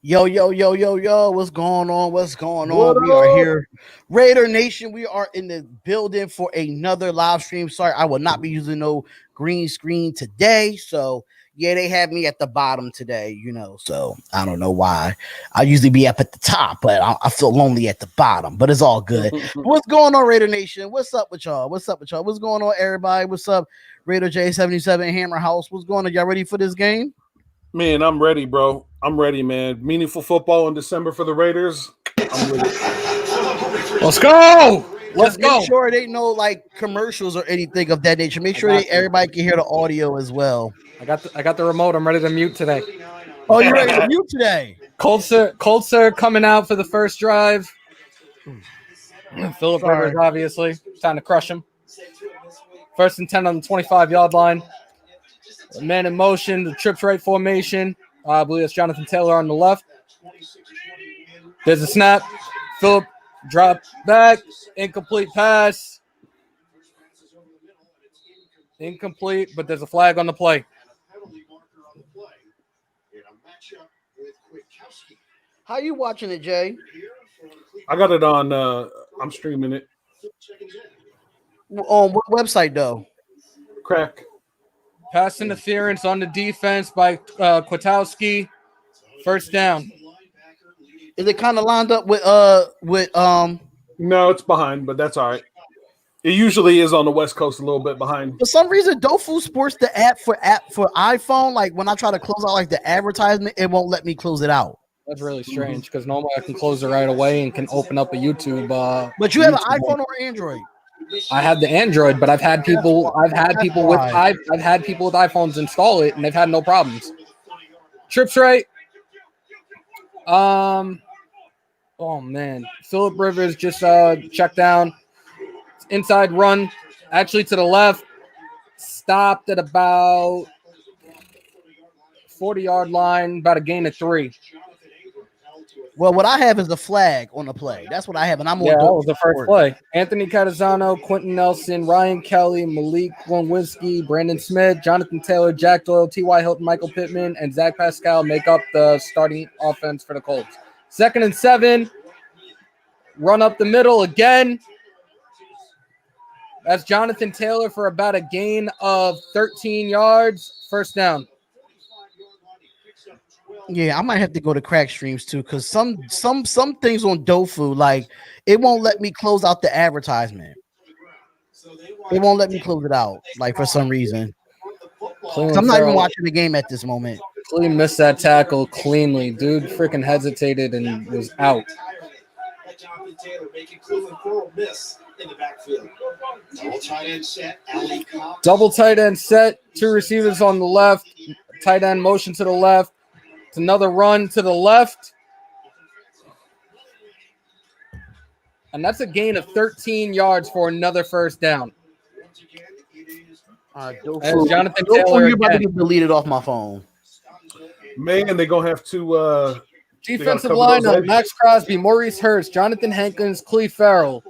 Yo, yo, yo, yo, yo, what's going on? What's going on? What We are up? here. Raider Nation, we are in the building for another live stream. Sorry, I will not be using no green screen today. So, yeah, they have me at the bottom today, so I don't know why. I usually be up at the top, but I feel lonely at the bottom, but it's all good. What's going on, Raider Nation? What's up with y'all? What's going on, everybody? What's up, Raider J77 Hammer House? What's going on? Y'all ready for this game? Man, I'm ready, bro. I'm ready, man. Meaningful football in December for the Raiders. I'm ready. Let's go. Let's go. Make sure they know like commercials or anything of that nature. Make sure everybody can hear the audio as well. I got the remote. I'm ready to mute today. Oh, you're ready to mute today? Colts are coming out for the first drive. Phillip Rivers, obviously. Time to crush him. 1st and 10 on the 25-yard line. Man in motion, the trips right formation. I believe it's Jonathan Taylor on the left. There's a snap. Phillip drop back. Incomplete pass. Incomplete, but there's a flag on the play. How you watching it, Jay? I got it on. I'm streaming it. On what website, though? Graphk. Pass interference on the defense by Kwiatkowski. First down. Is it kind of lined up with No, it's behind, but that's all right. It usually is on the West Coast a little bit behind. For some reason, Dofu Sports, the app for iPhone, like when I try to close out like the advertisement, it won't let me close it out. That's really strange because normally I can close it right away and can open up a YouTube. But you have an iPhone or Android? I have the Android, but I've had people with iPhones install it and they've had no problems. Trips right. Oh man, Phillip Rivers just checked down. Inside run, actually to the left. Stopped at about 40-yard line, about a gain of 3. Well, what I have is a flag on the play. That's what I have, and I'm on. Yeah, that was the first play. Anthony Catazano, Quentin Nelson, Ryan Kelly, Malik Wonwiski, Brandon Smith, Jonathan Taylor, Jack Doyle, T.Y. Hilton, Michael Pittman, and Zach Pascal make up the starting offense for the Colts. 2nd and 7. Run up the middle again. That's Jonathan Taylor for about a gain of 13 yards. First down. Yeah, I might have to go to crack streams too, because some things on Dofu, like it won't let me close out the advertisement. It won't let me close it out, like for some reason. I'm not even watching the game at this moment. Clean missed that tackle cleanly. Dude freaking hesitated and was out. Double tight end set. 2 receivers on the left. Tight end motion to the left. It's another run to the left. And that's a gain of 13 yards for another first down. Jonathan Taylor, you're about to get deleted off my phone. Man, they're going to have to defensive lineup: Max Crosby, Maurice Hurst, Jonathan Hankins, Cleve Farrell.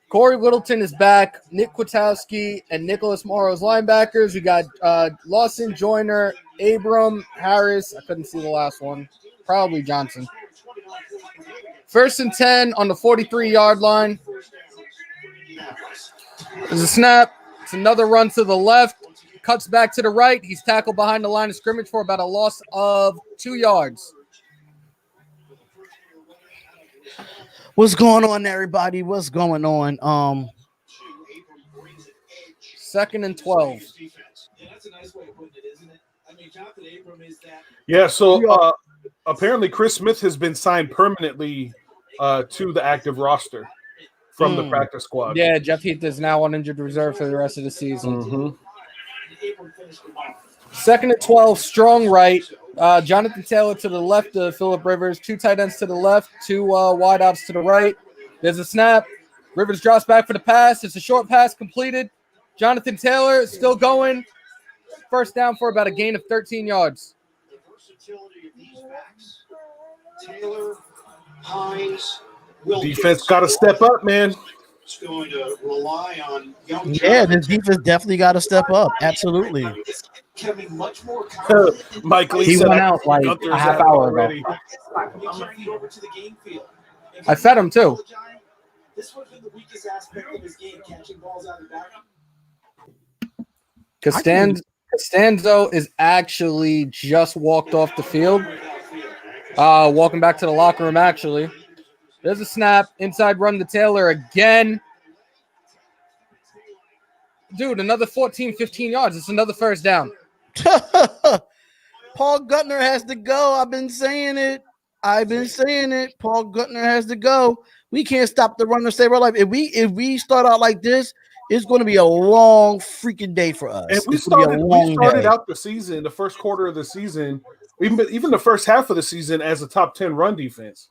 Corey Littleton is back. Nick Kwiatkowski and Nicholas Morrow's linebackers. We got Lawson, Joyner, Abram, Harris. I couldn't see the last one. Probably Johnson. 1st and 10 on the 43-yard line. There's a snap. It's another run to the left. Cuts back to the right. He's tackled behind the line of scrimmage for about a loss of 2 yards. What's going on, everybody? What's going on? 2nd and 12. Yeah, so apparently Chris Smith has been signed permanently to the active roster from the practice squad. Yeah, Jeff Heath is now on injured reserve for the rest of the season. Mm-hmm. 2nd and 12, strong right. Jonathan Taylor to the left of Phillip Rivers. 2 tight ends to the left, 2 wideouts to the right. There's a snap. Rivers drops back for the pass. It's a short pass completed. Jonathan Taylor is still going. First down for about a gain of 13 yards. Defense got to step up, man. Yeah, the defense definitely got to step up. Absolutely. becoming much more confident. Mike Lee He said went out like Gunther's a half out hour already. ago. I fed him too. This would have been the weakest aspect of his game, catching balls out of the back. Costanzo is actually just walked off the field. Walking back to the locker room, actually. There's a snap. Inside run to Taylor again. Dude, another 14, 15 yards. It's another first down. Paul Gunther has to go. I've been saying it. Paul Gunther has to go. We can't stop the run to save our life. If we start out like this, it's going to be a long freaking day for us. And we started out the season, the first quarter of the season, even the first half of the season as a top 10 run defense.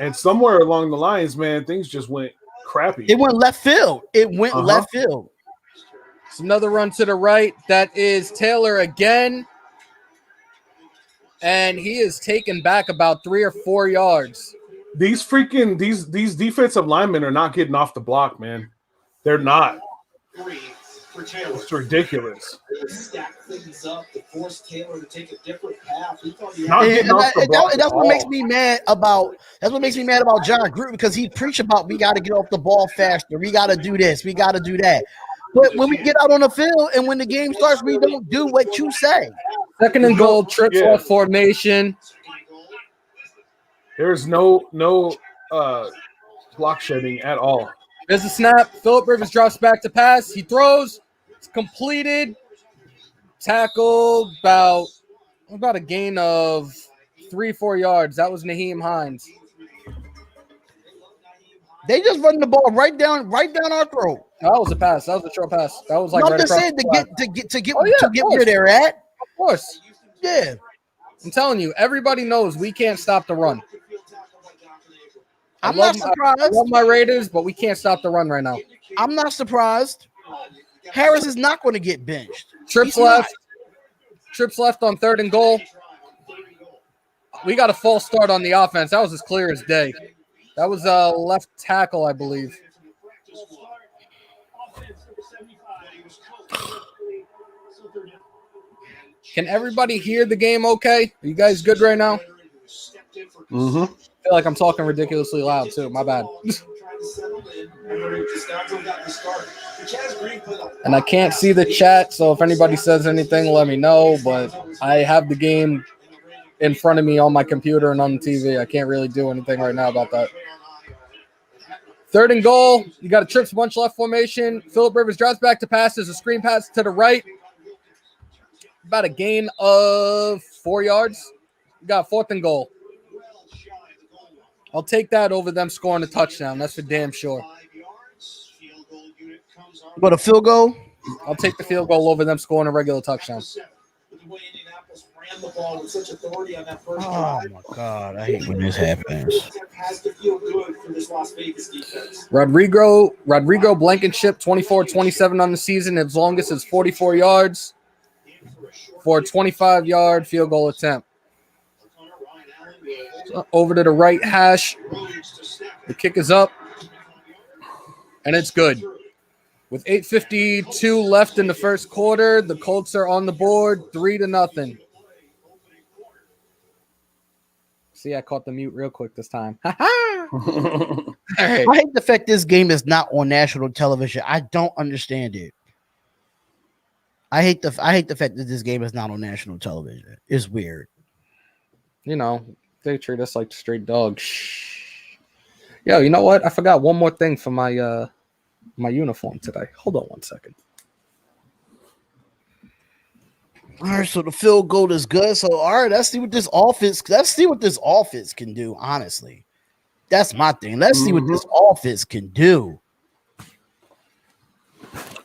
And somewhere along the lines, man, things just went crappy. It went left field. Left field. It's another run to the right. That is Taylor again. And he is taken back about 3 or 4 yards. These defensive linemen are not getting off the block, man. They're not. It's ridiculous. That's what makes me mad about. That's what makes me mad about John Gruden, because he preached about we got to get off the ball faster. We got to do this. We got to do that. But when we get out on the field and when the game starts, we don't do what you say. Second and goal, trips off formation. There's no block shedding at all. There's a snap. Phillip Rivers drops back to pass. He throws. It's completed. Tackle about a gain of 3-4 yards. That was Naheem Hines. They just run the ball right down our throat. That was a pass. That was a short pass. That was like I'm right just across saying to get course. where they're at. Of course. Yeah. I'm telling you, everybody knows we can't stop the run. I'm not surprised. I love my Raiders, but we can't stop the run right now. I'm not surprised. Harris is not going to get benched. Trips left on 3rd and goal. We got a false start on the offense. That was as clear as day. That was a left tackle, I believe. Can everybody hear the game okay? Are you guys good right now? Mm-hmm. I feel like I'm talking ridiculously loud, too. My bad. And I can't see the chat, so if anybody says anything, let me know. But I have the game in front of me on my computer and on the TV. I can't really do anything right now about that. 3rd and goal. You got a trips bunch left formation. Phillip Rivers drops back to pass. There's a screen pass to the right. About a gain of 4 yards. You got 4th and goal. I'll take that over them scoring a touchdown. That's for damn sure. But a field goal? I'll take the field goal over them scoring a regular touchdown. Oh my God, I hate when this happens. Rodrigo Blankenship, 24-27 on the season. His longest is 44 yards for a 25-yard field goal attempt. Over to the right hash. The kick is up. And it's good. With 8:52 left in the first quarter, the Colts are on the board 3-0. See, I caught the mute real quick this time. All right. I hate the fact this game is not on national television. I don't understand it. I hate the fact that this game is not on national television. It's weird. You know, they treat us like straight dogs. Yo, you know what? I forgot one more thing for my my uniform today. Hold on 1 second. All right, so the field goal is good. So all right, let's see what this offense can do. Honestly, that's my thing. Let's see what this offense can do.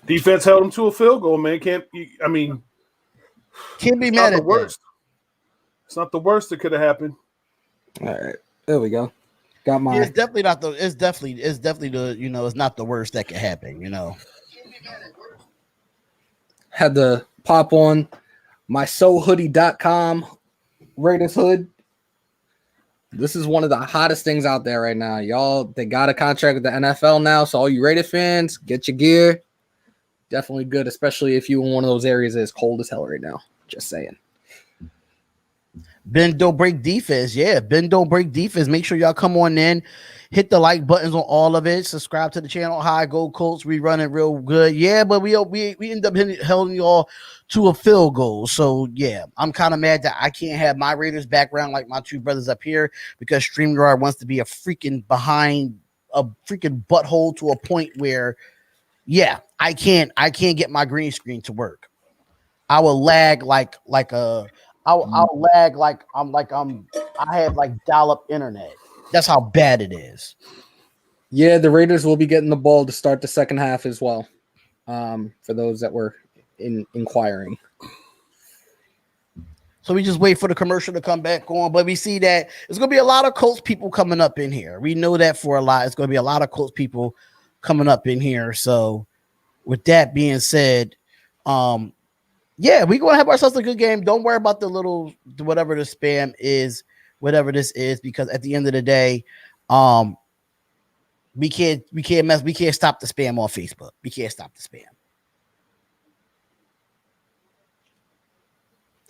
Defense held them to a field goal, man. Can't be mad at worst. It's not the worst that could have happened. All right, there we go. Got my. It's definitely not the. It's definitely the. You know, it's not the worst that could happen. You know. Had to pop on my SoHoodie.com Raiders hood. This is one of the hottest things out there right now, y'all. They got a contract with the NFL now, so all you Raiders fans, get your gear. definitely good, especially if you're in one of those areas that is cold as hell right now. Just saying. Bend don't break defense. Yeah, bend don't break defense. Make sure y'all come on in, hit the like buttons on all of it. Subscribe to the channel. Hi, Go Colts. We running real good. Yeah, but we end up holding y'all to a field goal. So yeah, I'm kind of mad that I can't have my Raiders background like my two brothers up here because StreamYard wants to be a freaking butthole to a point where, yeah, I can't get my green screen to work. I will lag I'll lag I have like dial-up internet. That's how bad it is. Yeah, the Raiders will be getting the ball to start the second half as well. For those that were inquiring. So we just wait for the commercial to come back on, but we see that there's going to be a lot of Colts people coming up in here. We know that for a lot. It's going to be a lot of Colts people coming up in here. So with that being said, yeah, we're going to have ourselves a good game. Don't worry about whatever the spam is, whatever this is, because at the end of the day, we can't stop the spam on Facebook. We can't stop the spam.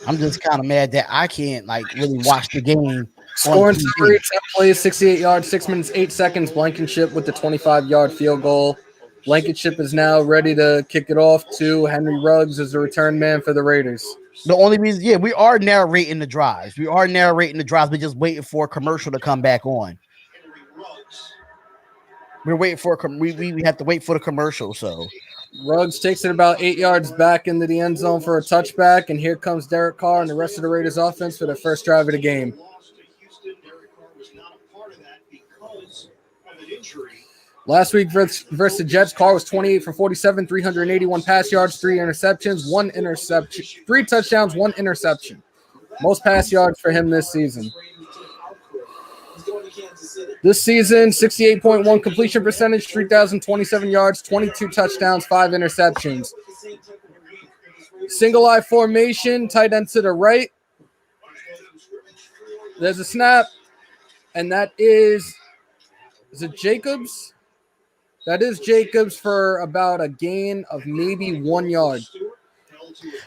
I'm just kind of mad that I can't really watch the game. Scoring summary, 10 plays, 68 yards, 6 minutes, 8 seconds. Blankenship with the 25-yard field goal. Blankenship is now ready to kick it off to Henry Ruggs as the return man for the Raiders. The only reason, we are narrating the drives. We're just waiting for a commercial to come back on. We're waiting for we have to wait for the commercial. So Ruggs takes it about 8 yards back into the end zone for a touchback, and here comes Derek Carr and the rest of the Raiders offense for their first drive of the game. Last week versus the Jets, Carr was 28 for 47, 381 pass yards, 3 interceptions, 1 interception, 3 touchdowns, 1 interception. Most pass yards for him this season. This season, 68.1 completion percentage, 3,027 yards, 22 touchdowns, 5 interceptions. Single eye formation, tight end to the right. There's a snap, and that is it Jacobs? That is Jacobs for about a gain of maybe 1 yard.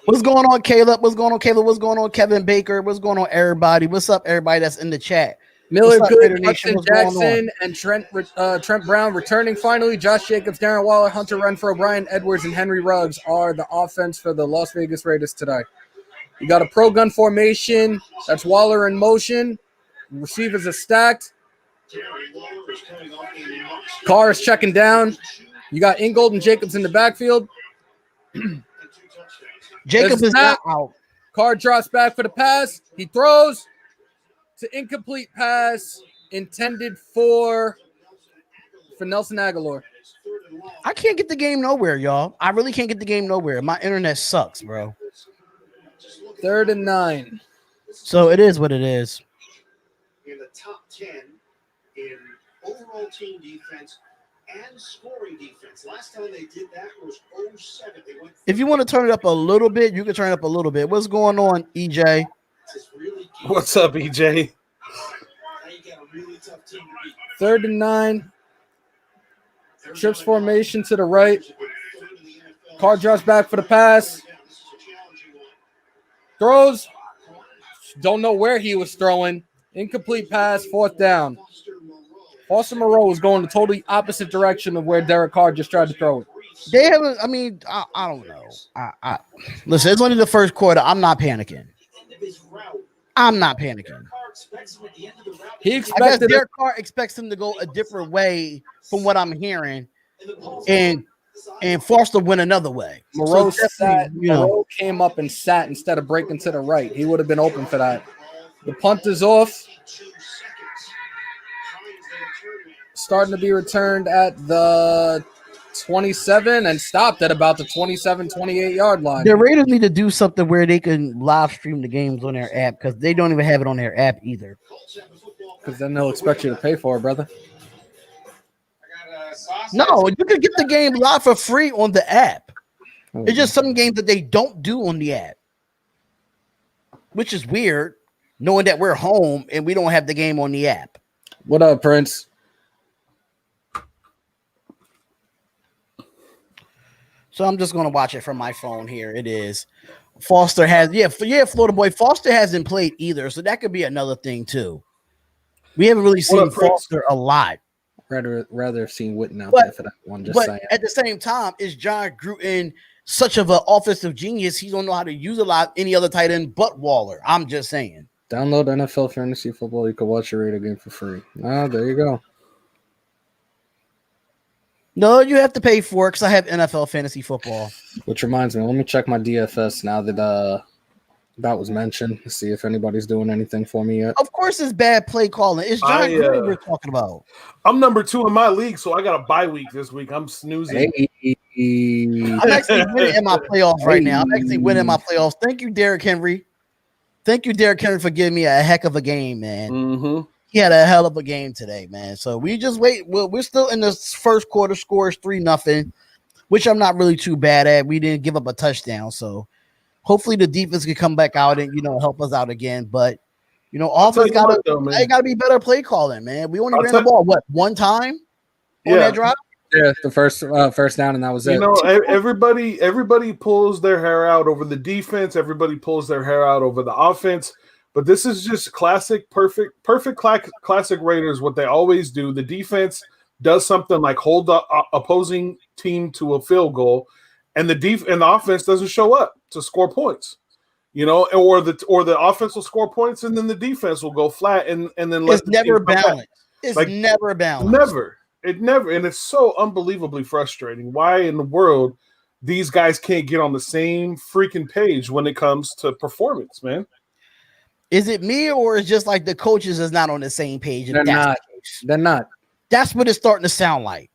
What's going on, Caleb? What's going on, Caleb? What's going on, Kevin Baker? What's going on, everybody? What's up, everybody that's in the chat? Miller Good, Hudson Jackson, and Trent Brown returning finally. Josh Jacobs, Darren Waller, Hunter Renfrow, Brian Edwards, and Henry Ruggs are the offense for the Las Vegas Raiders today. You got a pro gun formation. That's Waller in motion. Receivers are stacked. Carr is checking down. You got Ingold and Jacobs in the backfield. Jacobs is not out. Carr drops back for the pass. He throws. It's an incomplete pass intended for Nelson Aguilar. I can't get the game nowhere, y'all. I really can't get the game nowhere. My internet sucks, bro. 3rd and 9. So it is what it is. In the top 10 in overall team defense and scoring defense. Last time they did that was 07. If you want to turn it up a little bit, you can turn it up a little bit. What's going on, EJ? What's up, EJ? 3rd and 9. Trips formation to the right. Carr drops back for the pass. Throws. Don't know where he was throwing. Incomplete pass, 4th down. Foster Moreau is going the totally opposite direction of where Derek Carr just tried to throw it. They haven't. I mean, I don't know. Listen, it's only the first quarter. I'm not panicking. He expected Derek Carr expects him to go a different way from what I'm hearing, and Foster went another way. Moreau came up and sat instead of breaking to the right. He would have been open for that. The punt is off. Starting to be returned at the 27 and stopped at about the 27, 28-yard line. The Raiders need to do something where they can live stream the games on their app because they don't even have it on their app either. Because then they'll expect you to pay for it, brother. No, you can get the game live for free on the app. It's just some games that they don't do on the app, which is weird, knowing that we're home and we don't have the game on the app. What up, Prince? So I'm just gonna watch it from my phone here. It is. Foster has Florida boy. Foster hasn't played either, so that could be another thing too. We haven't really seen Foster a lot. Rather have seen Witten out there for that one. Just saying. At the same time, is John Gruden such of an offensive genius? He don't know how to use a lot any other tight end but Waller. I'm just saying. Download NFL Fantasy Football. You can watch your radio game for free. There you go. No, you have to pay for it because I have NFL Fantasy Football. Which reminds me, let me check my DFS now that that was mentioned to see if anybody's doing anything for me yet. Of course, it's bad play calling. It's John Gruden we're talking about. I'm number 2 in my league, so I got a bye week this week. I'm snoozing. I'm actually winning in my playoffs right now. I'm actually winning my playoffs. Thank you, Derrick Henry. Thank you, Derrick Henry, for giving me a heck of a game, man. Mm-hmm. He had a hell of a game today, man. So we just wait. We're still in the first quarter. Scores 3-0, which I'm not really too bad at. We didn't give up a touchdown, so hopefully the defense can come back out and help us out again. But offense gotta be better play calling, man. We only ran the ball one time on that drive. Yeah, the first down, and that was it. Everybody pulls their hair out over the defense. Everybody pulls their hair out over the offense. But this is just classic Raiders, what they always do. The defense does something like hold the opposing team to a field goal, and the offense doesn't show up to score points. Or the offense will score points, and then the defense will go flat, and then it's never balanced. It's never balanced. Never, and it's so unbelievably frustrating. Why in the world these guys can't get on the same freaking page when it comes to performance, man? Is it me, or is just like the coaches is not on the same page? They're not. They're not. That's what it's starting to sound like.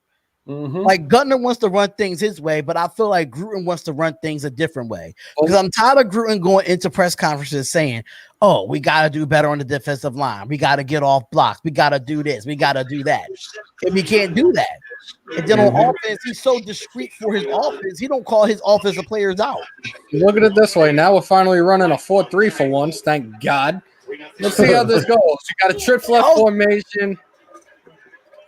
Mm-hmm. Like Gutner wants to run things his way, but I feel like Gruden wants to run things a different way. Because I'm tired of Gruden going into press conferences saying, "Oh, we got to do better on the defensive line. We got to get off blocks. We got to do this. We got to do that." And we can't do that. And then on offense, he's so discreet for his offense. He don't call his offensive players out. Look at it this way. Now we're finally running a 4-3 for once. Thank God. Let's see how this goes. You got a trips left formation.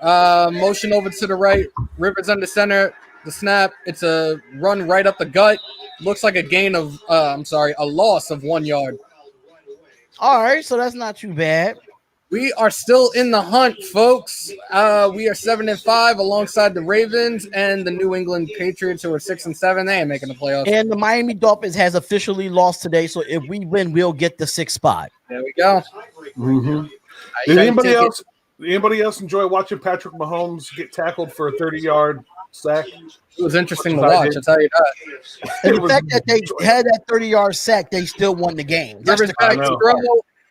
Motion over to the right. Rivers under center. The snap. It's a run right up the gut. Looks like a loss of 1 yard. All right, so that's not too bad. We are still in the hunt, folks. We are 7-5 alongside the Ravens and the New England Patriots, who are 6-7. They ain't making the playoffs. And the Miami Dolphins has officially lost today, so if we win, we'll get the 6th spot. There we go. Mm-hmm. Did anybody else enjoy watching Patrick Mahomes get tackled for a 30-yard sack? It was interesting to watch, I'll tell you that. And the fact that they had that 30-yard sack, they still won the game.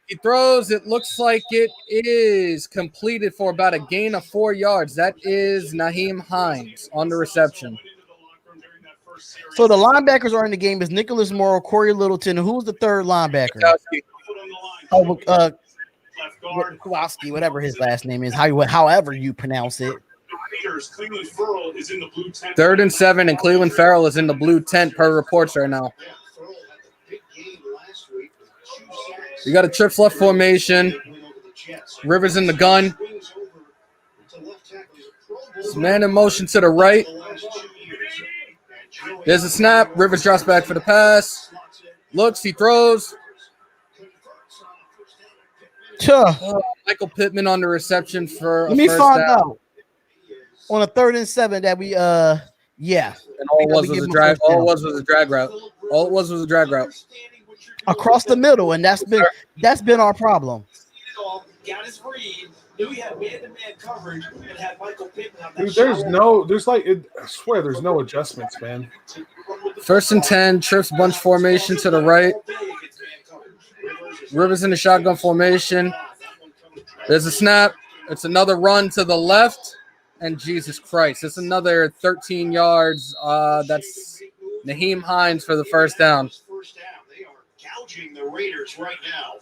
He throws. It looks like it is completed for about a gain of 4 yards. That is Nyheim Hines on the reception. So the linebackers are in the game. Is Nicholas Morrow, Corey Littleton. Who's the third linebacker? Kowalski, whatever his last name is, however you pronounce it. 3rd and 7, and Cleveland Farrell is in the blue tent per reports right now. You got a trips left formation. Rivers in the gun. Man in motion to the right. There's a snap. Rivers drops back for the pass. Looks, he throws. Michael Pittman on the reception for Let me find out. On a 3rd and 7 that we And all it was was a drag route. All it was a drag route. Across the middle, and that's been our problem. Got his read. Knew he had man-to-man coverage and had Michael Pittman on that. Dude, I swear there's no adjustments, man. 1st and 10, trips bunch formation to the right. Rivers in the shotgun formation. There's a snap. It's another run to the left. And Jesus Christ, it's another 13 yards. That's Nyheim Hines for the first down. They are gouging the Raiders right now.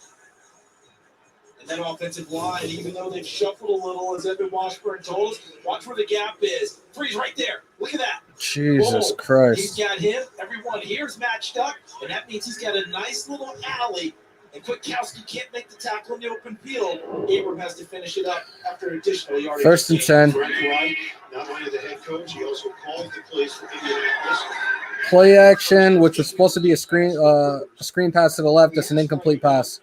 And that offensive line, even though they've shuffled a little, as Evan Washburn told us, watch where the gap is. Freeze right there. Look at that. Jesus Christ. He's got him. Everyone here is matched up, and that means he's got a nice little alley And Kwiatkowski can't make the tackle in the open field. Abram has to finish it up after an additional yardage. First and 10. Frank Wright, not only the head coach, he also called the plays for Indianapolis. Play action, which was supposed to be a screen pass to the left. That's an incomplete pass.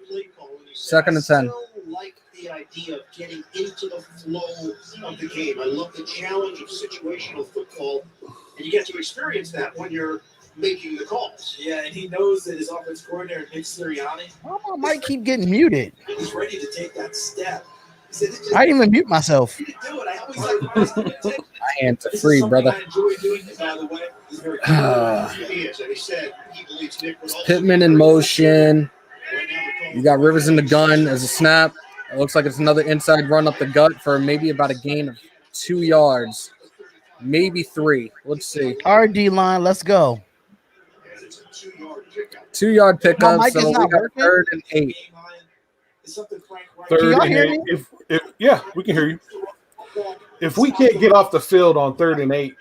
Second and 10. Like the idea of getting into the flow of the game. I love the challenge of situational football, and you get to experience that when you're making the calls. Yeah, and he knows that his offense coordinator, Nick Sirianni, I might keep getting muted. he's ready to take that step. He said, I didn't even mute myself. you can do it. I always like to My hands are free, brother. I enjoy doing it, by the way. He's very he is, and he said he believes Nick would also Pittman in motion. right now they're You got Rivers in the gun as a snap. It looks like it's another inside run up the gut for maybe about a gain of 2 yards, maybe 3. Let's see. RD line, let's go. 2-yard My pickup. mic So is we not got working? 3rd and 8. It's something Frank Wright- Third y'all and hear 8. me? Yeah, we can hear you. If we can't get off the field on 3rd and 8,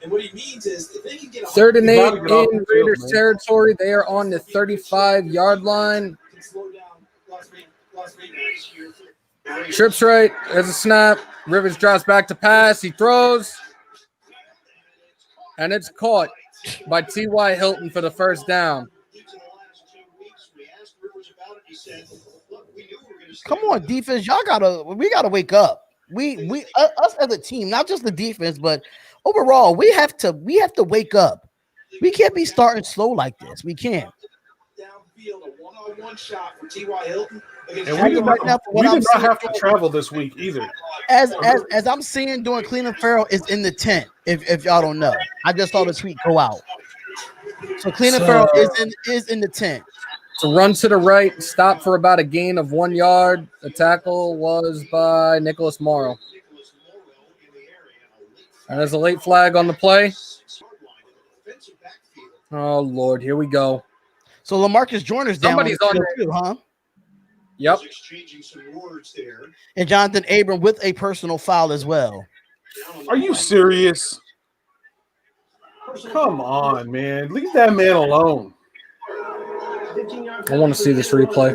And what he means is if they can get 3rd and You 8 gotta get off in the field, Raiders man. territory. They are on the 35-yard line. can slow down Las Vegas here. Trips right as a snap. Rivers drops back to pass. He throws. And it's caught by T.Y. Hilton for the first down. Come on, defense. We gotta wake up. Us as a team, not just the defense, but overall, we have to wake up. We can't be starting slow like this. We can't. Downfield, a one-on-one shot for T.Y. Hilton. and As we did of right now, not, for we what I'm did not seeing- have to travel this week either. As I'm seeing doing Cleveland Farrell is in the tent. If y'all don't know, I just saw the tweet go out. So Cleveland Farrell is in the tent. To run to the right, stop for about a gain of 1 yard. The tackle was by Nicholas Morrow. And there's a late flag on the play. Oh, Lord, here we go. So LaMarcus Joyner's down. Somebody's on the on field too, huh? Yep. Exchanging some words there. And Jonathan Abram with a personal foul as well. Are you serious? Come on, man. Leave that man alone. I want to see this replay.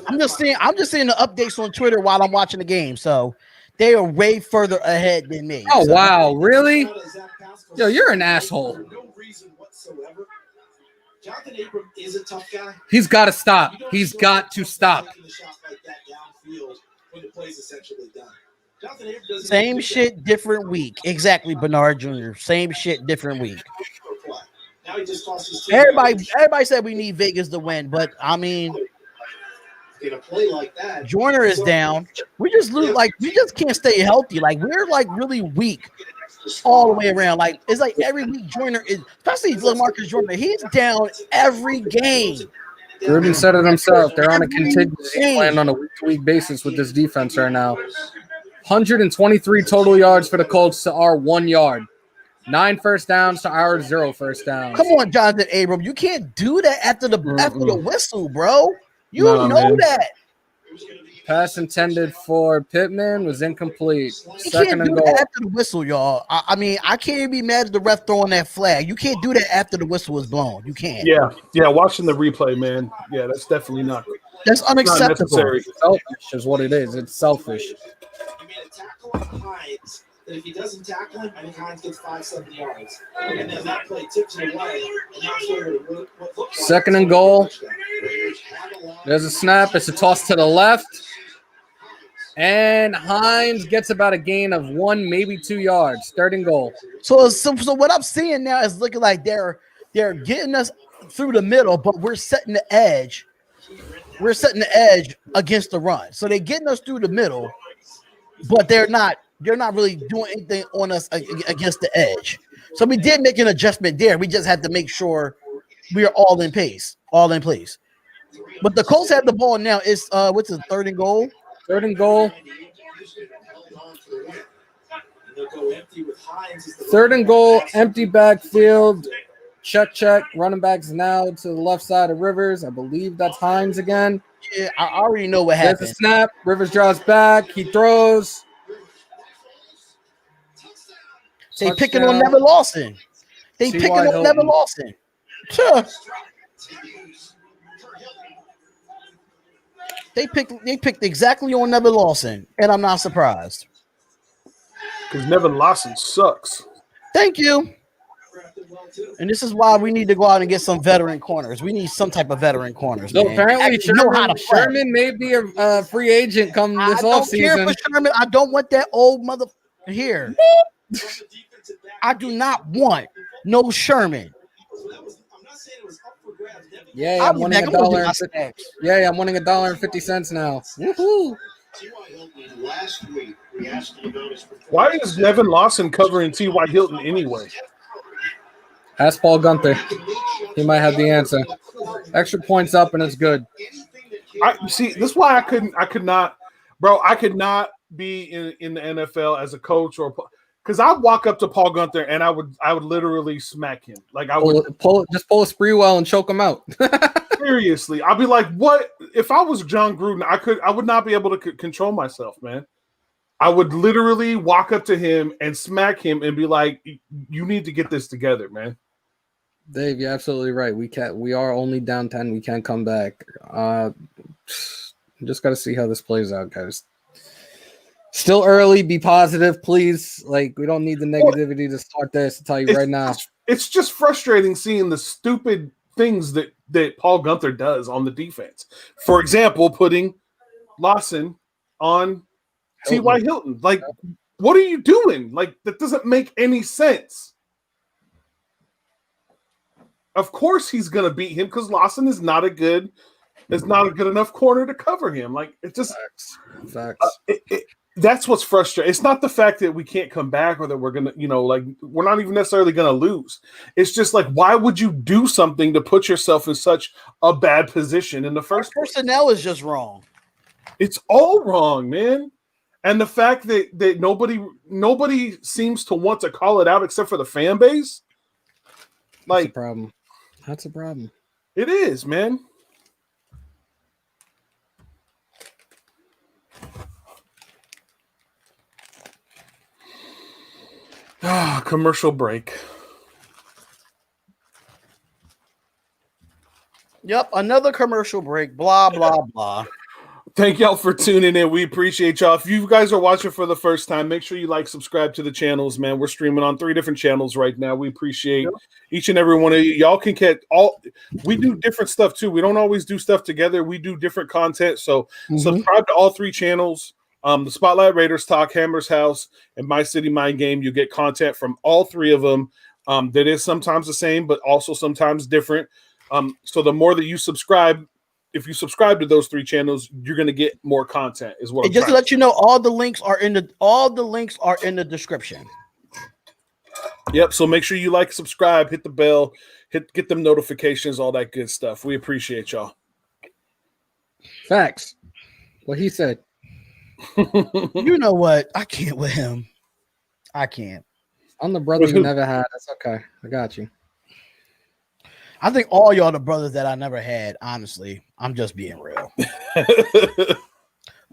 I'm just seeing the updates on Twitter while I'm watching the game. So they are way further ahead than me. Oh, So- wow. Really? Yo, you're an asshole. No reason whatsoever. Jonathan Abram is a tough guy. He's got to stop. He's got to stop. Taking the shot like that downfield when the play's essentially done. Jonathan Abram doesn't Same even do shit, different week. Exactly, Bernard Jr. Same shit, different week. that. Now he just tossed his team Everybody said we need Vegas to win, but I mean, in a play like that. Joyner is down. We just can't stay healthy. Like we're like really weak all the way around. Like it's like every week Joyner is, especially LaMarcus Joyner. He's down every game. Gruden said it himself. They're on a contingency plan on a week-to-week basis with this defense right now. 123 total yards for the Colts to our 1 yard. 9 first downs to our 0 first downs. Come on, Jonathan Abram. You can't do that after the whistle, bro. You Nah, know man. that. Pass intended for Pittman was incomplete. You Second can't and do goal. that after the whistle, y'all. I mean, I can't even be mad at the ref throwing that flag. You can't do that after the whistle is blown. You can't. Yeah, watching the replay, man. Yeah, that's definitely not That's unacceptable. necessary. Selfish is what it is. It's selfish. He made a tackle on Hines that if he doesn't tackle him, I think Hines gets 5-7 yards. And then that play tips it away. And that's where what looked like Second and goal. Raiders had a lot. There's a snap. It's a toss to the left. And Hines gets about a gain of 1, maybe 2 yards. Third and goal. So what I'm seeing now is looking like they're getting us through the middle, but we're setting the edge. We're setting the edge against the run. So they're getting us through the middle, but they're not really doing anything on us against the edge. So we did make an adjustment there. We just had to make sure we are all in place. But the Colts have the ball now. It's what's the third and goal? Third and goal. Third and goal. Empty backfield. Check. Running backs now to the left side of Rivers. I believe that's Hines again. Yeah, I already know what There's happened. a snap. Rivers draws back. He throws. They picking on Neville Lawson. They T.Y. picking on Hilton. Neville Lawson. Sure. They picked exactly on Nevin Lawson, and I'm not surprised. Because Nevin Lawson sucks. Thank you. And this is why we need to go out and get some veteran corners. We need some type of veteran corners. So man. apparently, Sherman may be a free agent come this I don't care offseason. for Sherman. I don't want that old mother here. I do not want no Sherman. Yeah, I'm winning $1. Yeah, I'm winning $1.50 now. Woohoo! Why is Nevin Lawson covering T.Y. Hilton anyway? Ask Paul Gunther. He might have the answer. Extra points up and it's good. See, this is why I could not be in the NFL as a coach or because I'd walk up to Paul Gunther and I would literally smack him. Like I would pull a Spreewell and choke him out. Seriously, I'd be like, "What?" If I was John Gruden, I would not be able to control myself, man. I would literally walk up to him and smack him and be like, "You need to get this together, man." Dave, you're absolutely right. We are only down 10. We can't come back. Just got to see how this plays out, guys. Still early. Be positive, please. Like, we don't need the negativity to start this. I'll tell you right now. It's just frustrating seeing the stupid things that Paul Gunther does on the defense. For example, putting Lawson on T.Y. Hilton. Like, what are you doing? Like, that doesn't make any sense. Of course he's going to beat him because Lawson is not a good enough corner to cover him. Like, it just facts. That's what's frustrating. It's not the fact that we can't come back or that we're going to, like, we're not even necessarily going to lose. It's just like, why would you do something to put yourself in such a bad position in the first place? Personnel is just wrong. It's all wrong, man. And the fact that nobody seems to want to call it out except for the fan base. Like, That's a problem. It is, man. Commercial break. Yep, another commercial break. Blah, blah, blah. Thank y'all for tuning in. We appreciate y'all. If you guys are watching for the first time, make sure you subscribe to the channels, man. We're streaming on 3 different channels right now. We appreciate each and every one of you. Y'all can catch we do different stuff too. We don't always do stuff together. We do different content. So subscribe to all 3 channels. The Spotlight Raiders Talk, Hammer's House, and My City Mind Game. You get content from all 3 of them. That is sometimes the same, but also sometimes different. So the more that you subscribe, if you subscribe to those 3 channels, you're going to get more content. Is what. Just to let you know, all the links are in the description. Yep. So make sure you subscribe, hit the bell, get them notifications, all that good stuff. We appreciate y'all. Facts. What he said. You know what? I can't with him. I can't. I'm the brother you never had. That's okay. I got you. I think all y'all the brothers that I never had. Honestly, I'm just being real.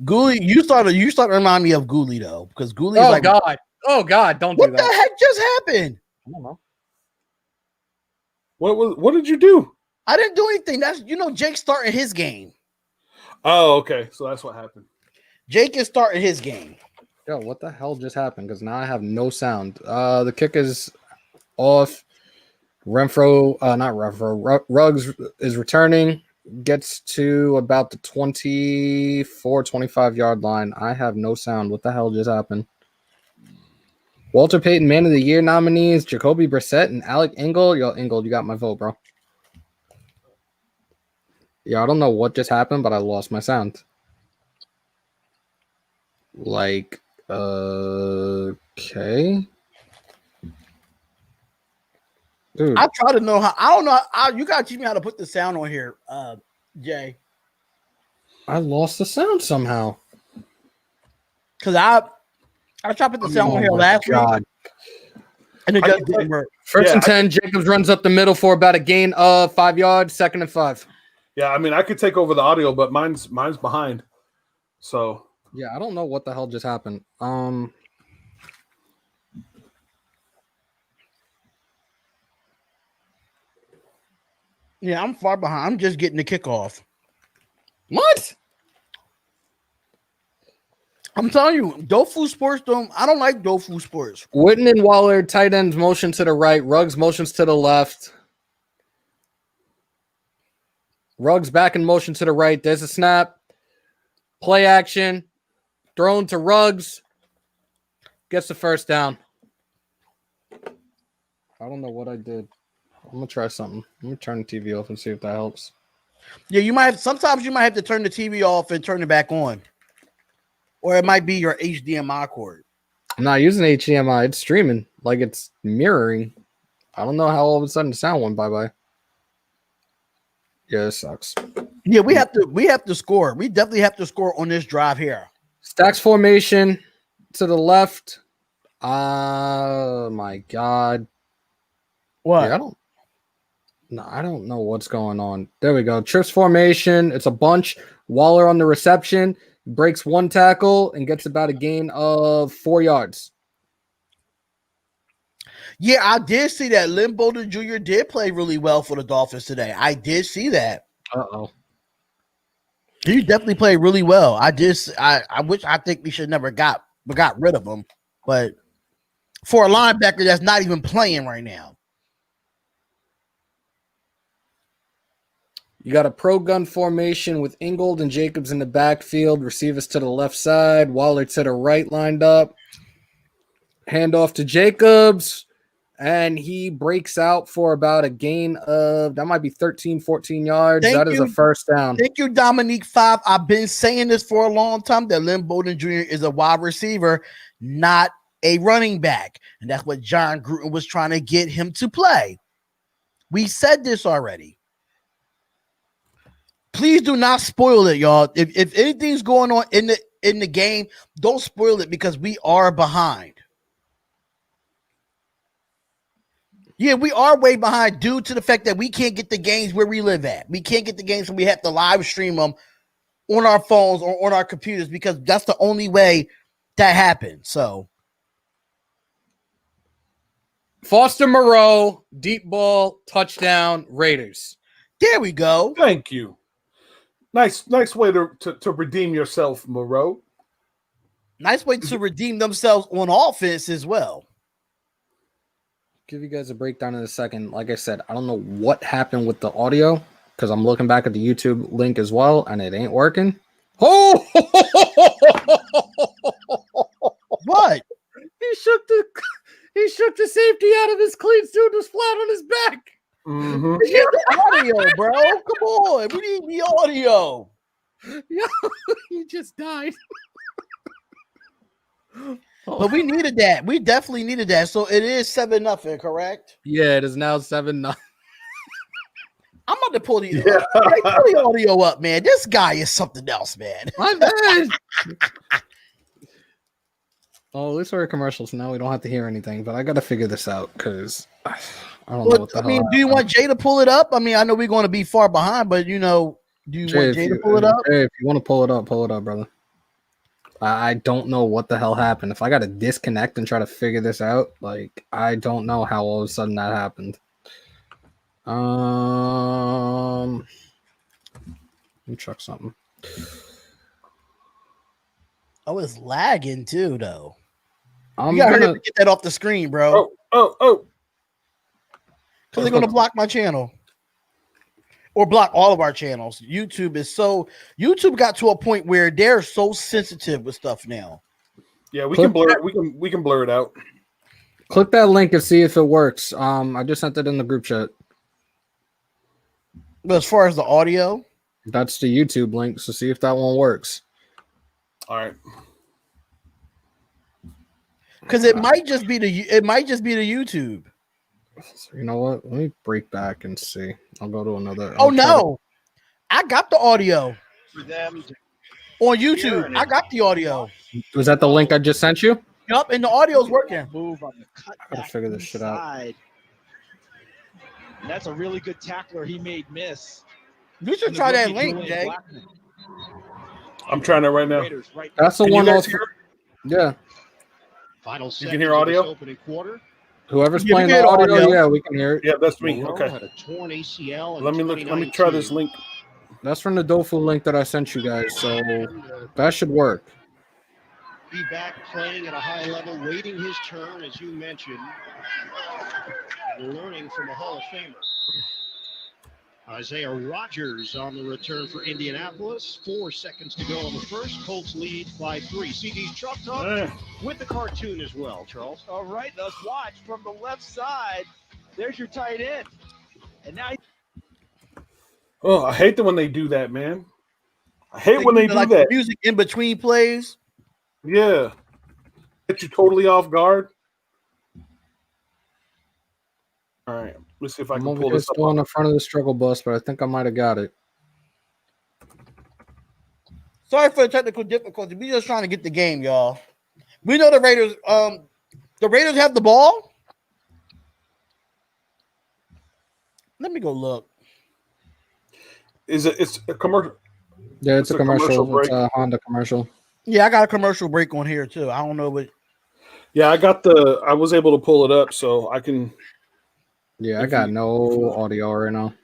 Ghoulie, you start to remind me of Ghoulie though, because Ghoulie. Oh God! Don't do that. What the heck just happened? I don't know. What did you do? I didn't do anything. That's Jake's starting his game. Oh, okay. So that's what happened. Jake is starting his game. Yo, what the hell just happened? Because now I have no sound. The kick is off. Ruggs is returning. Gets to about the 24, 25-yard line. I have no sound. What the hell just happened? Walter Payton Man of the Year nominees, Jacoby Brissett and Alec Ingold. Yo, Ingold, you got my vote, bro. Yeah, I don't know what just happened, but I lost my sound. Okay. Dude. I try to know how. I don't know. You gotta teach me how to put the sound on here, Jay. I lost the sound somehow. Cause I tried to put the sound on here last week, and it just didn't work. First and 10, Jacobs runs up the middle for about a gain of 5 yards. 2nd and 5. Yeah, I mean, I could take over the audio, but mine's behind. So yeah, I don't know what the hell just happened. Yeah, I'm far behind. I'm just getting the kickoff. What? I'm telling you, Dofu Sports I don't like Dofu Sports. Witten and Waller, tight ends motion to the right. Ruggs motions to the left. Ruggs back in motion to the right. There's a snap. Play action. Thrown to Ruggs. Gets the first down. I don't know what I did. I'm going to try something. I'm going to turn the TV off and see if that helps. Yeah, sometimes you might have to turn the TV off and turn it back on. Or it might be your HDMI cord. I'm not using HDMI. It's streaming. Like it's mirroring. I don't know how all of a sudden the sound went bye-bye. Yeah, it sucks. Yeah, we have to score. We definitely have to score on this drive here. Stacks formation to the left. Oh my God. What? Yeah, I don't know what's going on. There we go. Trips formation. It's a bunch. Waller on the reception. Breaks one tackle and gets about a gain of 4 yards. Yeah, I did see that. Lynn Bowden Jr. did play really well for the Dolphins today. I did see that. Uh-oh. He definitely played really well. I think we should never got rid of him. But for a linebacker that's not even playing right now. You got a pro gun formation with Ingold and Jacobs in the backfield. Receivers to the left side. Waller to the right lined up. Handoff to Jacobs. And he breaks out for about a gain of, that might be 13, 14 yards. That is a first down. Thank you, Dominique 5. I've been saying this for a long time, that Lynn Bowden Jr. is a wide receiver, not a running back. And that's what John Gruden was trying to get him to play. We said this already. Please do not spoil it, y'all. If anything's going on in the game, don't spoil it because we are behind. Yeah, we are way behind due to the fact that we can't get the games where we live at. We can't get the games when we have to live stream them on our phones or on our computers because that's the only way that happens. So, Foster Moreau, deep ball, touchdown, Raiders. There we go. Thank you. Nice way to redeem yourself, Moreau. Nice way to redeem themselves on offense as well. Give you guys a breakdown in a second. Like I said, I don't know what happened with the audio because I'm looking back at the YouTube link as well, and it ain't working. Oh! What? He shook the safety out of his cleats. Dude was flat on his back. Mm-hmm. We need the audio, bro. Come on. We need the audio. Yeah, he just died. But we needed that. We definitely needed that. So it is 7-0, correct? Yeah, it is now 7-9. I'm about to pull the audio up, man. This guy is something else, man. My bad. Oh, at least we're commercials now. We don't have to hear anything, but I got to figure this out because I don't know what the hell. Do you want Jay to pull it up? I mean, I know we're going to be far behind, but do you want Jay to pull it up? Jay, if you want to pull it up, brother. I don't know what the hell happened. If I got to disconnect and try to figure this out, like, I don't know how all of a sudden that happened. Let me check something. Oh, it's lagging too, though. I'm you gotta gonna get that off the screen, bro. Oh. Because they're going to block my channel. Or block all of our channels. YouTube got to a point where they're so sensitive with stuff now. Yeah, we can blur it. We can blur it out. Click that link and see if it works. I just sent it in the group chat. But as far as the audio, that's the YouTube link. So see if that one works. All right. Because it might just be the YouTube. So you know what? Let me break back and see. I'll go to another. Oh no, I got the audio For them on YouTube. I got the audio. Was that the link I just sent you? Yup, and the audio's working. move on the cut. I gotta figure this shit out. And that's a really good tackler he made miss. You should try that link, Jay. I'm trying it right now. That's the Can one. you guys hear? Yeah. Final You can hear audio? opening quarter. Whoever's Yeah, we playing the can hear the audio, audio. yeah, we can hear it. Yeah, that's me. Monroe Okay. had a torn ACL in Let me try this 2019. link. That's from the Dofu link that I sent you guys, so that should work. Be back playing at a high level, waiting his turn, as you mentioned, and learning from a Hall of Famer. Isaiah Rodgers on the return for Indianapolis. 4 seconds to go in the first. Colts lead by 3. CD's chalked up with the cartoon as well, Charles. All right, let's watch from the left side. There's your tight end. And now Oh, I hate when they do that, man. I hate when they do like that. Music in between plays. Yeah. Get you totally off guard. All right. Let's see if I I'm can over pull here this up. still in the front of the struggle bus, but I think I might have got it. Sorry for the technical difficulty. We just trying to get the game, y'all. We know the Raiders. The Raiders have the ball. Let me go look. It's a commercial? Yeah, it's a commercial. break. It's a Honda commercial. Yeah, I got a commercial break on here too. I don't know what. Yeah, I was able to pull it up, so I can. Yeah, I got no audio right now.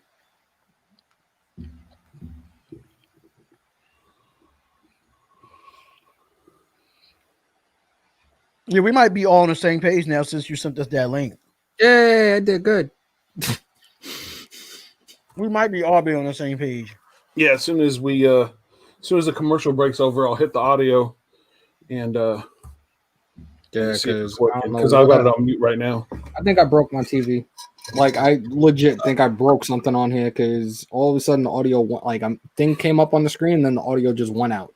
Yeah, we might be all on the same page now since you sent us that link. Yeah, I did good. We might be all on the same page. Yeah, as soon as the commercial breaks over, I'll hit the audio and yeah, because I've got it on mute right now. I think I broke my TV. Like, I legit think I broke something on here because all of a sudden the audio went, like, a thing came up on the screen and then the audio just went out.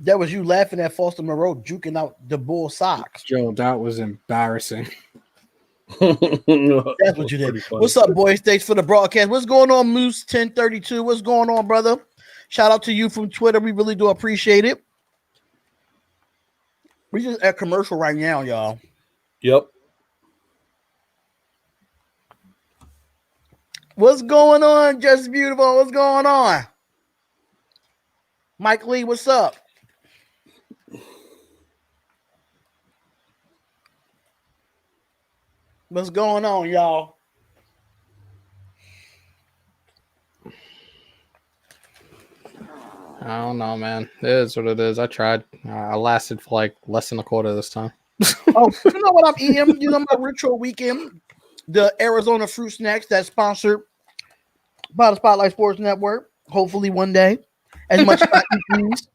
That was you laughing at Foster Moreau juking out the bull socks. Joe, that was embarrassing. That's what you did. What's up, boys? Thanks for the broadcast. What's going on, Moose 1032? What's going on, brother? Shout out to you from Twitter. We really do appreciate it. We just at commercial right now, y'all. Yep. What's going on, Just Beautiful? What's going on? Mike Lee, what's up? What's going on, y'all? I don't know, man. It is what it is. I tried. I lasted for like less than a quarter this time. Oh, you know what I'm eating? You know my ritual weekend, the Arizona fruit snacks that's sponsored by the Spotlight Sports Network. Hopefully one day, as much as I eat these.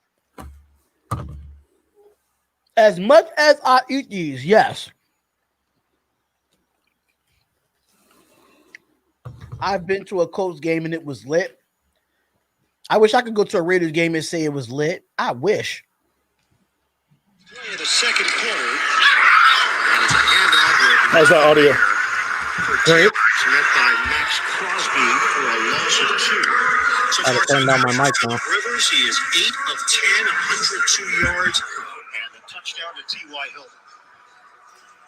As much as I eat these, yes. I've been to a Colts game and it was lit. I wish I could go to a Raiders game and say it was lit. I wish. The second quarter. How's that audio? Great. Met by Max Crosby for a loss of 2. So I had to turn down my mic now. Rivers, he is 8 of 10, 102 yards, and a touchdown to T.Y. Helm.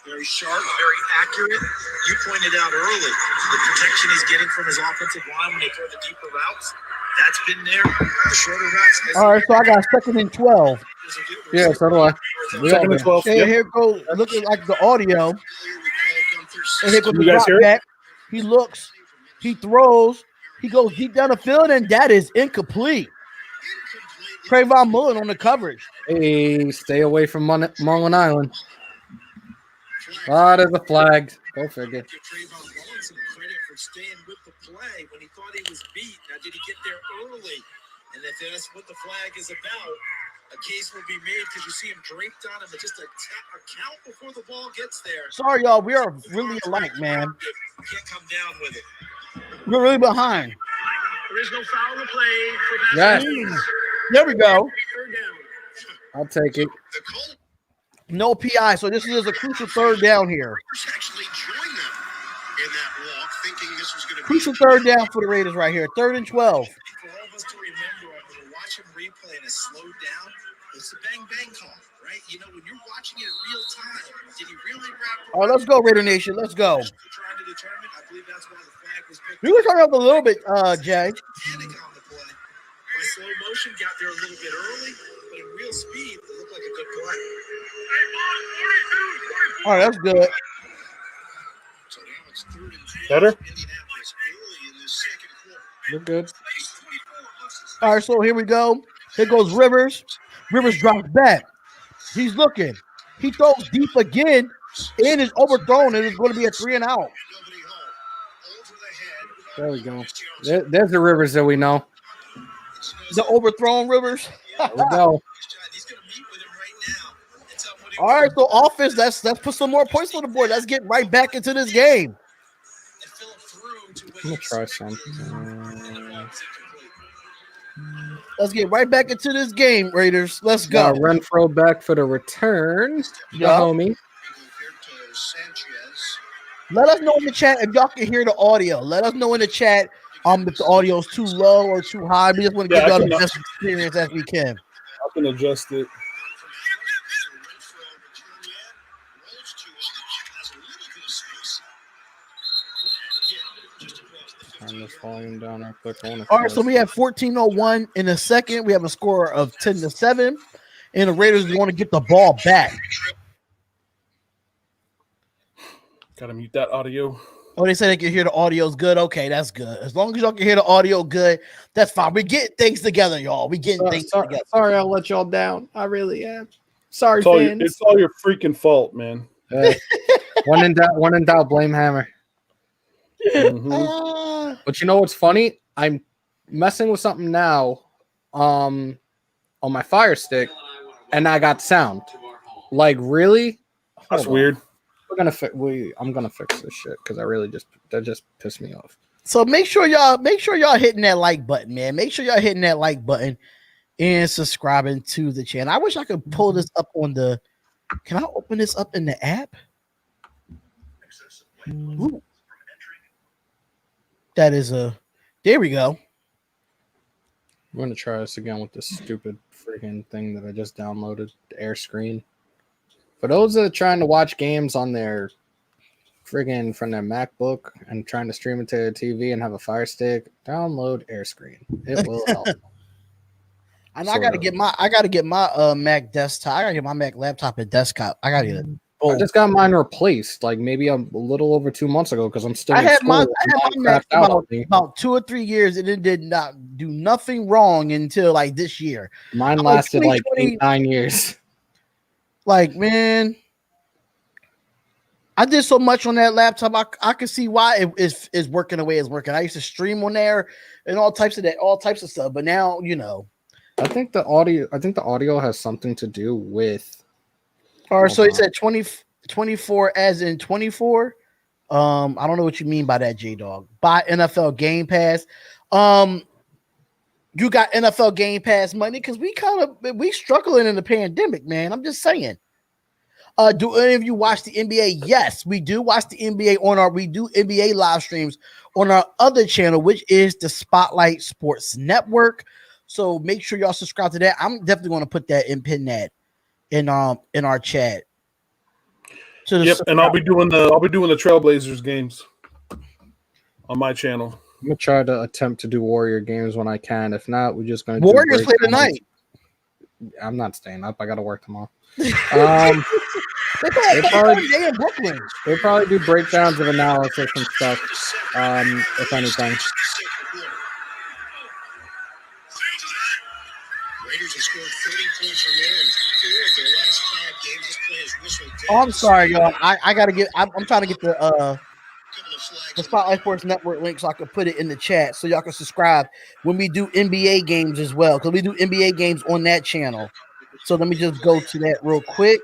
Very sharp, very accurate. You pointed out early the protection he's getting from his offensive line when they throw the deeper routes. That's been there. The shorter routes. All right, so I got 2nd and 12. Yeah, so do I. Second and 12. And Yep. here goes looking like the audio. And here goes the You guys drop hear it? back. He looks, he throws, he goes deep down the field, and that is incomplete. Trayvon Mullen on the coverage. Hey, stay away from Marlin Island. Ah, there's a flag. Go figure. Give Trayvon Mullen some credit for staying with the play when he thought he was beat. Now, did he get there early? And if that's what the flag is about, a case will be made because you see him draped on him, but just a count before the ball gets there. Sorry, y'all. We are really alike, man. Can't come down with it. We're really behind. There is no foul in the play for Yes. There we go. Third down. I'll take it. The Colts No PI. So this is a crucial 3rd down here. actually joined them in that walk, thinking this was going to be Crucial 3rd down for the Raiders right here. 3rd and 12. for all of us to remember when we watch him replay and it's slowed down. It's a bang bang call, right? You know, when you're watching it in real time, did he really wrap All right, let's go, Raider Nation. Let's go. trying to determine? I believe that's why the flag was picked. We were talking about a little bit, Jay. Panic on the play. By slow motion, got there a little bit early, but in real speed, it looked All right, that's good. Better? We're good. All right, so here we go. Here goes Rivers. Rivers drops back. He's looking. He throws deep again and is overthrown. It is going to be a 3-and-out. There we go. There's the Rivers that we know. The overthrown Rivers. There we go. All right, so offense, let's put some more points on the board. Let's get right back into this game. I'm going to try something. Let's get right back into this game, Raiders. Let's go. Renfro back for the return. Yeah. Homie. Let us know in the chat if y'all can hear the audio. Let us know in the chat if the audio is too low or too high. We just want to give y'all the best experience as we can. I can adjust it. Turn this volume down real quick. All right, so we have 14:01 in the second. We have a score of 10-7, and the Raiders want to get the ball back. Gotta mute that audio. Oh, they said they can hear the audio is good. Okay, that's good. As long as y'all can hear the audio good, that's fine. We getting things together, y'all. We getting things together. Sorry, I'll let y'all down. I really am. Sorry, fans. It's all your freaking fault, man. One in doubt, blame Hammer. Mm-hmm. But you know what's funny? I'm messing with something now on my Fire Stick, and I got sound. Like, really? That's weird. I'm gonna fix this shit because that just pissed me off. So make sure y'all hitting that like button, man. Make sure y'all hitting that like button and subscribing to the channel. I wish I could pull this up on the. Can I open this up in the app? Ooh. That is there we go. I'm gonna try this again with this stupid freaking thing that I just downloaded, the Air Screen. For those that are trying to watch games on their friggin' from their MacBook and trying to stream it to their TV and have a Fire Stick, download Air Screen. It will help. And I gotta get my Mac desktop. I gotta get my Mac laptop and desktop. I gotta get it. I just got mine replaced, like maybe a little over 2 months ago because I'm still. I had my Mac about 2 or 3 years, and it did not do nothing wrong until like this year. Mine lasted like 8-9 years. Like, man, I did so much on that laptop. I could see why it is working the way it's working. I used to stream on there and all types of stuff. But now, I think the audio has something to do with. All right, so it said 24 as in 24. I don't know what you mean by that, J-Dog. Buy NFL Game Pass. You got NFL Game Pass money because we struggling in the pandemic, man. I'm just saying. Do any of you watch the NBA? Yes, we do watch the NBA we do NBA live streams on our other channel, which is the Spotlight Sports Network. So make sure y'all subscribe to that. I'm definitely going to put that and pin that in our chat. Yep, and I'll be doing the Trailblazers games on my channel. I'm gonna try to attempt to do Warrior games when I can. If not, we're just gonna Warriors play tonight. I'm not staying up. I gotta work tomorrow. They probably do breakdowns of analysis and stuff. If anything. Raiders have scored 30 points or more in 4 of their last 5 games. This play has whistled. Oh, I'm sorry, y'all. I gotta get. I'm trying to get the Spotlight Sports Network link so I can put it in the chat so y'all can subscribe when we do NBA games as well, because we do NBA games on that channel. So let me just go to that real quick.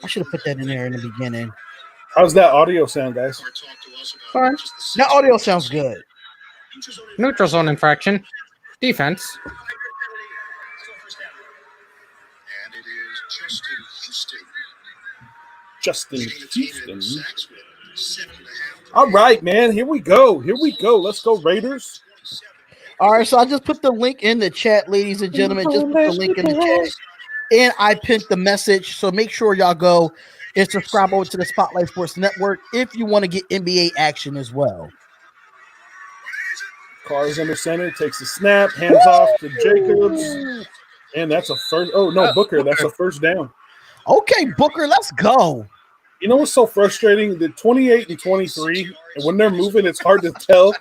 I should have put that in there in the beginning. How's that audio sound, guys? Fine. That audio sounds good. Neutral zone infraction. Defense. And it is Justin Houston. All right, man. Here we go. Let's go, Raiders. All right, so I just put the link in the chat, ladies and gentlemen. Just put the link in the chat. And I pinned the message. So make sure y'all go and subscribe over to the Spotlight Sports Network if you want to get NBA action as well. Carr's under center, takes the snap, hands off to Jacobs. And that's a first. Oh, no, Booker. That's a first down. Okay, Booker, let's go. You know what's so frustrating? The 28 and 23, and when they're moving, it's hard to tell.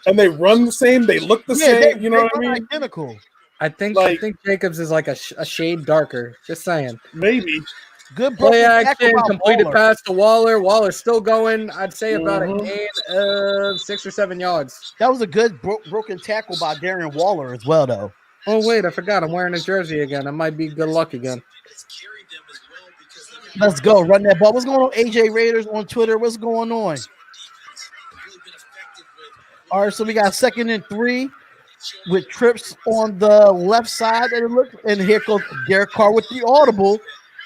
And they run the same. They look the same. You know what I mean? Identical. I think Jacobs is like a shade darker. Just saying. Maybe. Good Play broken action, tackle by completed Waller. pass to Waller. Waller's still going. I'd say about a gain of 6 or 7 yards. That was a good broken tackle by Darren Waller as well, though. Oh, wait, I forgot. I'm wearing a jersey again. That might be good luck again. Let's go. Run that ball. What's going on, AJ Raiders on Twitter? What's going on? All right, so we got 2nd and 3 with trips on the left side. And here goes Derek Carr with the audible.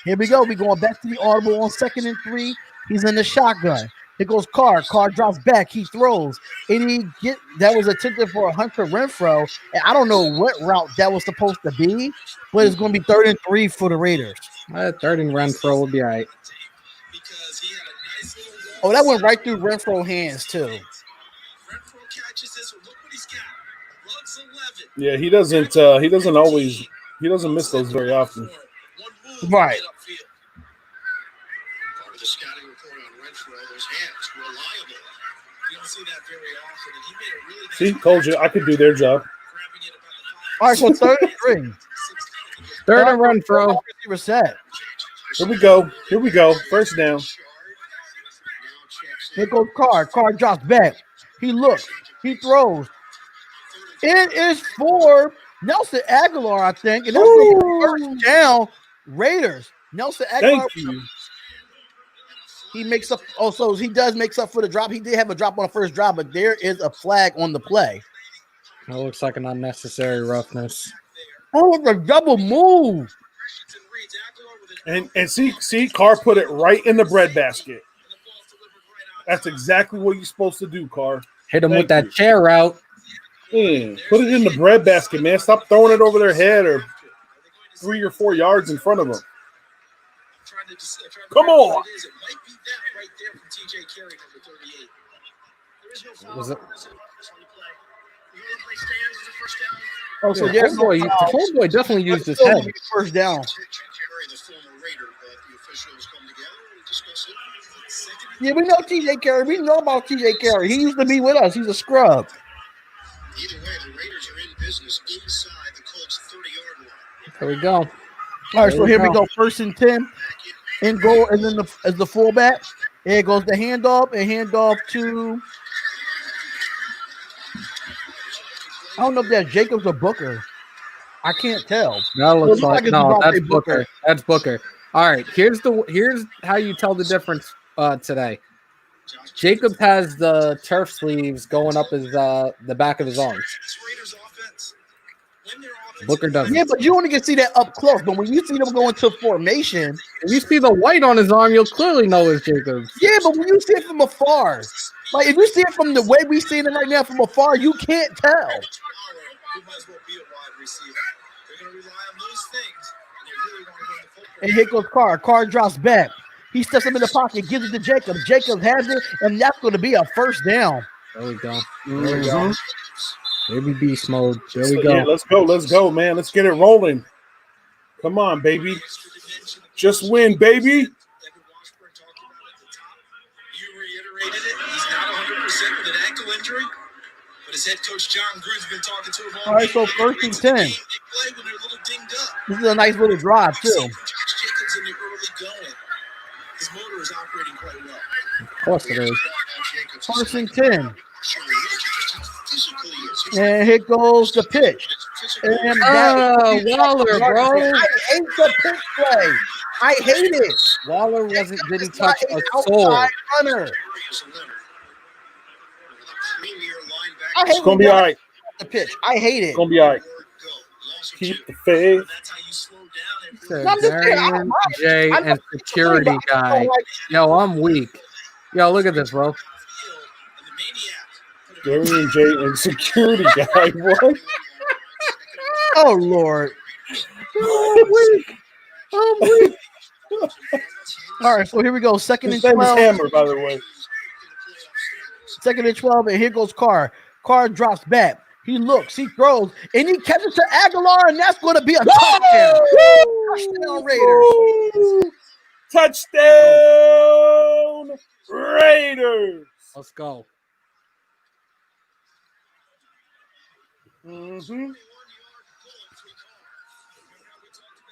Here we go. We're going back to the audible on 2nd and 3. He's in the shotgun. Here goes Carr. Carr drops back. He throws. And that was attempted for a Hunter Renfrow. And I don't know what route that was supposed to be, but it's going to be 3rd and 3 for the Raiders. 3rd and Renfrow will be all right. Oh, that went right through Renfro's hands, too. Yeah, he doesn't miss those very often. Right. See, told you I could do their job. All right, so 3rd and 3. 3rd and Renfrow. Here we go. First down. Here goes Carr. Carr drops back. He looks. He throws. It is for Nelson Aguilar, I think. And that's the first down. Raiders. Nelson Aguilar. Thank you. He makes up. Oh, so he does makes up for the drop. He did have a drop on the first drive, but there is a flag on the play. That looks like an unnecessary roughness. Oh, the double move. And see, Carr put it right in the breadbasket. That's exactly what you're supposed to do, Carr. Hit him with that chair route. Put it in the breadbasket, man. Stop throwing it over their head or 3 or 4 yards in front of them. Come on. Was it? Oh, so yeah, Homeboy definitely used his head. First down. Yeah, we know TJ Carey. We know about TJ Carey. He used to be with us. He's a scrub. Either way, the Raiders are in business inside the Colts 30-yard line. There we go. All right, so here we go. 1st and 10. In goal, and then as the fullback. Here goes the handoff. And handoff to I don't know if that's Jacobs or Booker. I can't tell. That looks like no, that's Booker. That's Booker. All right, here's how you tell the difference today. Jacob has the turf sleeves going up his the back of his arms. Booker doesn't. Yeah, but you only can see that up close. But when you see them go into formation, if you see the white on his arm, you'll clearly know it's Jacobs. Yeah, but when you see it from afar, like if you see it from the way we see it right now from afar, you can't tell. And here goes Carr. Carr drops back. He steps up in the pocket, gives it to Jacobs. Jacobs has it, and that's going to be a first down. There we go. There we go. Baby beast mode. There we go. Yeah, let's go, man. Let's get it rolling. Come on, baby. Just win, baby. You reiterated it. He's not 100% with an ankle injury, but his head coach John Gruden's been talking to him all right, so 1st and 10. This is a nice little drive too. Jacobs in the early going. His motor is operating quite well. Of course it is. 1st and 10. And here goes the pitch. And Waller, bro. I hate the pitch play. I hate it. Waller didn't touch a soul. Runner. It's going to be all right. The pitch. I hate it. It's going to be all right. Keep the faith. Darian J and security guy. Yo, I'm weak. Yo, look at this, bro. Darian J and security guy. What? Oh, Lord. I'm weak. All right, so here we go. 2nd and His name is 12. Hammer, by the way. 2nd and 12, and here goes Carr. Carr drops back. He looks, he throws, and he catches to Aguilar, and that's going to be a touchdown. Touchdown Raiders. Touchdown Raiders. Let's go. Mm-hmm.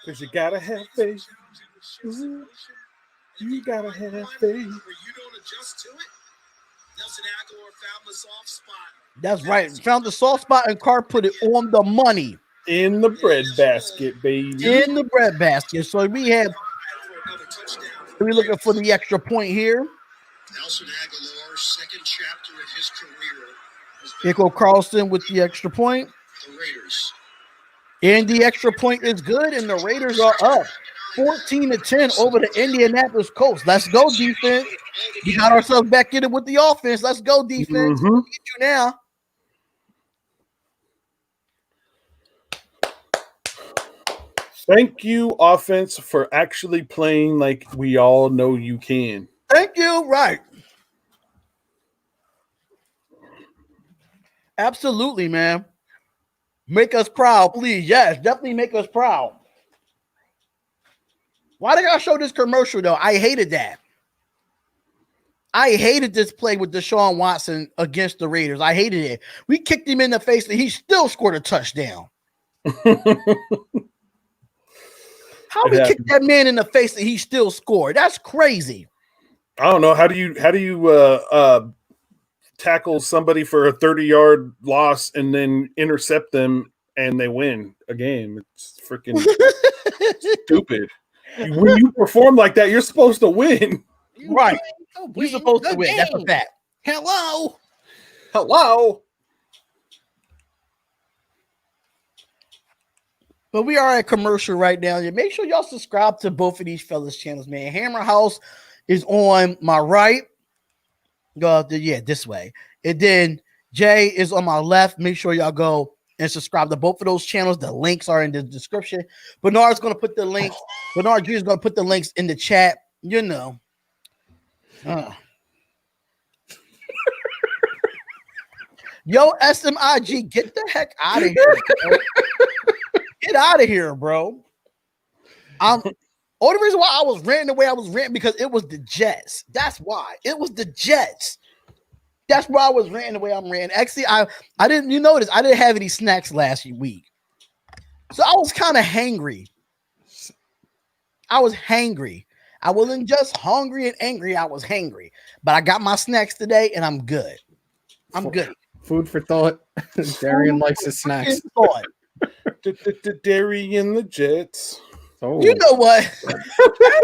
Because you gotta have faith. Mm-hmm. You gotta have faith. Where you don't adjust to it. Nelson Aguilar found the soft spot. That's right. Found the soft spot, and Carr put it on the money. In the bread basket, baby. In the bread basket. So we're looking for the extra point here. Nelson Aguilar's second chapter of his career. Nico Carlson with the extra point. The Raiders. And the extra point is good, and the Raiders are up 14-10 over the Indianapolis Colts. Let's go, defense. We got ourselves back in it with the offense. Let's go, defense. Mm-hmm. Get you now. Thank you, offense, for actually playing like we all know you can. Thank you. Right. Absolutely, man. Make us proud, please. Yes, definitely make us proud. Why did I show this commercial, though? I hated that. I hated this play with Deshaun Watson against the Raiders. I hated it. We kicked him in the face, and he still scored a touchdown. How we kicked that man in the face, and he still scored? That's crazy. I don't know. How do you tackle somebody for a 30-yard loss and then intercept them and they win a game? It's freaking stupid. When you perform like that, you're supposed to win. Right. You're supposed to win. That's a fact. Hello. But we are at commercial right now. Make sure y'all subscribe to both of these fellas' channels, man. Hammer House is on my right. This way. And then Jay is on my left. Make sure y'all go and subscribe to both of those channels. The links are in the description. Bernard's going to put the links. Bernard G is going to put the links in the chat. You know. Yo, SMIG, get the heck out of here. Bro. Get out of here, bro. Only reason why I was ranting the way I was ranting because it was the Jets. That's why. It was the Jets. That's why I was ranting the way I'm ranting. Actually, I didn't. You notice I didn't have any snacks last week, so I was kind of hangry. I was hangry. I wasn't just hungry and angry. I was hangry, but I got my snacks today, and I'm good. I'm good. Food for thought. Darian likes his snacks. Darian the Jets. Oh. You know what?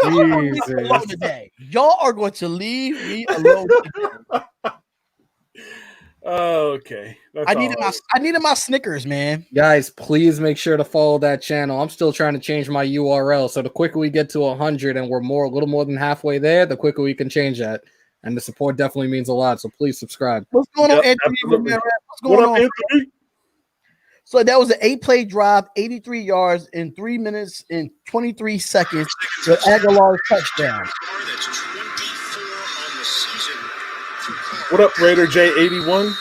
Jesus. Today. Y'all are going to leave me alone today. Okay. I needed my Snickers, man. Guys, please make sure to follow that channel. I'm still trying to change my URL. So the quicker we get to 100 and we're a little more than halfway there, the quicker we can change that. And the support definitely means a lot. So please subscribe. What's going on, Anthony? What's going on, Anthony? So that was an 8-play drive, 83 yards in 3 minutes and 23 seconds with Aguilar's touchdown. What up, Raider J81?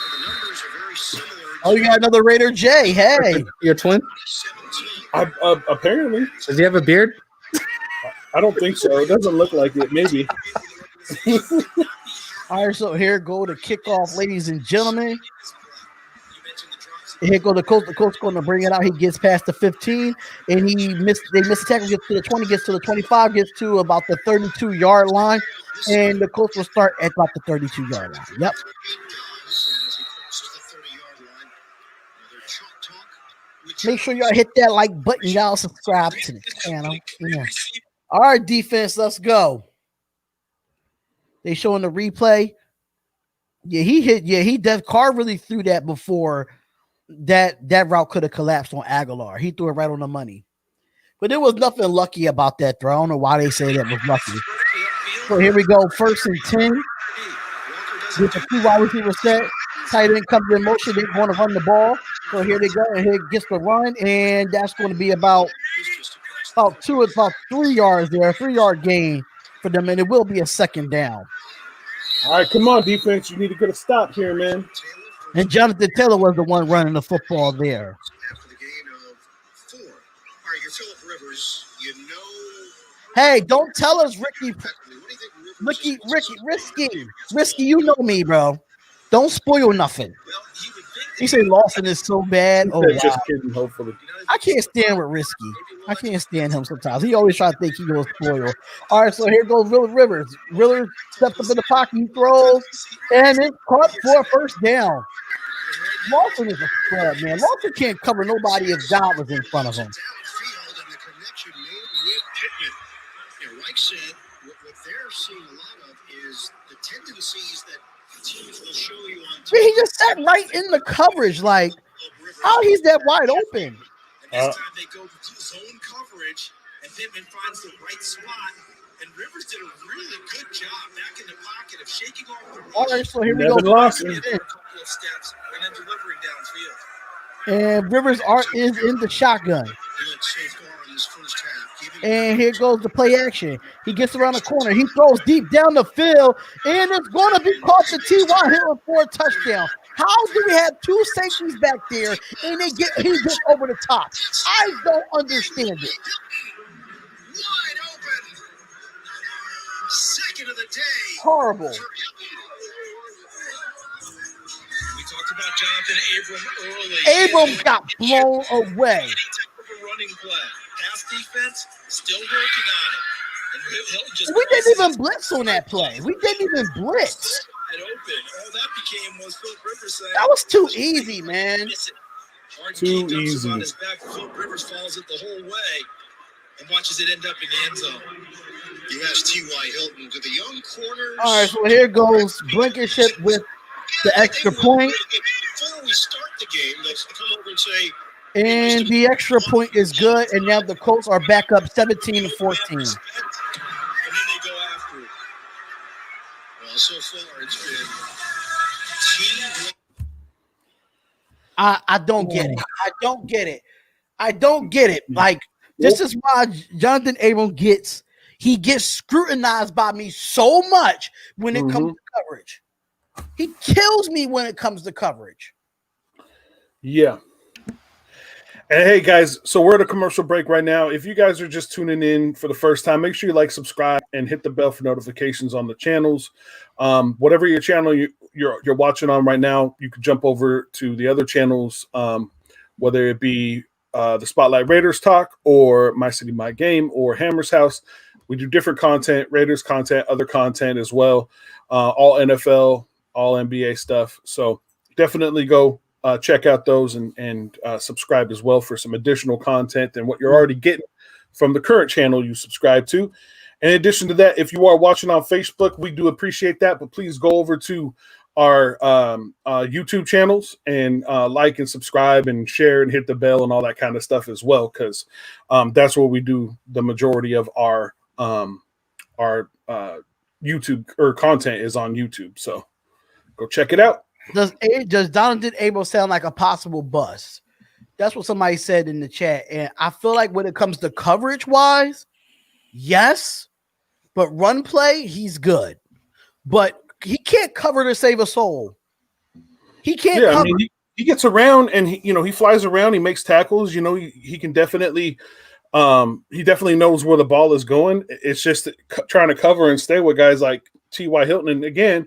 Oh, you got another Raider J. Hey. Your twin? Apparently. Does he have a beard? I don't think so. It doesn't look like it. Maybe. All right, so here go the kickoff, ladies and gentlemen. Here go the Colts. The Colts going to bring it out. He gets past the 15, and they miss the tackle, gets to the 20, gets to the 25, gets to about the 32-yard line, and the Colts will start at about the 32-yard line. Yep. Make sure y'all hit that like button. Y'all subscribe to the channel. Yeah. All right, defense, let's go. They showing the replay. Yeah, he hit. Yeah, he does. Carr really threw that before that route could have collapsed on Aguilar. He threw it right on the money. But there was nothing lucky about that throw. I don't know why they say that was lucky. So here we go. 1st and 10. With the 2 wide receiver set. Tight end comes in motion. They're going to run the ball. So here they go. And here gets the run. And that's going to be about 3 yards there. 3-yard gain for them. And it will be a 2nd down. All right, come on, defense. You need to get a stop here, man. And Jonathan Taylor was the one running the football there. After the gain of 4. All right, you're Phillip Rivers. You know. Hey, don't tell us, Ricky. What do you think Rivers is Risky. You know me, bro. Don't spoil nothing. Well, you would think He said Lawson is so bad. He Oh said, wow. just kidding, hopefully. I can't stand with Risky. I can't stand him sometimes. He always try to think he gonna spoil. All right, so here goes Rivers. Rivers steps up in the pocket, he throws, and it's caught for a first down. Lawson is a fraud, man. Lawson can't cover nobody if Dodd was in front of him. downfield and the connection made with Pittman. Yeah, Reich said what they're seeing a lot of is the tendencies that teams will show you on Man, he just sat right in the coverage. Like, how he's that wide open? And this time they go to zone coverage, and Pittman finds the right spot. And Rivers did a really good job back in the pocket of shaking off the rush. All right, so here we Never go. lost A him. couple of steps and then delivering downfield. And Rivers is in the shotgun. He went so far in this first half. And here goes the play action. He gets around the corner. He throws deep down the field, and it's going to be caught to T.Y. Hilton for a touchdown. How do we have two safeties back there, and he gets over the top? I don't understand it. Wide open. Second of the day. Horrible. We talked about Jonathan Abram early. Abram got blown away. Any type of a running play. Pass defense, still working on it. And Hilton just We didn't even blitz on that play. We didn't even blitz. wide open. All that became was Phillip Rivers saying, That was too easy, man. miss it. Hard Too key dumps easy. him on his back. Phillip Rivers follows it the whole way and watches it end up in the end zone. You asked T.Y. Hilton, do the young corners. All right, so here goes Blankenship with the extra point. Before we start the game, let's come over and say, And the extra point is good. And now the Colts are back up 17-14. and then they go after it. Well, so far it's been team. I don't get it. I don't get it. Like, this is why Jonathan Abram gets scrutinized by me so much when it comes to coverage. He kills me when it comes to coverage. Yeah. And hey, guys, so we're at a commercial break right now. If you guys are just tuning in for the first time, make sure you like, subscribe, and hit the bell for notifications on the channels. Whatever your channel you're watching on right now, you can jump over to the other channels, whether it be the Spotlight Raiders Talk or My City, My Game or Hammer's House. We do different content, Raiders content, other content as well, all NFL, all NBA stuff. So definitely go check out those and subscribe as well for some additional content than what you're already getting from the current channel you subscribe to. In addition to that, if you are watching on Facebook, we do appreciate that, but please go over to our YouTube channels and like and subscribe and share and hit the bell and all that kind of stuff as well, because that's where we do the majority of our YouTube or content is on YouTube. So go check it out. Does Jonathan Abram sound like a possible bust? That's what somebody said in the chat. And I feel like when it comes to coverage wise, yes, but run play, he's good. But he can't cover to save a soul. He can't cover. I mean, he gets around and he flies around, he makes tackles, he can definitely he definitely knows where the ball is going. It's just trying to cover and stay with guys like T.Y. Hilton. And again,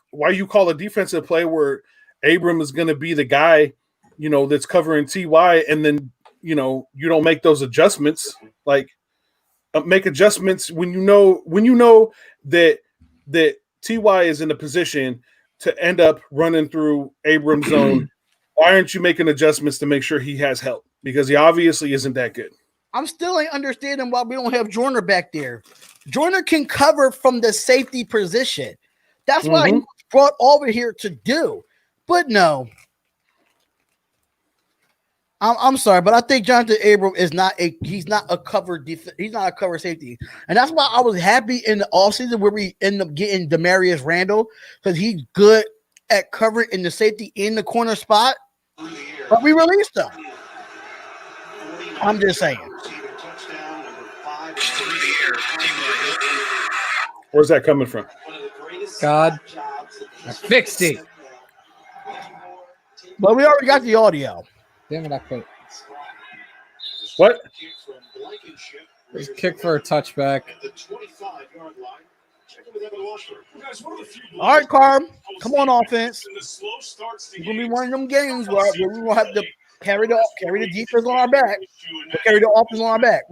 why you call a defensive play where Abram is going to be the guy, that's covering T.Y. and then, you don't make those adjustments, like make adjustments when you know that T.Y. is in a position to end up running through Abram's zone. Why aren't you making adjustments to make sure he has help? Because he obviously isn't that good. I'm still ain't understanding why we don't have Joyner back there. Joyner can cover from the safety position. That's what he was brought over here to do. But no. I'm sorry, but I think Jonathan Abram is not a cover he's not a cover safety. And that's why I was happy in the offseason where we end up getting Demarius Randall, because he's good at covering in the safety in the corner spot. But we released him. I'm just saying. Where's that coming from? God, I fixed it. But we already got the audio. Damn it, I couldn't. What? There's a kick for a touchback. All right, Carm. Come on, offense. It's gonna be one of them games where we will have to carry the defense on our back, carry the offense on our back.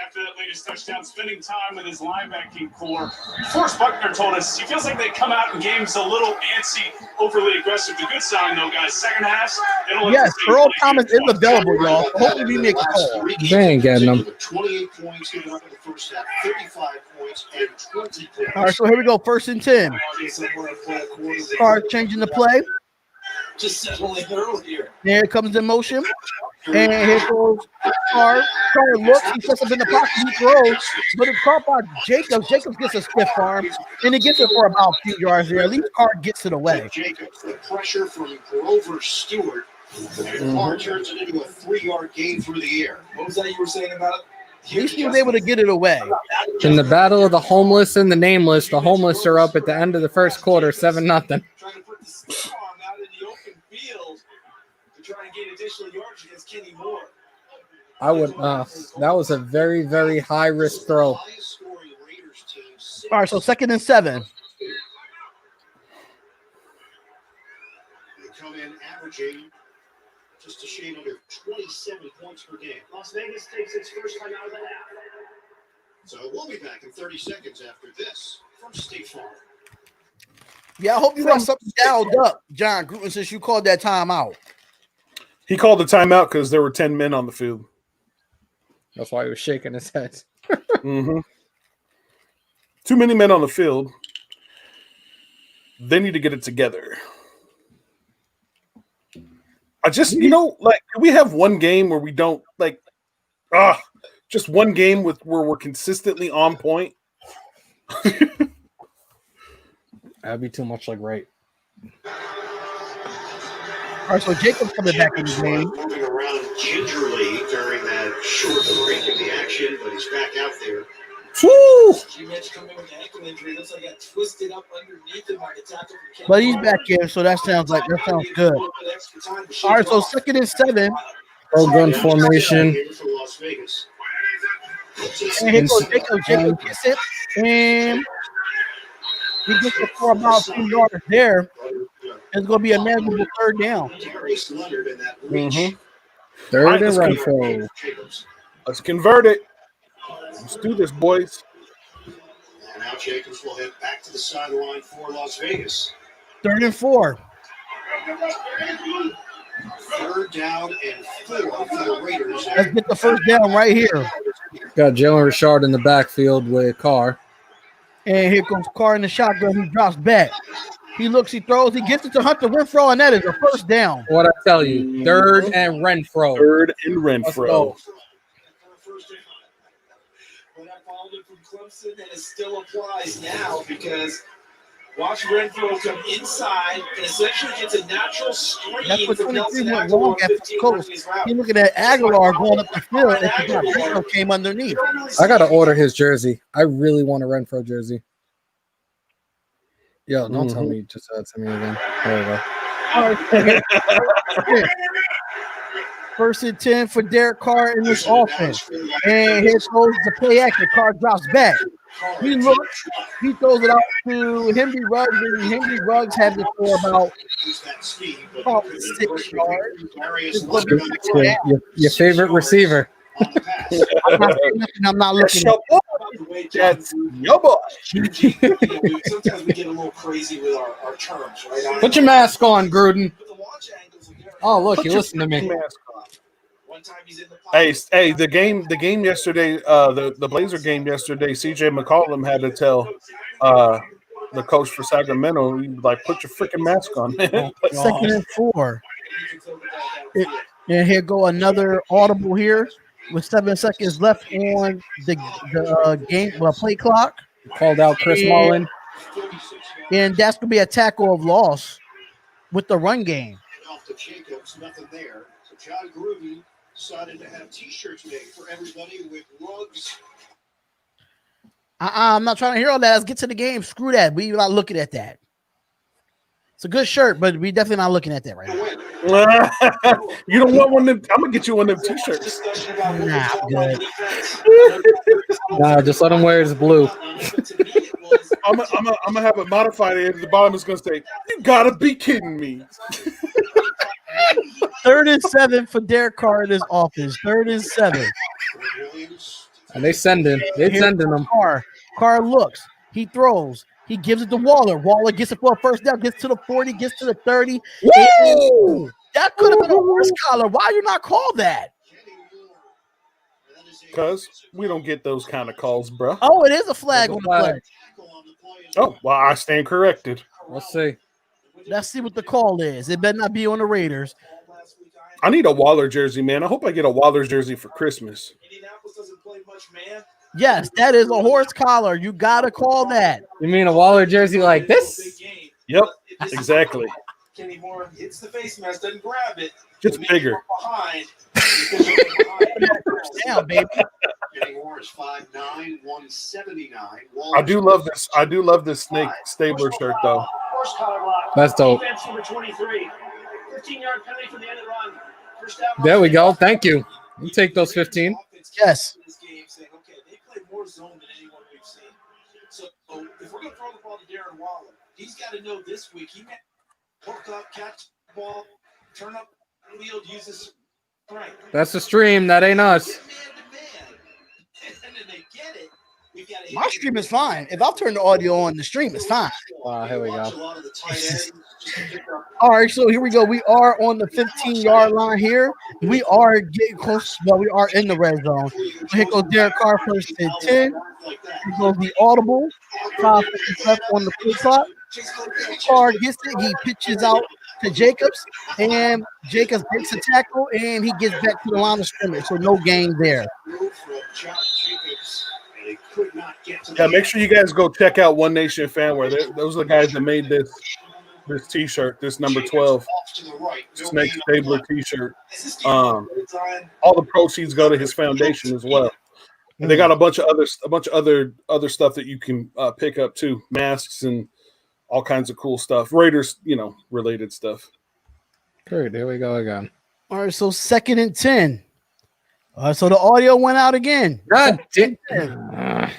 After that latest touchdown, spending time with his linebacking core. Forrest Buckner told us he feels like they come out in games a little antsy, overly aggressive. The good sign, though, guys, second half. Yes, Earl Thomas is available, y'all. Hopefully we make a call. They ain't getting them. 28 points given up in the first half, 35 points, and 20 points. All right, so here we go. 1st and 10. Carr changing the play. Just settling earlier. Here it comes in motion. And here goes Carr. Carr looks. He sets up in the pocket. He throws. But it's caught by Jacobs. Jacobs gets a stiff arm. And he gets it for about a few yards there. At least Carr gets it away. Jacobs, the pressure from Grover Stewart. And Carr turns it into a 3-yard gain through the air. What was that you were saying about it? At least he was able to get it away. In the battle of the homeless and the nameless, the homeless are up at the end of the first quarter, 7-0. Trying to put the stiff arm out in the open field to try and gain additional yards against Kenny Moore. I would. That was a very, very high risk throw. All right, so 2nd and 7. They come in averaging just a shade under 27 points per game. Las Vegas takes its first time out of the half. So we'll be back in 30 seconds after this from State Farm. Yeah, I hope you got something dialed up, John Gruden, since you called that timeout. He called the timeout because there were 10 men on the field. That's why he was shaking his head. Mm-hmm. Too many men on the field. They need to get it together. I just, like, can we have one game where we don't, like, just one game where we're consistently on point? That'd be too much like right. All right, so Jacobs coming back in the game. Moving around gingerly during that short break in the action, but he's back out there. Woo! G-Mitch coming with an ankle injury. Looks like got twisted up underneath him by the tackle from Kenny. But he's back in, so that sounds good. All right, so 2nd and 7. Pro gun formation. And here goes Jacob. Jacob gets it. And he gets it for about 2 yards there. It's going to be a manageable 3rd down. Mm-hmm. 3rd and run for. Let's convert it. Let's do this, boys. And now Jacobs will head back to the sideline for Las Vegas. 3rd and 4. 3rd down and 4 for the Raiders. Let's get the 1st down right here. Got Jalen Richard in the backfield with Carr. And here comes Carr in the shotgun. He drops back. He looks, he throws, he gets it to Hunter Renfro, and that is a 1st down. What I tell you, 3rd and Renfro. 3rd and Renfro. But I followed it from Clemson, and it still applies now because watch Renfro come inside and essentially gets a natural screen. That's what from 23 Nelson went Aguilar wrong at the coast. He's looking at Aguilar going up the field, and Renfro came underneath. I got to order his jersey. I really want a Renfro jersey. Yo, don't tell me. Just to me again. There we go. All right. 1st and 10 for Derek Carr in this offense. And here goes the play action. Carr drops back. He looks. He throws it out to Henry Ruggs. And Henry Ruggs had it for about 6 yards. Your favorite receiver. I'm not looking. That's your boy. Sometimes we get a little crazy with our terms, right? Put your mask on, Gruden. Oh, look, you listen to me. Hey, the game yesterday, the Blazer game yesterday, CJ McCollum had to tell the coach for Sacramento, like, put your freaking mask on, man. 2nd and 4. And here go another audible here with 7 seconds left on the game play clock. Called out Chris Mullen. And that's going to be a tackle of loss with the run game. Off to Jacobs, nothing there. So John Gruden decided to have T-shirts made for everybody with Ruggs. I'm not trying to hear all that. Let's get to the game. Screw that. We're not looking at that. It's a good shirt, but we definitely not looking at that right now. You don't want one of them? I'm gonna get you one of them t-shirts. Nah, I'm good. Nah, just let him wear his blue. I'm gonna have it modified. At the bottom is gonna say, "You gotta be kidding me." 3rd and 7 for Derek Carr in his office. 3rd and 7. And they sending him. Carr looks. He throws. He gives it to Waller. Waller gets it for a first down. Gets to the 40. Gets to the 30. Woo! That could have been a horse collar. Why you not call that? Because we don't get those kind of calls, bro. Oh, it is a flag on the play. Oh, well, I stand corrected. Let's see. Let's see what the call is. It better not be on the Raiders. I need a Waller jersey, man. I hope I get a Waller jersey for Christmas. Indianapolis doesn't play much, man. Yes, that is a horse collar. You gotta call that. You mean a Waller jersey like this? Yep, exactly. Kenny Moore hits the face mask, doesn't grab it. Just bigger. Behind. Down, baby. Kenny Moore is 5'9", 179. I do love this. I do love this Snake Stabler shirt, though. Horse collar block. That's dope. Defense number 23. 15-yard penalty for the end of the run. First down. There we go. Thank you. You take those 15. Yes. This game saying, okay, they play more zone than anyone we've seen. So if we're going to throw the ball to Darren Waller, he's got to know this week he may hook up, catch the ball, turn up the field, use his strength. That's the stream. That ain't us. Man to man. And then they get it. We've got to My stream is fine. If I'll turn the audio on, the stream is fine. Here we go. All right, so here we go. We are on the 15-yard line here. We are getting close. Well, we are in the red zone. So here goes Derek Carr, 1st and 10. Here goes the audible. 5 seconds left on the play clock. Carr gets it. He pitches out to Jacobs, and Jacobs breaks a tackle, and he gets back to the line of scrimmage. So no gain there. Yeah, make sure you guys go check out One Nation Fanwear. Those are the guys that made this T-shirt, this number 12 Snake Stabler T-shirt. All the proceeds go to his foundation as well. And they got a bunch of other stuff that you can pick up too, masks and all kinds of cool stuff. Raiders, related stuff. Great, there we go again. All right, so 2nd and 10. So the audio went out again. God damn.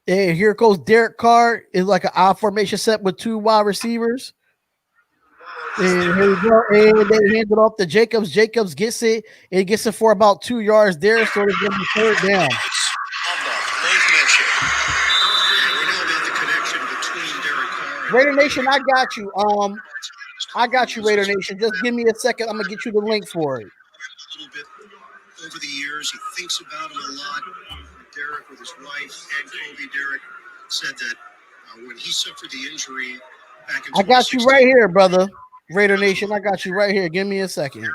And here goes Derek Carr. It's like an I formation set with 2 wide receivers. And here we go. And they hand it off to Jacobs. Jacobs gets it. And gets it for about 2 yards there. So it's going to be 3rd down. Raider Nation, I got you. I got you, Raider Nation. Just give me a second. I'm going to get you the link for it. A little bit over the years. He thinks about him a lot. Derek, with his wife and Kobe, Derek said that when he suffered the injury back in I got you right here, brother. Raider Nation, I got you right here. Give me a second.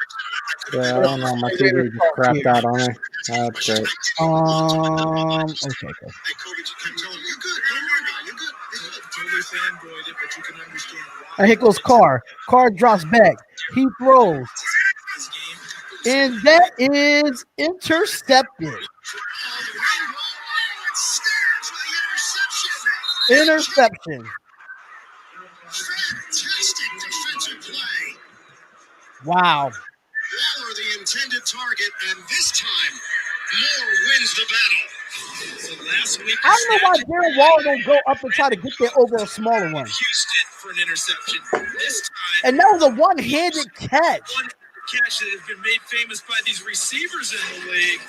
Yeah, I don't know. My TV just crapped out on me. That's great. Okay. Kobe just kept telling him, "You're good. Don't worry about it. You're good." Totally fanboyed it, but you can understand why. And here goes Carr. Carr drops back. He throws. And that is intercepted. Interception. Fantastic defensive play. Wow. Waller the intended target, and this time, Moore wins the battle. So last week, I don't know why Darren Waller don't go up and try to get there over a smaller one. Houston for an interception. This time, And that was a one-handed catch. one catch that has been made famous by these receivers in the league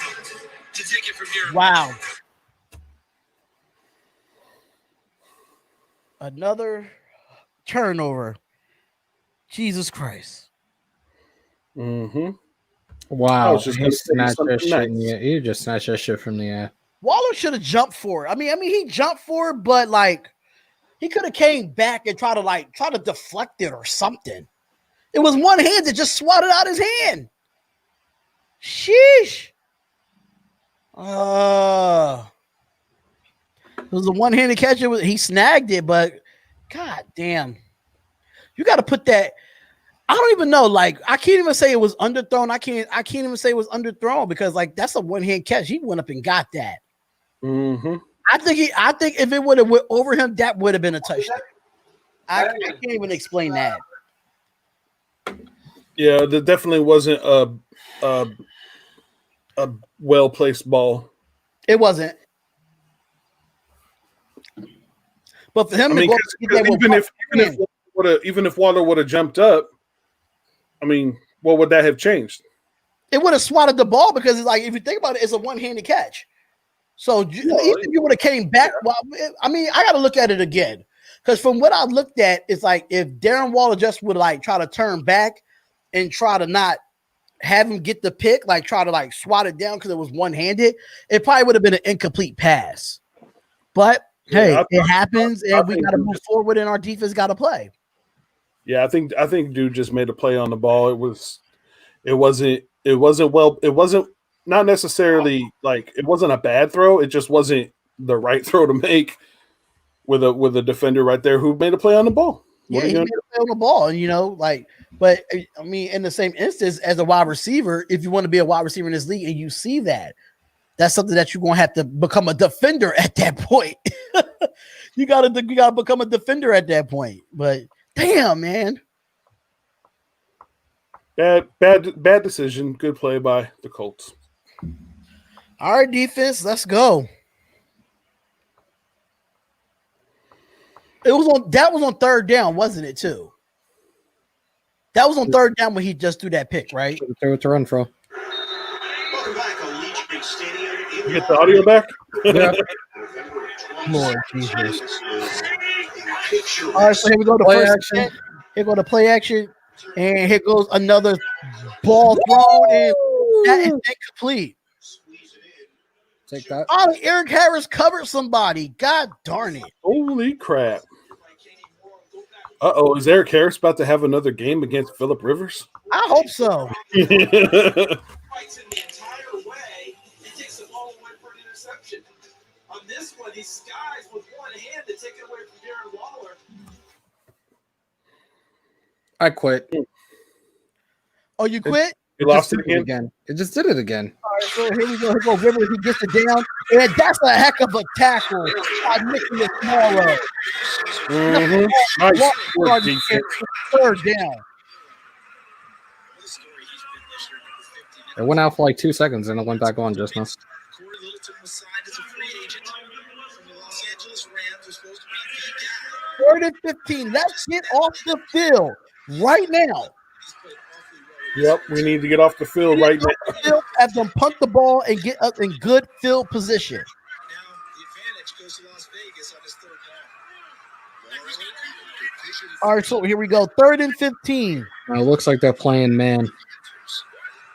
to take it from here. Wow. Another turnover. Jesus Christ. Mm-hmm. Wow. just gonna say something nice. You just snatched that shit from the air. Waller should have jumped for it. I mean, he jumped for it, but he could have came back and try to deflect it or something. It was one hand that just swatted out his hand. Sheesh. It was a one-handed catch. He snagged it, but god damn. You got to put that. I don't even know. I can't even say it was underthrown. I can't even say it was underthrown because that's a one-hand catch. He went up and got that. Mm-hmm. I think if it would have went over him, that would have been a touchdown. I can't even explain that. Yeah, that definitely wasn't a well placed ball. It wasn't. But for him I to mean, go 'cause get that with even if Waller would have jumped up, I mean, what would that have changed? it would have swatted the ball because it's like if you think about it, it's a one-handed catch. So even if you would have came back, well, I mean, I got to look at it again because from what I looked at, it's like if Darren Waller just would like try to turn back and try to not have him get the pick, like try to like swat it down because it was one-handed, it probably would have been an incomplete pass. But hey, it happens, and we got to move forward, and our defense got to play. Yeah, I think dude just made a play on the ball. It wasn't not necessarily like it wasn't a bad throw. It just wasn't the right throw to make with a defender right there who made a play on the ball. Yeah, he made a play on the ball, and but I mean, in the same instance as a wide receiver, if you want to be a wide receiver in this league, and you see that, that's something that you're gonna have to become a defender at that point. you gotta become a defender at that point. But damn, man. Bad decision. Good play by the Colts. All right, defense, let's go. That was on third down, wasn't it, too? That was on third down when he just threw that pick, right? Throw it to run throw. Welcome back to Allegiant Stadium. You get the audio back? Yeah. Lord Jesus. All right, so here we go to Play first action. Here go to play action. And here goes another ball thrown, and that is incomplete. Take that. Oh, Eric Harris covered somebody. God darn it. Holy crap. Uh-oh, is Eric Harris about to have another game against Phillip Rivers? I hope so. Fights in the entire way and takes the ball away for an interception. On this one, he skies with one hand to take it away from Darren Waller. I quit. Oh, you quit? You lost it again? It just did it again. All right, so here we go. Here go Rivers. He gets it down. And that's a heck of a tackle by Nicholas Morrow. Mm-hmm. Nice defense. Third down. It went out for like 2 seconds and it went back on just now. Corey Littleton was signed as a free agent from the Los Angeles Rams. Was supposed to be the guy. 3rd and 15. Let's get off the field right now. Yep, we need to get off the field right now. Have them punt the ball and get up in good field position. Now the advantage goes to Las Vegas on his third down. All right, so here we go. 3rd and 15. It looks like they're playing man.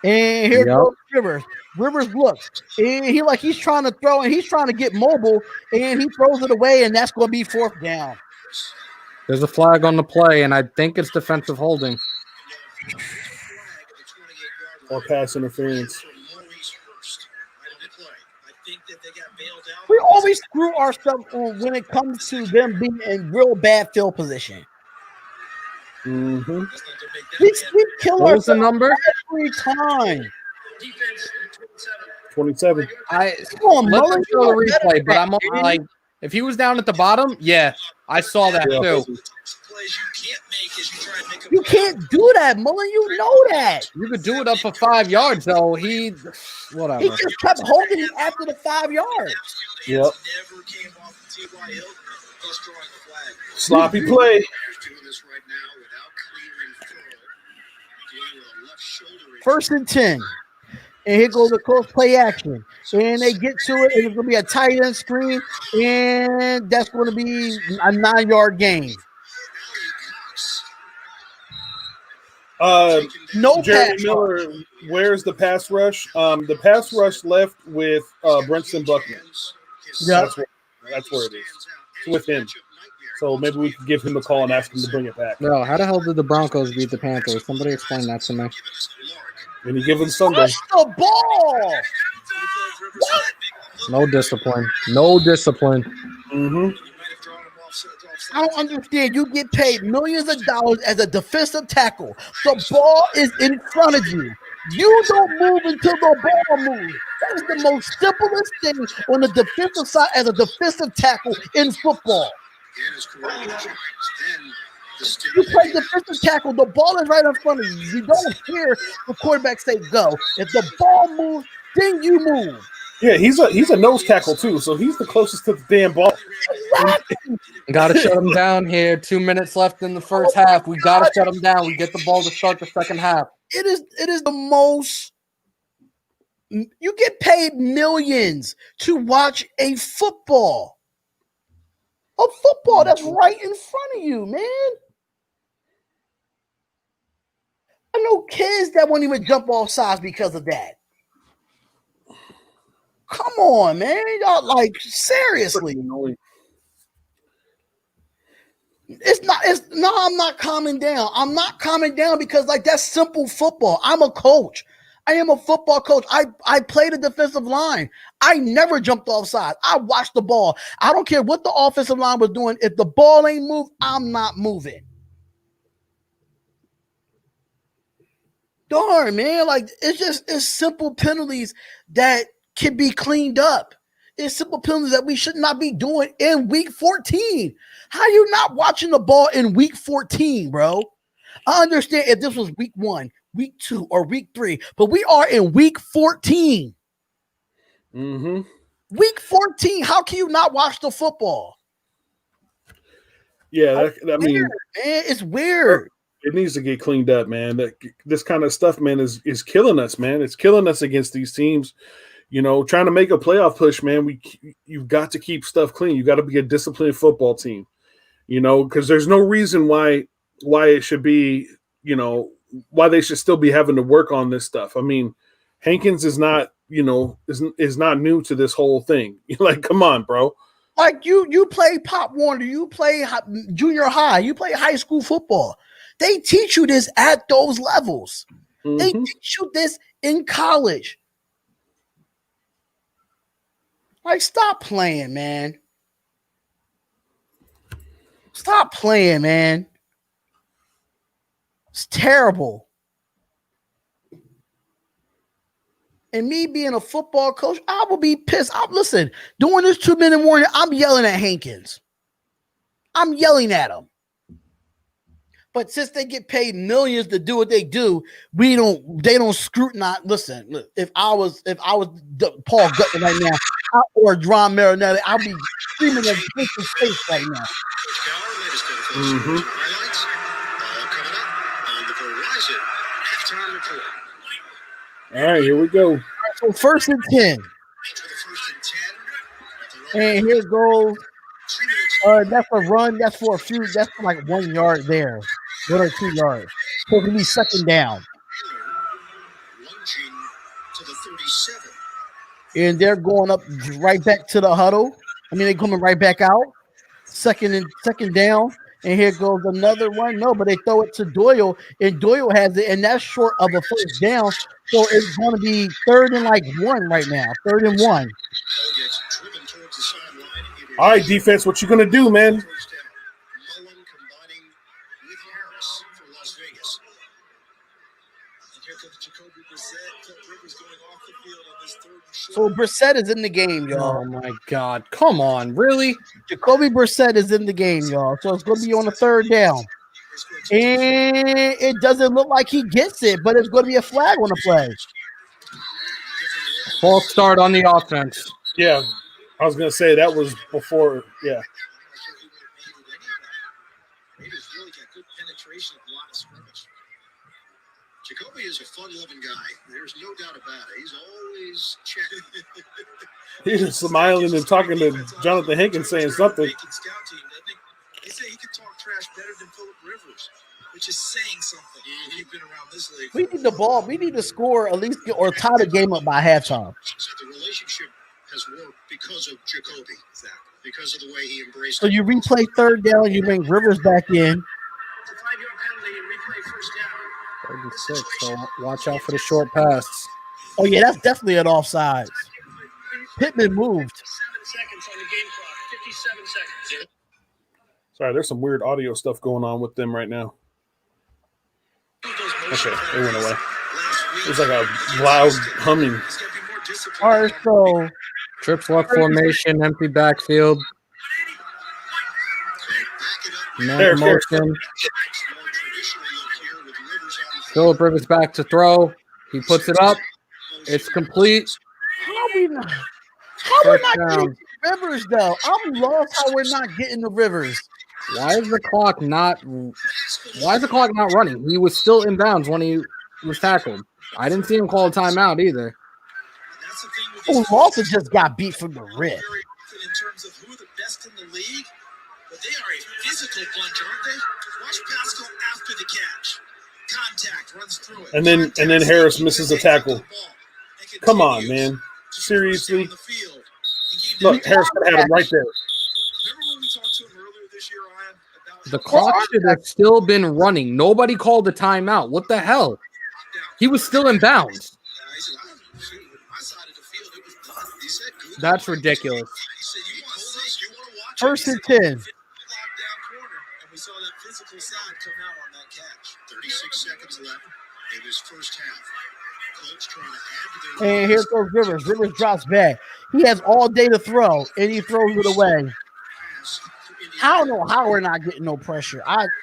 And here goes Rivers. Rivers looks. And he's trying to throw, and he's trying to get mobile, and he throws it away, and that's going to be 4th down. There's a flag on the play, and I think it's defensive holding. Or pass interference. We always screw ourselves when it comes to them being in real bad field position. Mm-hmm. We kill What was the ourselves number? every time. 27. Let's Mullen, show the replay, but I'm like, if he was down at the bottom, yeah, I saw that too. You can't do that, Mullen. You know that. You could do it up for 5 yards, though. Whatever. He just kept holding it after the 5 yards. Yep. Sloppy play. 1st and 10. And here goes the close play action. And they get to it, and it's going to be a tight end screen, and that's going to be a 9-yard gain. No Jerry pass. Miller, where's the pass rush? The pass rush left with Brinson Buckner. Yeah. That's where it is. It's with him. So maybe we could give him a call and ask him to bring it back. No, how the hell did the Broncos beat the Panthers? Somebody explain that to me. Any given Sunday. Push the ball. What? No discipline. No discipline. Mm-hmm. I don't understand. You get paid millions of dollars as a defensive tackle. The ball is in front of you. You don't move until the ball moves. That is the most simplest thing on the defensive side as a defensive tackle in football. You play defensive tackle. The ball is right in front of you. You don't hear the quarterback say go. If the ball moves, then you move. Yeah, he's a nose tackle too, so he's the closest to the damn ball. Got to shut him down here. 2 minutes left in the first half. We got to shut him down. We get the ball to start the second half. It is the most. You get paid millions to watch a football. A football that's right in front of you, man. I know kids that won't even jump off sides because of that. Come on, man. Y'all, like, seriously. I'm not calming down. I'm not calming down because, like, that's simple football. I'm a coach. I am a football coach. I played a defensive line. I never jumped off sides. I watched the ball. I don't care what the offensive line was doing. If the ball ain't moved, I'm not moving. Darn, man. Like, it's simple penalties that can be cleaned up. It's simple penalties that we should not be doing in week 14. How are you not watching the ball in week 14, bro? I understand if this was week 1, week 2, or week 3, but we are in week 14. Mm-hmm. Week 14. How can you not watch the football? Yeah, I mean, man, it's weird. It needs to get cleaned up, man. This kind of stuff, man, is killing us, man. It's killing us against these teams. You know, trying to make a playoff push, man. You've got to keep stuff clean. You got to be a disciplined football team. You know, because there's no reason why it should be, you know, why they should still be having to work on this stuff. I mean, Hankins is not, you know, is not new to this whole thing. Like, come on, bro. Like you play Pop Warner, you play junior high, you play high school football. They teach you this at those levels. Mm-hmm. They teach you this in college. Like, stop playing, man. Stop playing, man. It's terrible. And me being a football coach, I will be pissed. Listen, doing this 2-minute warning, I'm yelling at Hankins. I'm yelling at him. But since they get paid millions to do what they do, they don't scrutinize. Listen, look, if I was Paul Gutman right now, or Ron Marinelli, I'd be screaming at his face right now. Mm-hmm. Highlights coming up on the Verizon halftime report. All right, here we go. So 1st and 10. And here goes. That's a run. That's for a few. That's for like 1 yard there. 1 or 2 yards. So it'll be second down. And they're going up right back to the huddle. I mean, they're coming right back out. Second down. And here goes another one. No, but they throw it to Doyle, and Doyle has it, and that's short of a first down. So it's going to be 3rd and like 1 right now. 3rd and 1. All right, defense, what you going to do, man? So Brissett is in the game, y'all. Oh, my God. Come on. Really? Jacoby Brissett is in the game, y'all. So it's going to be on the 3rd down. And it doesn't look like he gets it, but it's going to be a flag on the play. False start on the offense. Yeah, I was going to say that was before, yeah. Jacoby is a fun-loving guy. There's no doubt about it. He's always checking. He's just smiling and talking to Jonathan Hankins, saying something. They say he can talk trash better than Phillip Rivers, which is saying something. He's been around this league. We need the ball. We need to score at least or tie the game up by halftime. So the relationship has worked because of Jacoby. Exactly. Because of the way he embraced. So you replay 3rd down. You bring Rivers back in. 5-yard penalty and replay 1st down. 36, so watch out for the short pass. Oh, yeah, that's definitely an offside. Pittman moved. 7 seconds on the game clock. 57 seconds. Sorry, there's some weird audio stuff going on with them right now. Okay, it went away. It was like a loud humming. All right, so trips left formation, empty backfield. Man motion. Phillip Rivers back to throw. He puts it up. It's complete. How we're not getting Rivers though? I'm lost how we're not getting the Rivers. Why is the clock not running? He was still in bounds when he was tackled. I didn't see him call a timeout either. Oh, Lawson just got beat from the rip. In terms of who are the best in the league, but they are a physical bunch, aren't they? Watch Pascal after the catch. Contact runs through it. And then Harris misses a tackle. Come on, man. Seriously. Look, Harris had him right there. Remember when we talked to him earlier this year, Ryan, about The clock should have still been running. Nobody called a timeout. What the hell? He was still in bounds. That's ridiculous. First and 10. We saw that physical side come out on that catch. 36 seconds left in this first half. Colts trying to add to their And here goes Rivers. Rivers drops back. He has all day to throw, and he throws it away. pass. I don't know how we're not getting no pressure. Puts it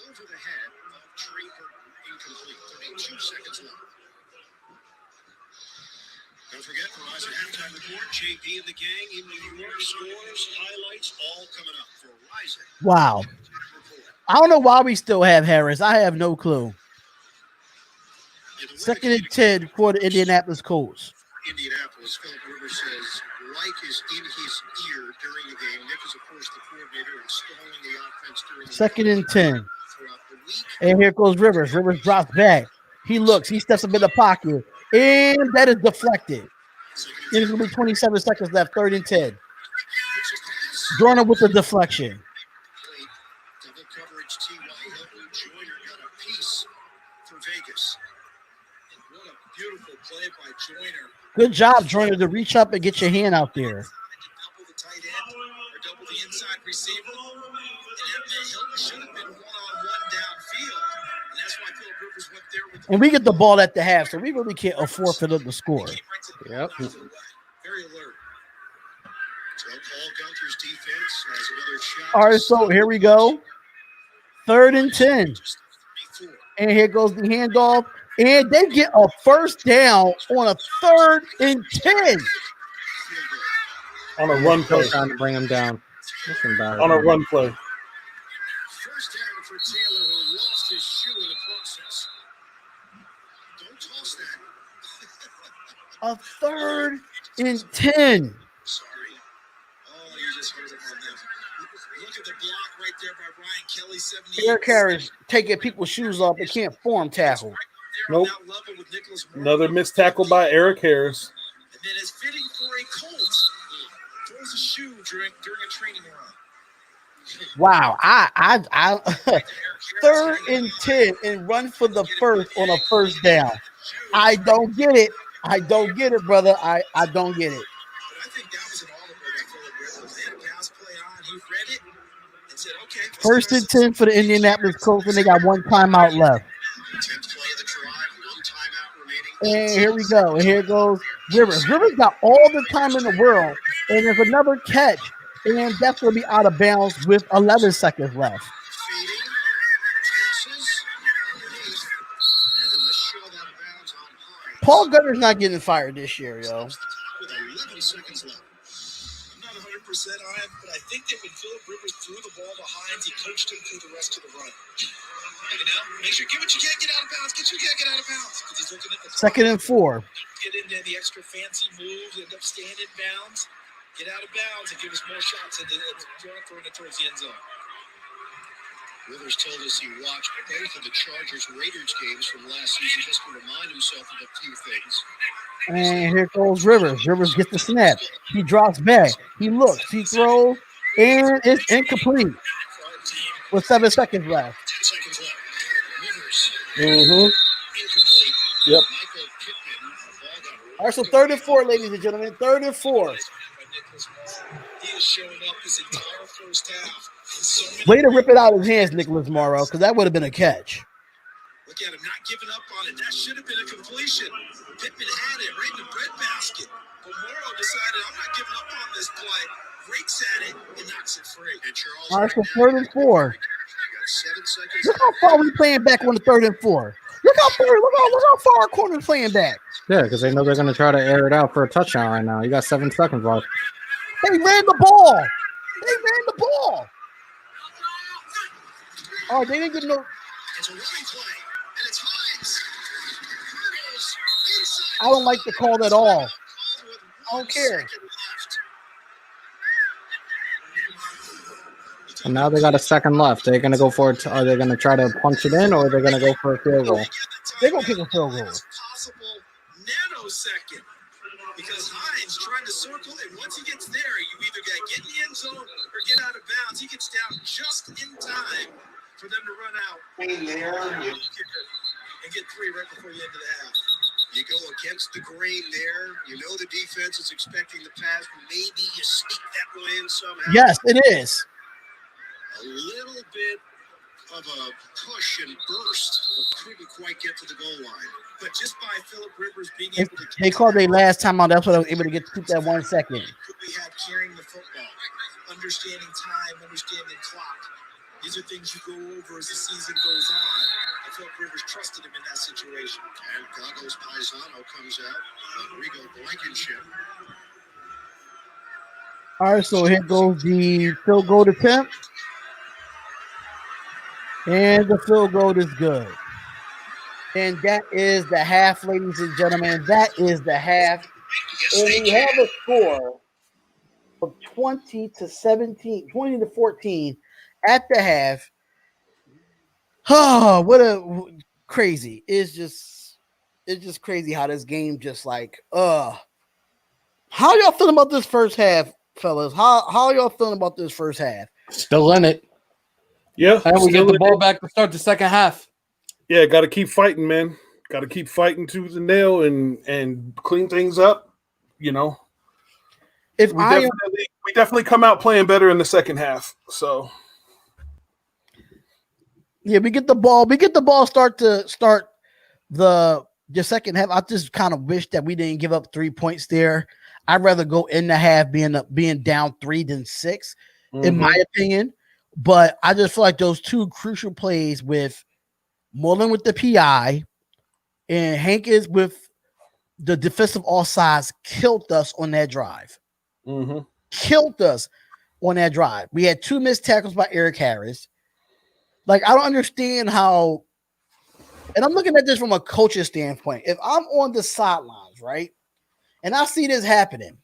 over the head of Trey Burton, incomplete. 32 seconds left. Don't forget, Verizon halftime report. JP and the gang in New York. Scores, highlights, all coming up for Verizon. Wow. I don't know why we still have Harris. I have no clue. Second and 10 for the Indianapolis Colts. Indianapolis, Phillip Rivers says, like is in his ear during the game. Nick is, of course, the coordinator installing the offense during the Second and 10. throughout the week. And here goes Rivers. Rivers drops back. He looks. He steps up in the pocket. And that is deflected. There's going to be 27 seconds left. Third and 10. Dorner with the deflection. Double coverage, T.Y. Hilton. Joyner got a piece for Vegas. And what a beautiful play by Joyner. Good job, Joyner, to reach up and get your hand out there. Double the tight end or double the inside receiver. And Hilton should have been one-on-one downfield. And that's why Phillip Rivers went there with the And we get the ball at the half, so we really can't afford for them to score. came right to the Yep. ball. Very alert. So Paul Gunther's defense has another shot. All right, so here we go. Third and 10. And here goes the handoff. And they get a first down on a third and 10. On a run play. Trying to bring him down. That's embarrassing. On a run play. First down for Taylor, who lost his shoe in the process. Don't toss that. A third and 10. Sorry. Oh, you just heard it on them. Look at the block right there by Ryan Kelly, 78. Eric Harris taking people's shoes off. They can't form tackle. There Nope. on that level with Nicholas Moore. Another missed tackle by Eric Harris. And then as fitting for a Colts, throws a shoe during a training run. Wow. I third and 10 and run for the first on a first down. I don't get it. I don't get it, brother. I don't get it. But I think that was an audible by Phillip Rivers. They had a pass play on. He read it and said, okay. First and 10 for the Indianapolis Colts, and they got one timeout left. 10th play of the drive, one timeout remaining. And here we go. And here goes Rivers. Rivers got all the time in the world. And there's another catch. And that's going to be out of bounds with 11 seconds left. Fading, passes, underneath, and then the shove out of bounds on high. Paul Gunner's not getting fired this year, yo. With 11 seconds left. I'm not 100% on it, but I think that when Phillip Rivers threw the ball to Hines, he coached him through the rest of the run. And now, make sure, get what you can't get out of bounds. Get what you can't get out of bounds. Because he's looking at the Second and 4. Get into the extra fancy moves, end up staying in bounds. Get out of bounds and give us more shots and throwing it towards the end zone. Rivers told us he watched both of the Chargers-Raiders games from last season just to remind himself of a few things. And here goes Rivers. Rivers gets the snap. He drops back. He looks. He throws. And it's incomplete with 7 seconds left. 10 seconds left. Rivers, Mm-hmm. incomplete. Yep. Michael Pittman, ball got All right, so 3rd and 4, ladies and gentlemen. 3rd and 4. He has shown up his entire first half. So many Way to rip it out of his hands, Nicholas Morrow, because that would have been a catch. Look at him not giving up on it. That should have been a completion. Pittman had it right in the breadbasket. But Morrow decided, I'm not giving up on this play. breaks at it and knocks it free. And Charles, All right, so now, 3rd and 4. you got 7 seconds. Look how far we playing back on the 3rd and 4. Look how far our corner's playing back. Yeah, because they know they're going to try to air it out for a touchdown right now. You got 7 seconds left. They ran the ball. Oh, they didn't get no. It's a running play, and it's Hines. Hurdles inside. I don't like the call at all. I don't care. And now they got a second left. They're going to go for it. Are they going to try to punch it in, or are they going to go for a field goal? They're going to kick a field goal. Possible nanosecond. Because Hines trying to circle, and once he gets there, you either got to get in the end zone or get out of bounds. He gets down just in time for them to run out. And get 3 right before the end of the half. You go against the grain there. You know the defense is expecting the pass. Maybe you sneak that one in somehow. Yes, it is. A little bit of a push and burst, but couldn't quite get to the goal line. But just by Phillip Rivers being able to They called their last time out. That's what I was able to get to keep that 1 second. could we have carrying the football, understanding time, understanding clock. These are things you go over as the season goes on. I felt Rivers trusted him in that situation. And Goggles Paisano comes out. Rodrigo Blankenship. All right, so here goes the field goal attempt. And the field goal is good. And that is the half, ladies and gentlemen. That is the half. And we have a score of 20 to 14 at the half. Oh, what a crazy. It's just crazy how this game just like, how y'all feeling about this first half, fellas? How y'all feeling about this first half? Still in it. Yeah. And we get still the in ball it. back to start the second half. Yeah, got to keep fighting, man. Got to keep fighting tooth and nail and clean things up. You know, If we definitely come out playing better in the second half. So yeah, we get the ball start the second half. I just kind of wish that we didn't give up 3 points there. I'd rather go in the half being down 3 than 6, in my opinion. But I just feel like those 2 crucial plays with Mullen with the PI and Hankins with the defensive offsides killed us on that drive. Killed us on that drive. We had 2 missed tackles by Eric Harris. Like, I don't understand how, and I'm looking at this from a coach's standpoint. If I'm on the sidelines, right, and I see this happening,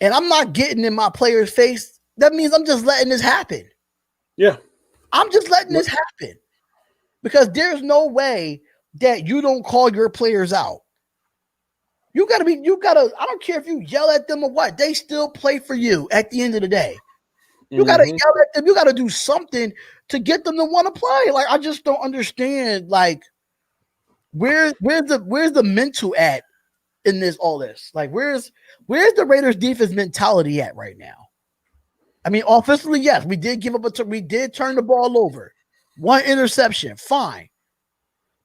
and I'm not getting in my player's face, that means I'm just letting this happen. yeah, I'm just letting this happen. Because there's no way that you don't call your players out. I don't care if you yell at them or what, they still play for you at the end of the day. You got to yell at them. You got to do something to get them to want to play. Like, I just don't understand, like, where's the mental at in all this? Like, where's the Raiders defense mentality at right now? I mean, offensively, yes, we did give up we did turn the ball over. 1 interception, fine.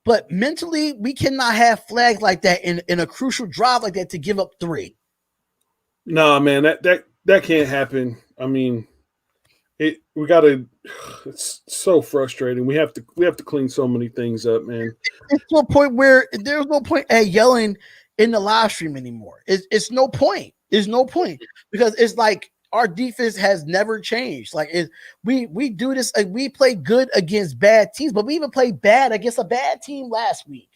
But mentally, we cannot have flags like that in a crucial drive like that to give up 3. Nah, man, that can't happen. I mean, it's so frustrating. We have to clean so many things up, man. It's to a point where there's no point at yelling in the live stream anymore. It's no point. There's no point because it's like our defense has never changed. Like we do this. We play good against bad teams, but we even played bad against a bad team last week.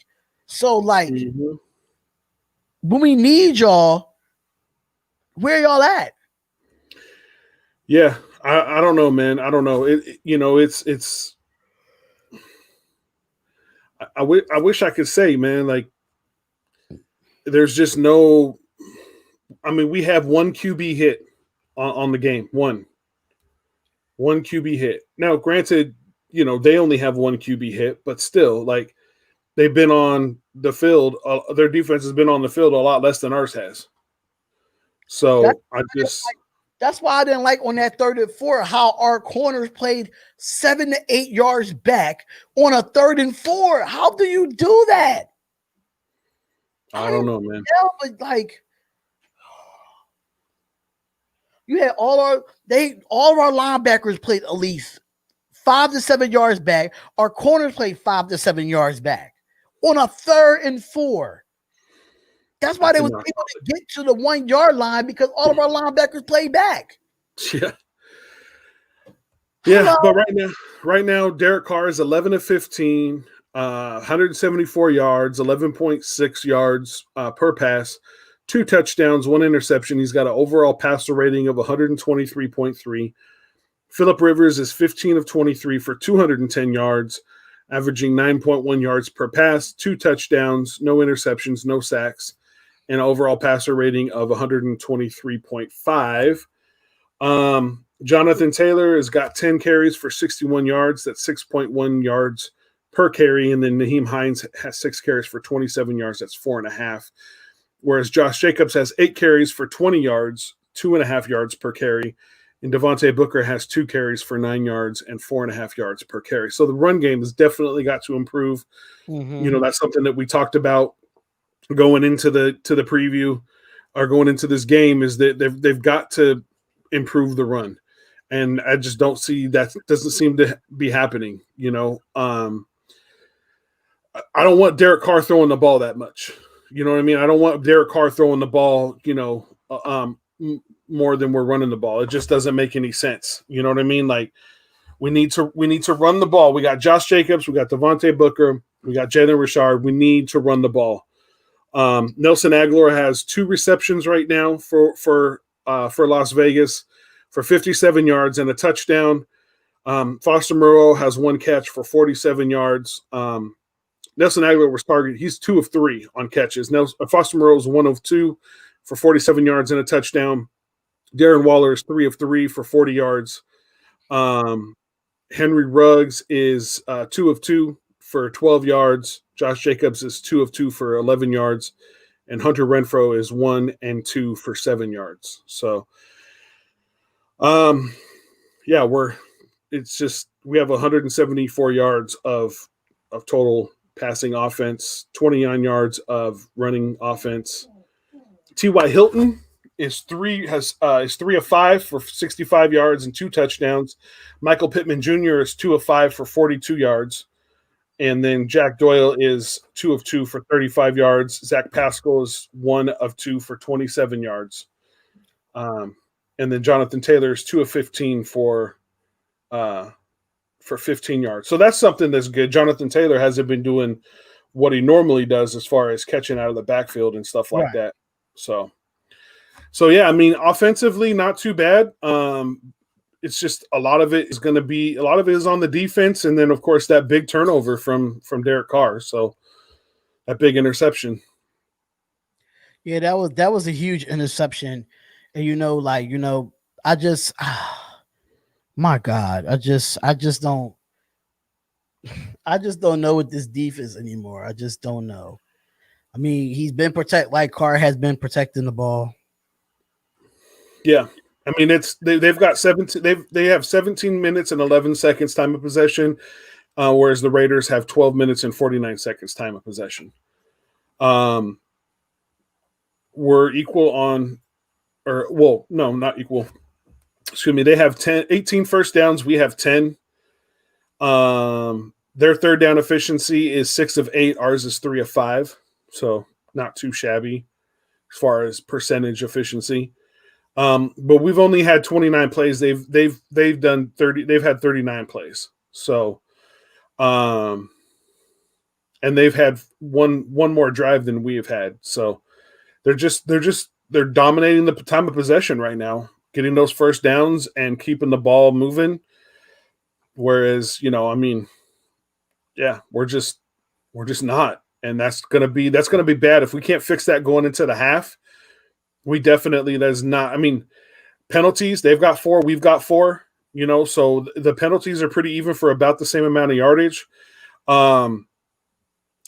So like when we need y'all, where y'all at? Yeah, I don't know, man. I don't know. It's. I wish I could say, man, like there's just no. I mean, we have 1 QB hit on the game. One QB hit. Now, granted, they only have 1 QB hit, but still, like they've been on the field. Their defense has been on the field a lot less than ours has. So that's why I didn't like on that 3rd and 4 how our corners played 7 to 8 yards back on a 3rd and 4. How do you do that? I don't know, man. But like, You had all of our linebackers played at least 5 to 7 yards back. Our corners played 5 to 7 yards back on a 3rd and 4. That's why they was able to get to the 1 yard line because all of our linebackers played back. Yeah. Yeah, but right now, Derek Carr is 11 of 15, 174 yards, 11.6 yards per pass, 2 touchdowns, 1 interception. He's got an overall passer rating of 123.3. Phillip Rivers is 15 of 23 for 210 yards, averaging 9.1 yards per pass, 2 touchdowns, no interceptions, no sacks, and an overall passer rating of 123.5. Jonathan Taylor has got 10 carries for 61 yards. That's 6.1 yards per carry. And then Naheem Hines has 6 carries for 27 yards. That's 4.5. Whereas Josh Jacobs has 8 carries for 20 yards, 2.5 yards per carry. And Devontae Booker has 2 carries for 9 yards and 4.5 yards per carry. So the run game has definitely got to improve. Mm-hmm. You know, that's something that we talked about going into the preview or going into this game is that they've got to improve the run. And I just don't see that doesn't seem to be happening. You know, I don't want Derek Carr throwing the ball that much. You know what I mean? I don't want Derek Carr throwing the ball, you know, more than we're running the ball. It just doesn't make any sense. You know what I mean? Like we need to run the ball. We got Josh Jacobs, we got Devontae Booker, we got Jalen Richard. We need to run the ball. Nelson Aguilar has 2 receptions right now for Las Vegas for 57 yards and a touchdown. Foster Moreau has 1 catch for 47 yards. Nelson Aguilar was targeted. He's 2 of 3 on catches. Foster Moreau is 1 of 2 for 47 yards and a touchdown. Darren Waller is 3 of 3 for 40 yards. Henry Ruggs is 2 of 2 for 12 yards. Josh Jacobs is 2 of 2 for 11 yards. And Hunter Renfrow is 1 and 2 for 7 yards. So, yeah, we have 174 yards of total passing offense, 29 yards of running offense. T.Y. Hilton is 3 of 5 for 65 yards and 2 touchdowns. Michael Pittman Jr. is 2 of 5 for 42 yards. And then Jack Doyle is 2 of 2 for 35 yards. Zach Pascal is 1 of 2 for 27 yards. And then Jonathan Taylor is 2 of 15 for 15 yards. So that's something that's good. Jonathan Taylor hasn't been doing what he normally does as far as catching out of the backfield and stuff like that. So yeah, I mean, offensively, not too bad. It's just a lot of it is on the defense, and then of course that big turnover from Derek Carr. So that big interception. Yeah, that was a huge interception, and I just, my God, I just don't know what this defense anymore. I just don't know. I mean, he's been Carr has been protecting the ball. Yeah. I mean, they've got 17. They have 17 minutes and 11 seconds time of possession, whereas the Raiders have 12 minutes and 49 seconds time of possession. We're equal on, no, not equal. Excuse me. They have 18 first downs. We have 10. Their third down efficiency is 6 of 8. Ours is 3 of 5. So not too shabby as far as percentage efficiency. But we've only had 29 plays. They've done 30. They've had 39 plays. So, and they've had one more drive than we have had. So they're dominating the time of possession right now, getting those first downs and keeping the ball moving. Whereas, I mean, yeah, we're just not, and that's gonna be bad if we can't fix that going into the half. We definitely penalties, they've got 4, we've got 4, so the penalties are pretty even for about the same amount of yardage.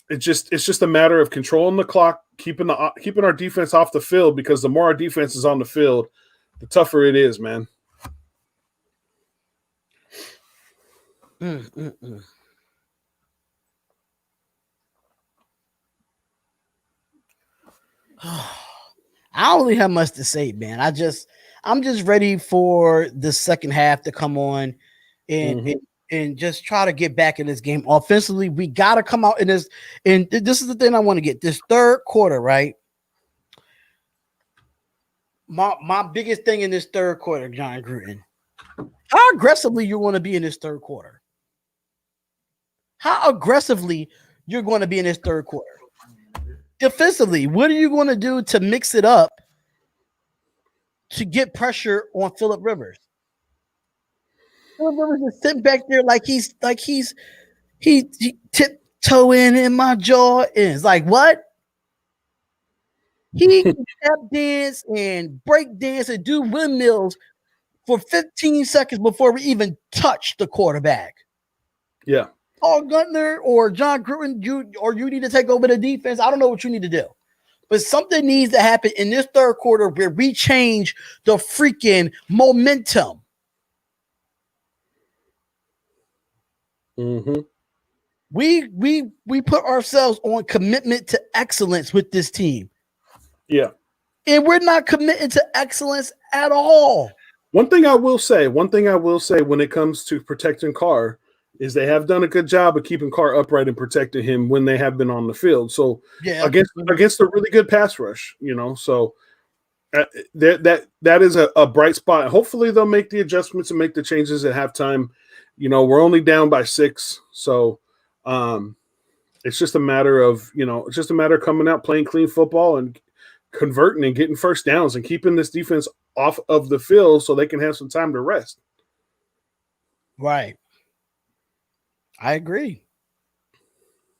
It's just a matter of controlling the clock, keeping our defense off the field, because the more our defense is on the field, the tougher it is, man. I don't really have much to say, man. I'm just ready for the second half to come on and just try to get back in this game. Offensively, we gotta come out in this. And this is the thing I want to get. This third quarter, right? My biggest thing in this third quarter, John Gruden. How aggressively you want to be in this third quarter? How aggressively you're going to be in this third quarter? Defensively, what are you going to do to mix it up to get pressure on Phillip Rivers? Phillip Rivers is sitting back there like he's tiptoeing in my jaw. Is like what? He can step dance and break dance and do windmills for 15 seconds before we even touch the quarterback. Yeah. Oh, Gunther or John Gruden, you need to take over the defense. I don't know what you need to do. But something needs to happen in this third quarter where we change the freaking momentum. Mm-hmm. We put ourselves on commitment to excellence with this team. Yeah. And we're not committed to excellence at all. One thing I will say when it comes to protecting Carr is they have done a good job of keeping Carr upright and protecting him when they have been on the field. So yeah, against a really good pass rush, so that is a bright spot. Hopefully they'll make the adjustments and make the changes at halftime. We're only down by 6, so it's just a matter of coming out, playing clean football, and converting and getting first downs and keeping this defense off of the field so they can have some time to rest. Right. I agree.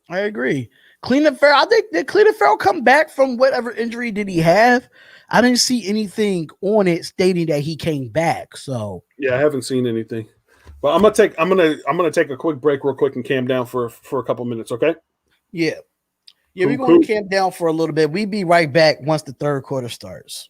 Cleveland Farrell, I think did Cleveland Farrell come back from whatever injury did he have? I didn't see anything on it stating that he came back. So yeah, I haven't seen anything. But I'm gonna take a quick break real quick and calm down for a couple minutes, okay? Yeah. Yeah, we're going to camp down for a little bit. We'll be right back once the third quarter starts.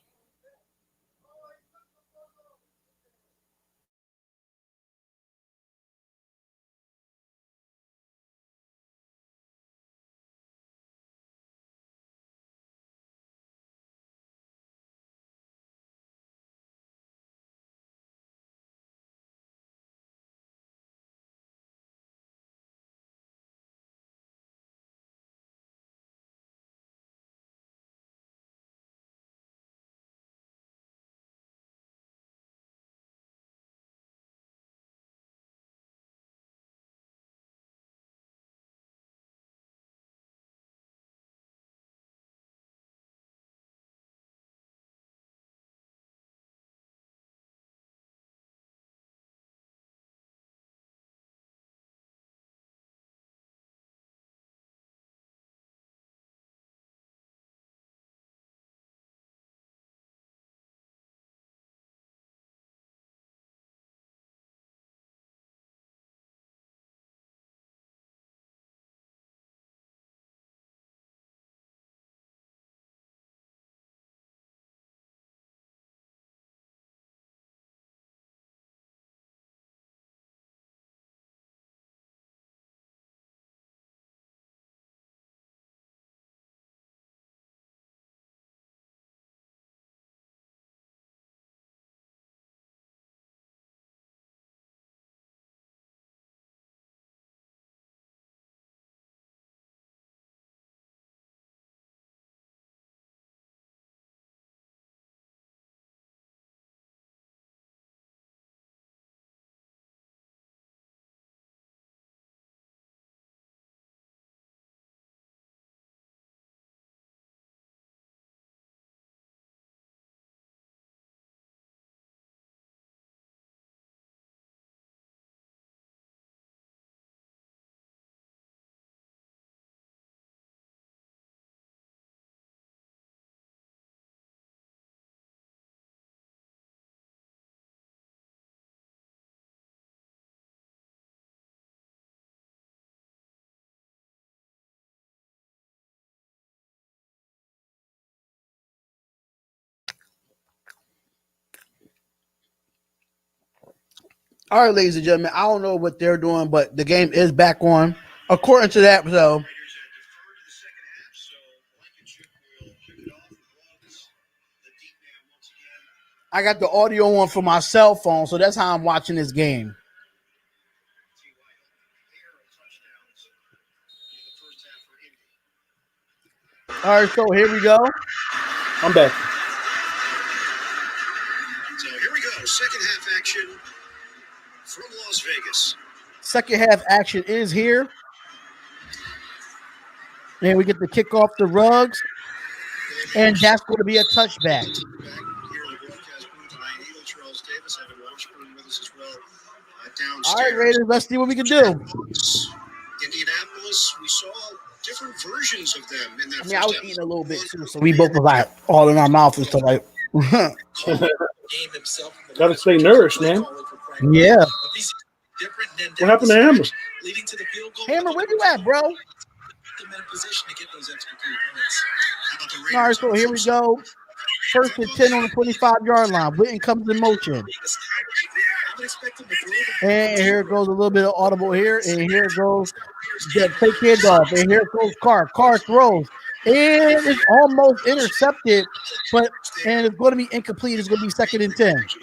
All right, ladies and gentlemen, I don't know what they're doing, but the game is back on. According to that, so I got the audio on for my cell phone, so that's how I'm watching this game. All right, so here we go. I'm back. So here we go. Second half action from Las Vegas. Second half action is here. And we get to kick off the rugs. And that's going to be a touchback. All right, Raiders, let's see what we can do. Indianapolis, we saw different versions of them in that. I mean, I was eating a little bit too, so we both were like all in our mouth and stuff like. Got to stay nourished, man. Yeah. What happened to Hammer? Hammer, where you at, bro? All right, so here we go. First and 10 on the 25-yard line. Witten comes in motion. And here goes a little bit of audible here. And here goes the fake handoff. And here goes Carr. Carr throws. And it's almost intercepted, and it's going to be incomplete. It's going to be second and 10. And if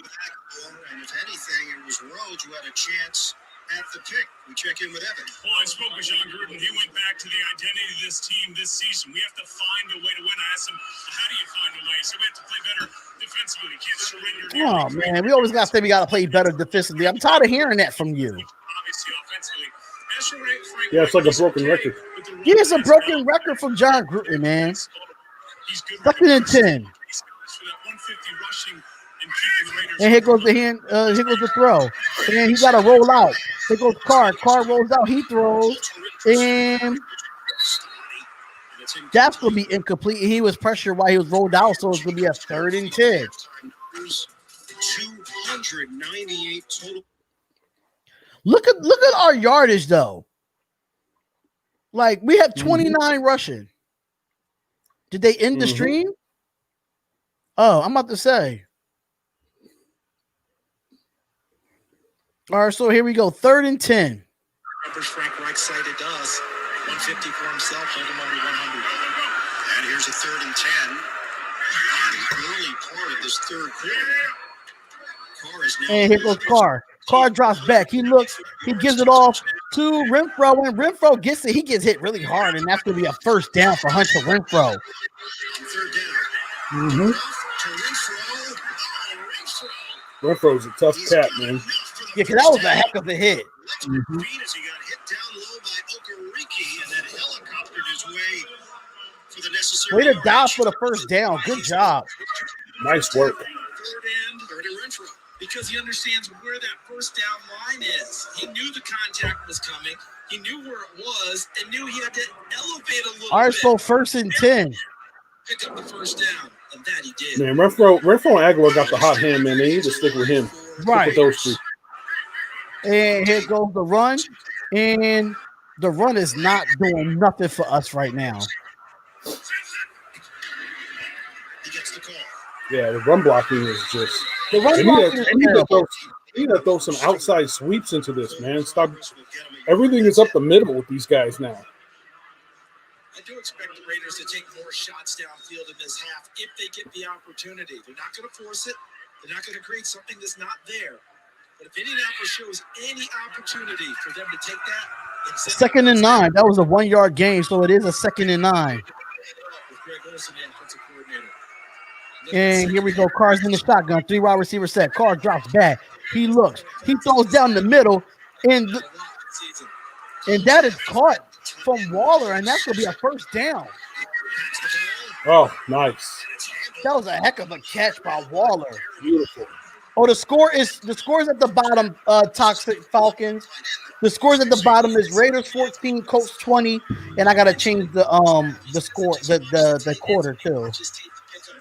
anything, it was Rhodes who had a chance at the pick. We check in with Evan. Well, I spoke with John Gruden. He went back to the identity of this team this season. We have to find a way to win. I asked him, how do you find a way? So we have to play better defensively. You can't surrender. Oh, man. We always got to say we got to play better defensively. I'm tired of hearing that from you. Obviously, offensively. Yeah, it's like a broken record. He is a broken record from John Gruden, man. Second and 10. And here goes the hand. Here goes the throw. And he got to roll out. Here goes Carr. Carr rolls out. He throws. And that's going to be incomplete. He was pressured while he was rolled out, so it's going to be a third and 10. 298 total. Look at our yardage, though. Like, we have 29 rushing. Did they end the stream? Oh, I'm about to say. All right, so here we go. Third and 10. Numbers Frank Reich cited us. 150 for himself, hold him under 100. And here's a third and 10. On the early part of this third quarter. Carr is now. And here goes Carr. Carr drops back. He looks. He gives it off to Renfro. When Renfro gets it, he gets hit really hard, and that's going to be a first down for Hunter Renfro. Third down. Renfro's a tough cat, man. Yeah, because that was a heck of a hit. He got hit down low by Okereke and then helicoptered his way for the necessary. Way to dive for the first down. Good job. Nice work. Third and Renfro. Because he understands where that first down line is. He knew the contact was coming. He knew where it was and knew he had to elevate a little All right, bit. so first and 10. Pick up the first down, and that he did. Man, Renfro and Aguilar got the hot hand, man. They need to stick with him. Right. Stick with those two. And here goes the run. And the run is not doing nothing for us right now. He gets the call. Yeah, the run blocking is just. The run They blocking is need terrible. to throw some outside sweeps into this, man. Stop. Everything is up the middle with these guys now. I do expect the Raiders to take more shots downfield in this half if they get the opportunity. They're not going to force it. They're not going to create something that's not there. But if Indianapolis shows any opportunity for them to take that, it's Second and 9. That was a 1-yard gain, so it is a second and 9. with Greg Olson, the offensive coordinator. And here we go. Carr's in the shotgun. 3 wide receiver set. Carr drops back. He looks. He throws down the middle. And that is caught from Waller, and that's going to be a first down. Oh, nice. That was a heck of a catch by Waller. Beautiful. Oh, the score is at the bottom, Toxic Falcons. The scores at the bottom is Raiders 14, Colts 20, and I gotta change the score, the quarter too.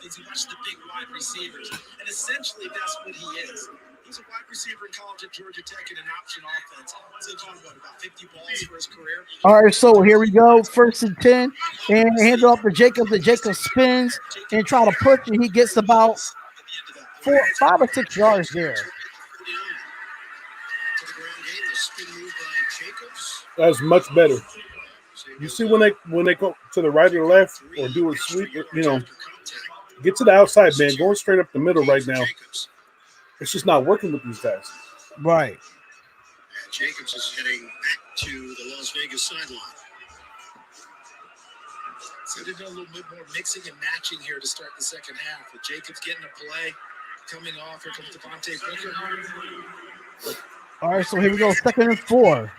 He watched the big wide receivers, and essentially that's what he is. He's a wide receiver in college at Georgia Tech in an option offense. So talking about 50 balls for his career. All right, so here we go, first and 10, and hand it off to Jacobs. And Jacobs spins and try to push, and he gets about 5 or 6 yards there. That's much better. You see when they go to the right or left or do a sweep, Get to the outside, man. Going straight up the middle right now. It's just not working with these guys. Right. And Jacobs is heading back to the Las Vegas sideline. So they did a little bit more mixing and matching here to start the second half. With Jacobs getting a play, coming off. Here comes Devontae Booker. All right, so here we go. 2nd and 4.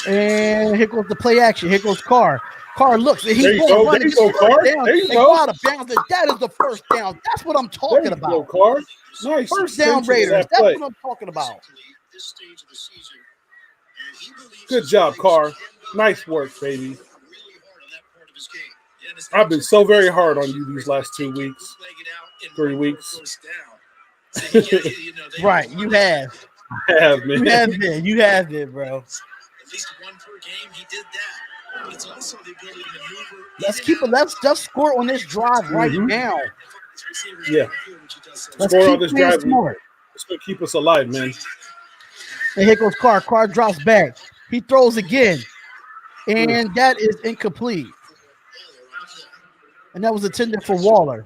And here goes the play action. Here goes Carr. Carr looks. And he's There you going go. to run. There you go, Carr. There you go. Out of bounds. And that is the first down. That's what I'm talking There you about. go, Carr. Nice. First down Raiders. That's what I'm talking about. This stage of the season, and he believes Good job, Carr. Nice work, baby. really hard on that part of his game. Yeah, and it's I've been so very hard on you these last 2 weeks, 3 weeks. Right, you have. I have, man. You have been, bro. At least one per game, he did that. But it's also the ability to maneuver. Let's just score on this drive right now. Yeah. Let's Score keep on this playing drive. smart. It's going to keep us alive, man. And here goes Carr. Carr drops back. He throws again. And that is incomplete. And that was intended for Waller.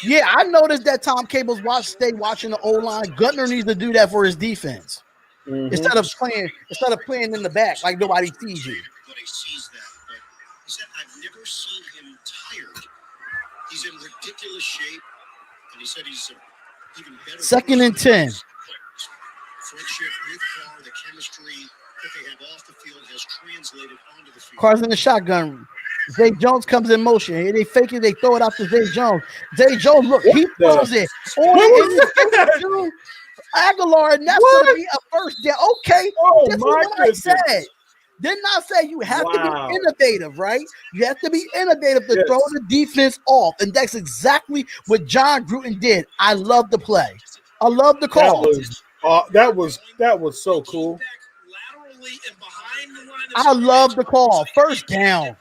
Yeah, I noticed that Tom Cable's stay watching the O-line. Gutner needs to do that for his defense. Instead of playing in the back like nobody sees you. Everybody sees that, but he said, I've never seen him tired. He's in ridiculous shape, and he said he's even better. 2nd and 10. Friendship with Carr, the chemistry that they have off the field has translated onto the field. Carr's in the shotgun. Zay Jones comes in motion. They fake it. They throw it out to Zay Jones. Zay Jones, look, he throws it. On Aguilar, and that's going to be a first down. Okay, this is what I said. Didn't I say you have to be innovative, right? You have to be innovative to throw the defense off, and that's exactly what John Gruden did. I love the play. I love the call. That was so cool. I love the call. First down.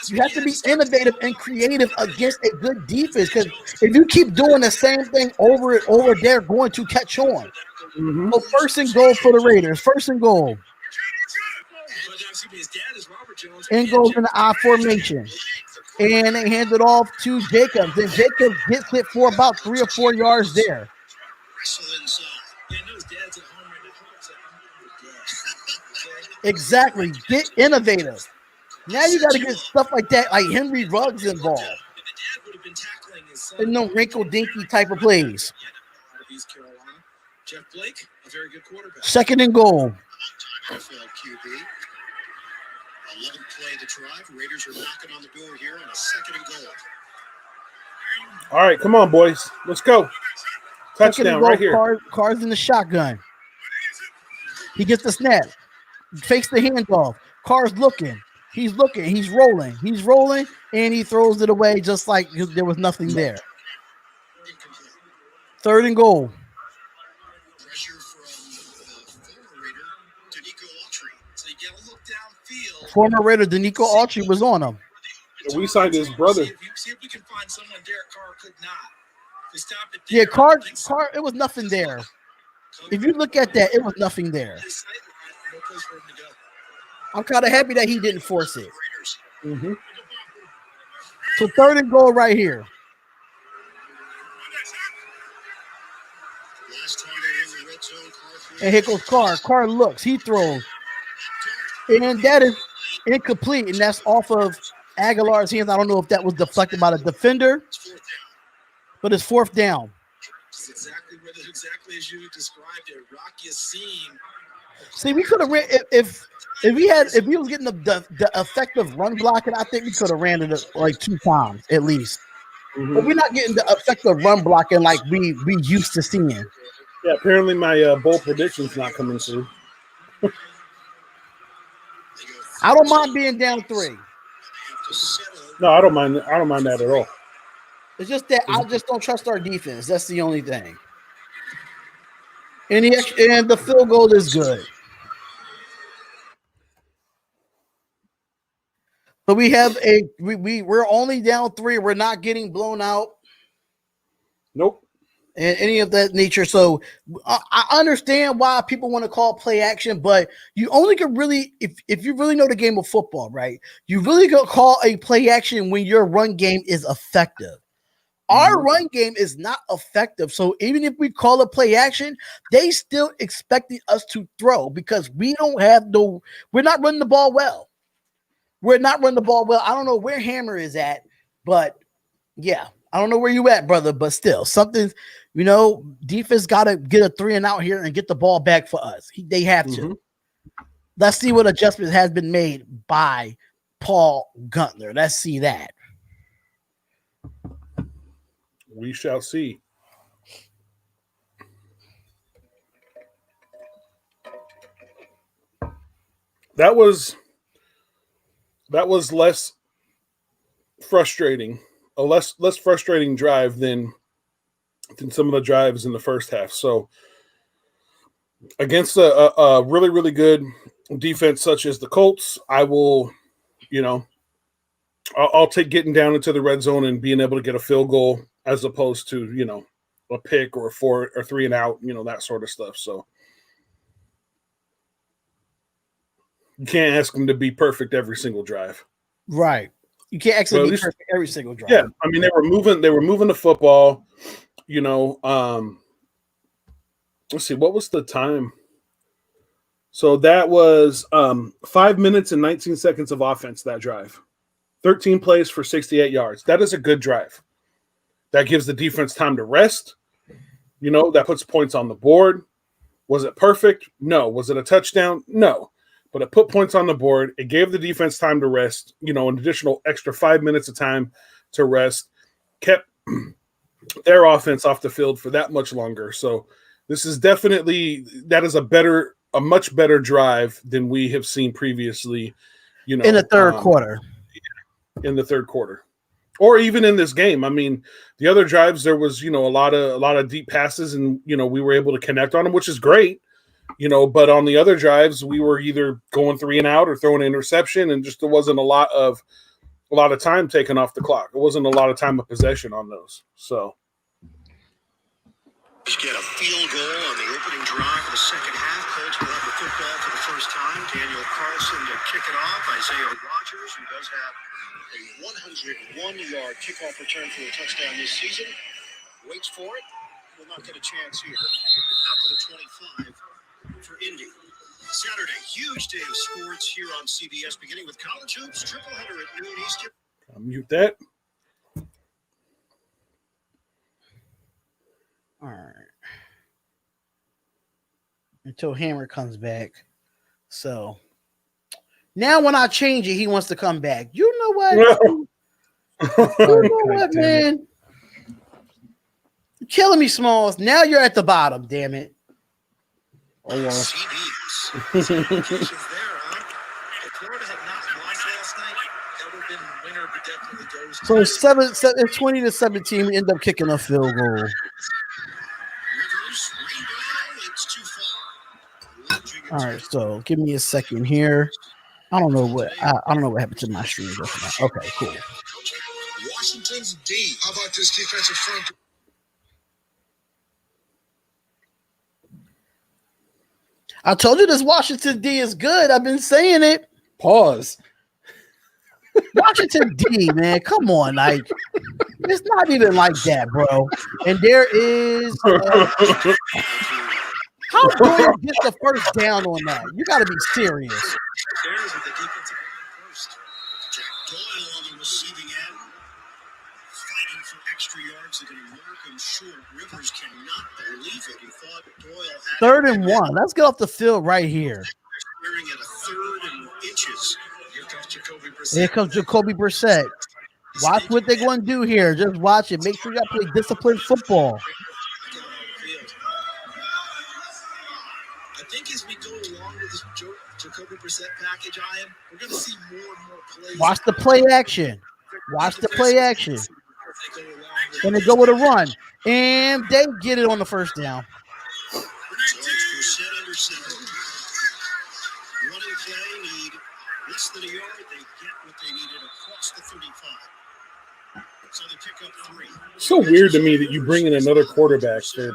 You have to be innovative and creative against a good defense, because if you keep doing the same thing over and over, they're going to catch on. So 1st and goal for the Raiders. 1st and goal. And goes in the I formation. And they hand it off to Jacobs. And Jacobs gets it for about 3 or 4 yards there. Exactly. Get innovative. Now you got to get stuff like that, like Henry Ruggs involved. And no wrinkle-dinky type of plays. Jeff Blake, a very good quarterback. 2nd and goal. NFL QB. 11th play of the drive. Raiders are knocking on the door here on a 2nd and goal. All right, come on, boys. Let's go. Touchdown right here. Carr's in the shotgun. He gets the snap. Fakes the handoff. Carr's looking. He's looking. He's rolling. He's rolling, and he throws it away just like there was nothing there. 3rd and goal. Pressure from former Raider, Danico Autry. So you get a look downfield. Former Raider Danico Autry was on him. Yeah, we signed his brother. See if we can find someone Derek Carr could not. We stopped it Yeah, Carr, it was nothing there. If you look at that, it was nothing there. No place for him to go. I'm kind of happy that he didn't force it. So 3rd and goal right here. And here goes Carr. Carr looks. He throws. And that is incomplete. And that's off of Aguilar's hands. I don't know if that was deflected by the defender. But it's 4th down. It's exactly as you described it. Rockiest scene. See, we could have ran if we was getting the effective run blocking, I think we could have ran it like 2 times at least. But we're not getting the effective run blocking like we used to seeing. Yeah, apparently my bold prediction's not coming through. I don't mind being down 3. No, I don't mind that at all. It's just that I just don't trust our defense. That's the only thing. And the field goal is good. But we have we're only down 3. We're not getting blown out. Nope. and any of that nature. So I understand why people want to call play action, but you only can really, if you really know the game of football, right? You really go call a play action when your run game is effective. Our run game is not effective. So even if we call a play action, they still expecting us to throw because we're not running the ball well. We're not running the ball well. I don't know where Hammer is at, but yeah, I don't know where you at, brother, but still something, defense got to get a 3 and out here and get the ball back for us. They have to. Let's see what adjustment has been made by Paul Gunther. Let's see that. We shall see. That was less frustrating, a less frustrating drive than some of the drives in the first half. So against a really, really good defense such as the Colts, I will, I'll take getting down into the red zone and being able to get a field goal as opposed to, a pick or a 4 or 3 and out, that sort of stuff. So you can't ask them to be perfect every single drive. Right. You can't actually be perfect every single drive. Yeah. I mean, they were moving the football, let's see, what was the time? So that was 5 minutes and 19 seconds of offense, that drive. 13 plays for 68 yards. That is a good drive. That gives the defense time to rest. That puts points on the board. Was it perfect? No. Was it a touchdown? No. But it put points on the board. It gave the defense time to rest, an additional extra 5 minutes of time to rest, kept their offense off the field for that much longer. So this is definitely, that is a much better drive than we have seen previously, in the third quarter. In the third quarter. Or even in this game. I mean, the other drives, there was, a lot of deep passes and, we were able to connect on them, which is great. But on the other drives, we were either going 3 and out or throwing an interception, and just there wasn't a lot of time taken off the clock. It wasn't a lot of time of possession on those. So get a field goal on the opening drive of the second half. Colts will have the football for the first time. Daniel Carlson to kick it off. Isaiah Rodgers, who does have a 101-yard kickoff return for a touchdown this season, waits for it. Will not get a chance here. Out to the 25 for Indy. Saturday, huge day of sports here on CBS, beginning with college hoops, triple header at noon Eastern. I'll mute that. All right. Until Hammer comes back. So now when I change it, he wants to come back. You know what? Man? You're killing me, Smalls. Now you're at the bottom, damn it. Oh, wow. So 20-17, we end up kicking a field goal. All right, so give me a second here. I don't know what happened to my stream just now. Okay, cool. Washington's D. How about this defensive front? I told you this Washington D is good. I've been saying it. Pause. Washington D, man, come on, like it's not even like that, bro. And there is how Doyle gets the first down on that? You got to be serious. Bears with the defensive line first. Jack Doyle on the receiving end, fighting for extra yards. They're going to mark him short. Rivers cannot believe it. He thought Doyle had 3rd and 1. Let's get off the field right here. Staring at a 3rd and inches. Here comes Jacoby Brissett. Here comes Jacoby Brissett. Watch what they're going to do here. Just watch it. Make sure you got to play disciplined football. I think as we go along with this Jacoby Brissett package, we're going to see more and more plays. Watch the play action. Watch the play action. And they go with a run. And they get it on the first down. So it's Brissett under center. Running play, need less than a yard. They get what they needed across the 35. So they pick up 3. So weird to me that you bring in another quarterback. It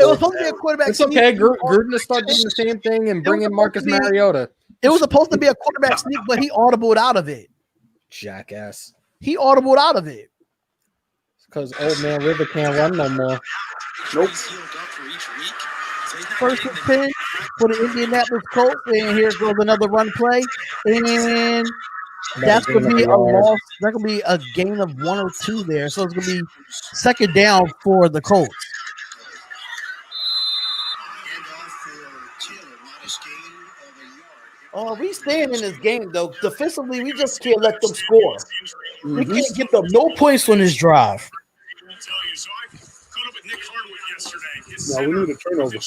was supposed to be a quarterback. It's okay. Gruden to start doing the same thing and bring in Marcus Mariota. It was supposed to be a quarterback sneak, but he audibled out of it. Jackass. He audibled out of it. Because old man River can't run no more. Nope. First and 10 for the Indianapolis Colts, and here goes another run play, and that's going to be a loss. That's going to be a gain of 1 or 2 there, so it's going to be second down for the Colts. Oh, we staying in this game though. Defensively, we just can't let them score. We can't give them no points on this drive. No, we need a turnover.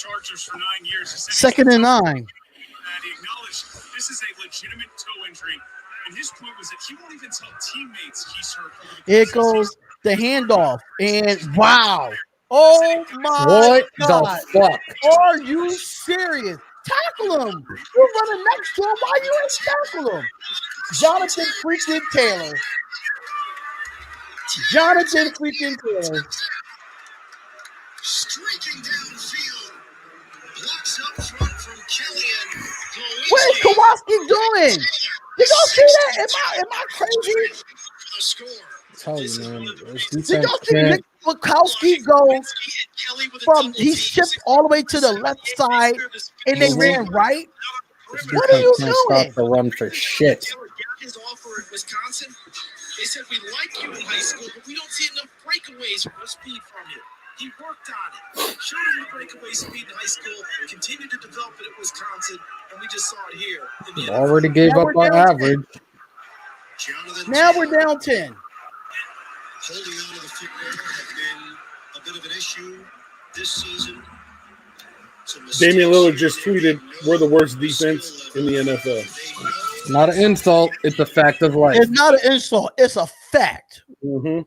Second and 9. This is a legitimate toe injury, and his point was that he won't even tell teammates he's hurt. Here goes the handoff, and wow! Oh my What God! the fuck? Are you serious? Tackle him! You're running next to him. Why you ain't tackle him? Jonathan freaking Taylor. Jonathan freaking Taylor. Streaking downfield. Blocks up front from Killian. What is Kowalski doing? Did y'all see that? Am I crazy? The score. I tell you, man. Did y'all see Nick Kowalski go from he shipped all the way to the left side and they ran right? What are you Can't doing? stop the run for shit. His offer at Wisconsin. They said we like you in high school, but we don't see enough breakaways or speed from you. He worked on it. Showed him the breakaway speed in high school. Continued to develop it at Wisconsin, and we just saw it here. Already gave Now up we're our down average. Now we're down 10. Holding on to the football have been a bit of an issue this season. Damian Lillard just tweeted, "We're the worst defense in the NFL." Not an insult. It's a fact of life. It's not an insult. It's a fact. Mm-hmm.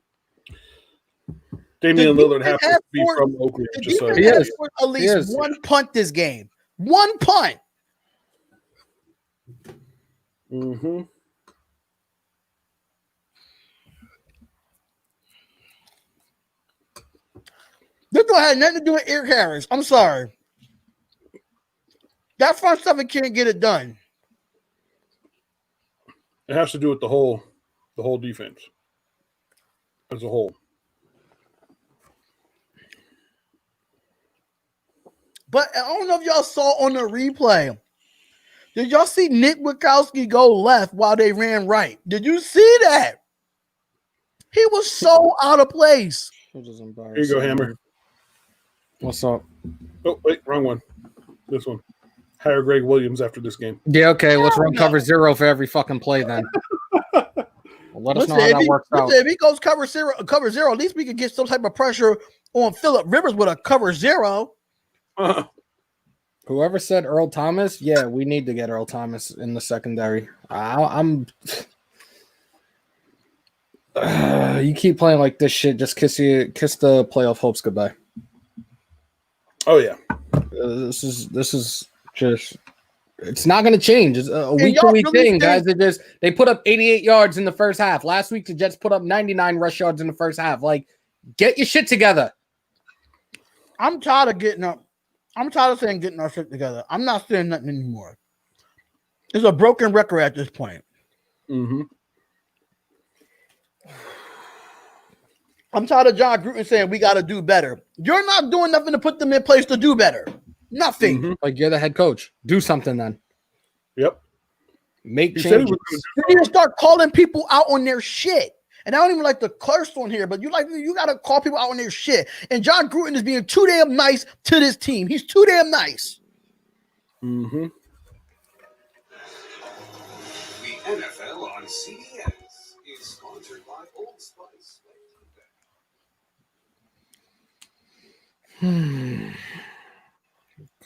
Damian Lillard happens to be from Oakland. The Just so defense has forced at least one punt this game. One punt. Mm-hmm. This don't have nothing to do with Eric Harris. I'm sorry. That front seven can't get it done. It has to do with the whole defense as a whole. But I don't know if y'all saw on the replay. Did y'all see Nick Wachowski go left while they ran right? Did you see that? He was so out of place. Here you go, Hammer. What's up? Oh, wait, wrong one. This one. Hire Greg Williams after this game. Yeah, okay. Let's run cover 0 for every fucking play then. Let us know how that works out. If he goes cover zero, at least we can get some type of pressure on Phillip Rivers with a cover 0. Whoever said Earl Thomas, yeah, we need to get Earl Thomas in the secondary. You keep playing like this shit, just kiss the playoff hopes goodbye. Oh yeah, this is just it's not going to change. It's a week to week thing, guys. They put up 88 yards in the first half. Last week the Jets put up 99 rush yards in the first half. Like, get your shit together. I'm tired of getting up. I'm tired of saying getting our shit together. I'm not saying nothing anymore. It's a broken record at this point. Mm-hmm. I'm tired of John Gruden saying we got to do better. You're not doing nothing to put them in place to do better. Nothing. Mm-hmm. Like, you're the head coach. Do something then. Yep. Make changes. You need to start calling people out on their shit. And I don't even like to curse on here, but you got to call people out on their shit. And John Gruden is being too damn nice to this team. He's too damn nice. Mm-hmm. The NFL on CBS is sponsored by Old Spice.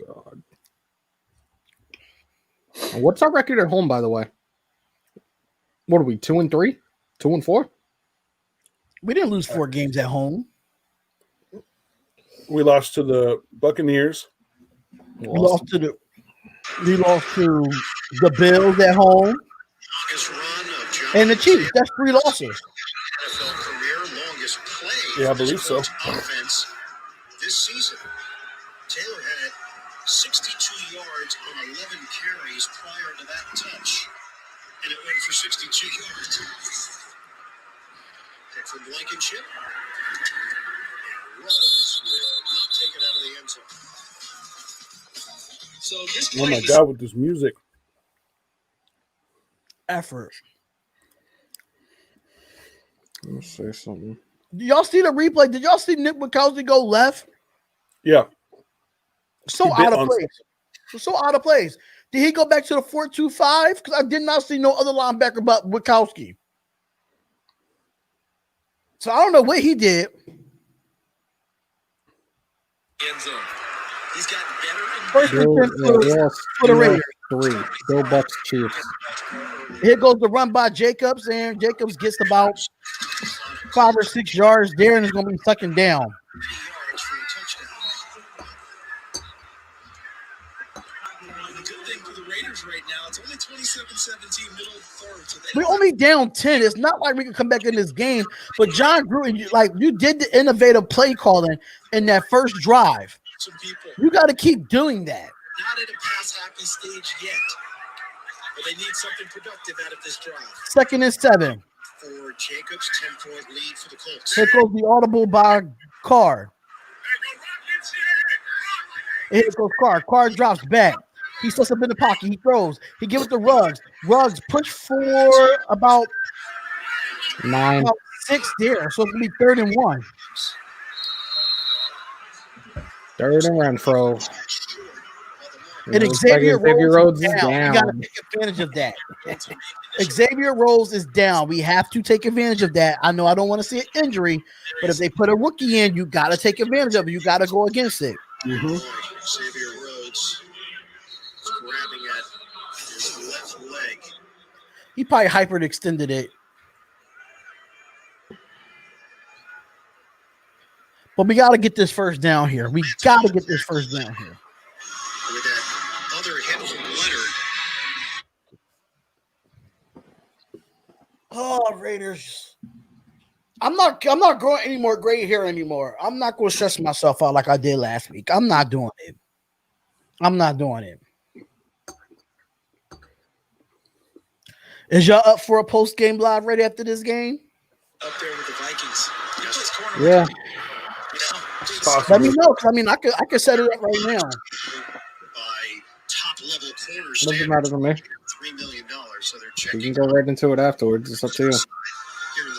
God. What's our record at home, by the way? What are we, 2-3? 2-4? We didn't lose 4 games at home. We lost to the Buccaneers. We lost to the Bills at home. And the Chiefs. That's 3 losses. Yeah, I believe so. Offense this season. Taylor had 62 yards on 11 carries prior to that touch, and it went for 62 yards. Pick from Blankenship. Ruggs will not take it out of the end zone. So this Oh play my was God, with this music. Effort. Let me say something. Did y'all see the replay? Did y'all see Nick Bukowski go left? Yeah. So He bit out of on- place. So out of place. Did he go back to the 4-2-5? Because I did not see no other linebacker but Bukowski. So I don't know what he did. end zone. He's gotten better and First better. Bill, and 10 for the Raiders. 3. Bill Bucks Chiefs. Here goes the run by Jacobs, and Jacobs gets about 5 or 6 yards there, and it's going to be second down. 3 yards for a touchdown. The good thing for the Raiders right now, it's only 27-17 middle third. So We're only down 10. It's not like we can come back in this game, but John Gruden, you did the innovative play calling in that first drive. some people You got to keep doing that. not at a pass happy stage yet, but they need something productive out of this drive. 2nd and 7. For Jacobs, 10-point lead for the Colts. Here goes the audible by Carr. Here goes Carr. Carr drops back. He sets up in the pocket. He throws. He gives it to Ruggs. Ruggs push for about 9. 6 there. So it's going to be 3rd and 1. 3rd and Renfro. And It looks like Xavier Rhodes is We down. got to take advantage of that. Xavier Rhodes is down. We have to take advantage of that. I know I don't want to see an injury, but if they put a rookie in, you got to take advantage of it. You got to go against it. Xavier Rhodes is grabbing at his left leg. He probably hyperextended it. But we got to get this first down here. We got to get this first down here. With that other hit from Leonard. Oh, Raiders. I'm not growing any more gray hair anymore. I'm not going to stress myself out like I did last week. I'm not doing it. Is y'all up for a post-game live ready after this game? Up there with the Vikings. Yeah. Let me know. I mean, I could set it up right now. By top level corners. Doesn't matter to me. $3 million. So they're We checking. can go right into it afterwards. It's up to you.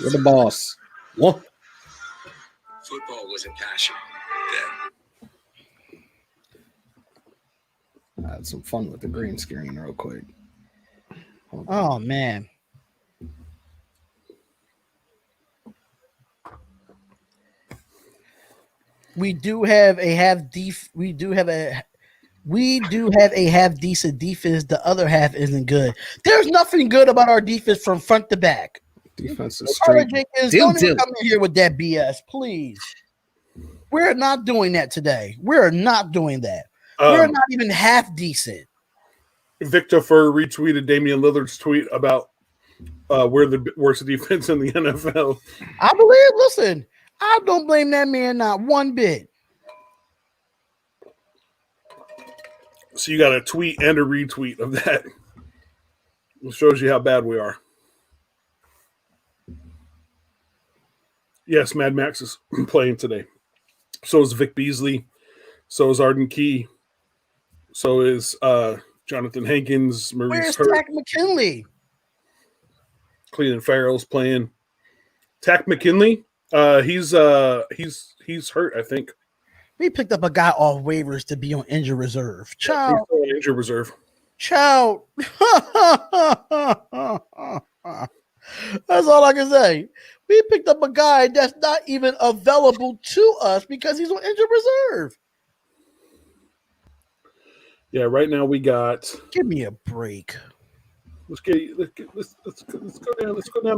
You're the boss. What? Football was a passion. I had some fun with the green screen real quick. Oh man. We do have a half decent defense. The other half isn't good. There's nothing good about our defense from front to back. Defense is Carter straight. Jenkins, don't even come in here with that BS, please. We're not doing that today. We're not doing that. We're not even half decent. Victor Fur retweeted Damian Lillard's tweet about we're the worst defense in the NFL. Listen, I don't blame that man not one bit. So you got a tweet and a retweet of that. It shows you how bad we are. Yes, Mad Max is playing today. So is Vic Beasley. So is Arden Key. So is Jonathan Hankins. Where's Hurt. Tack McKinley? Cleveland Farrell's playing. Tack McKinley. He's hurt, I think. We picked up a guy off waivers to be on injured reserve. He's Child. still on injured reserve. Child. That's all I can say. We picked up a guy that's not even available to us because he's on injured reserve. Yeah, right now we got. Give me a break. Let's go down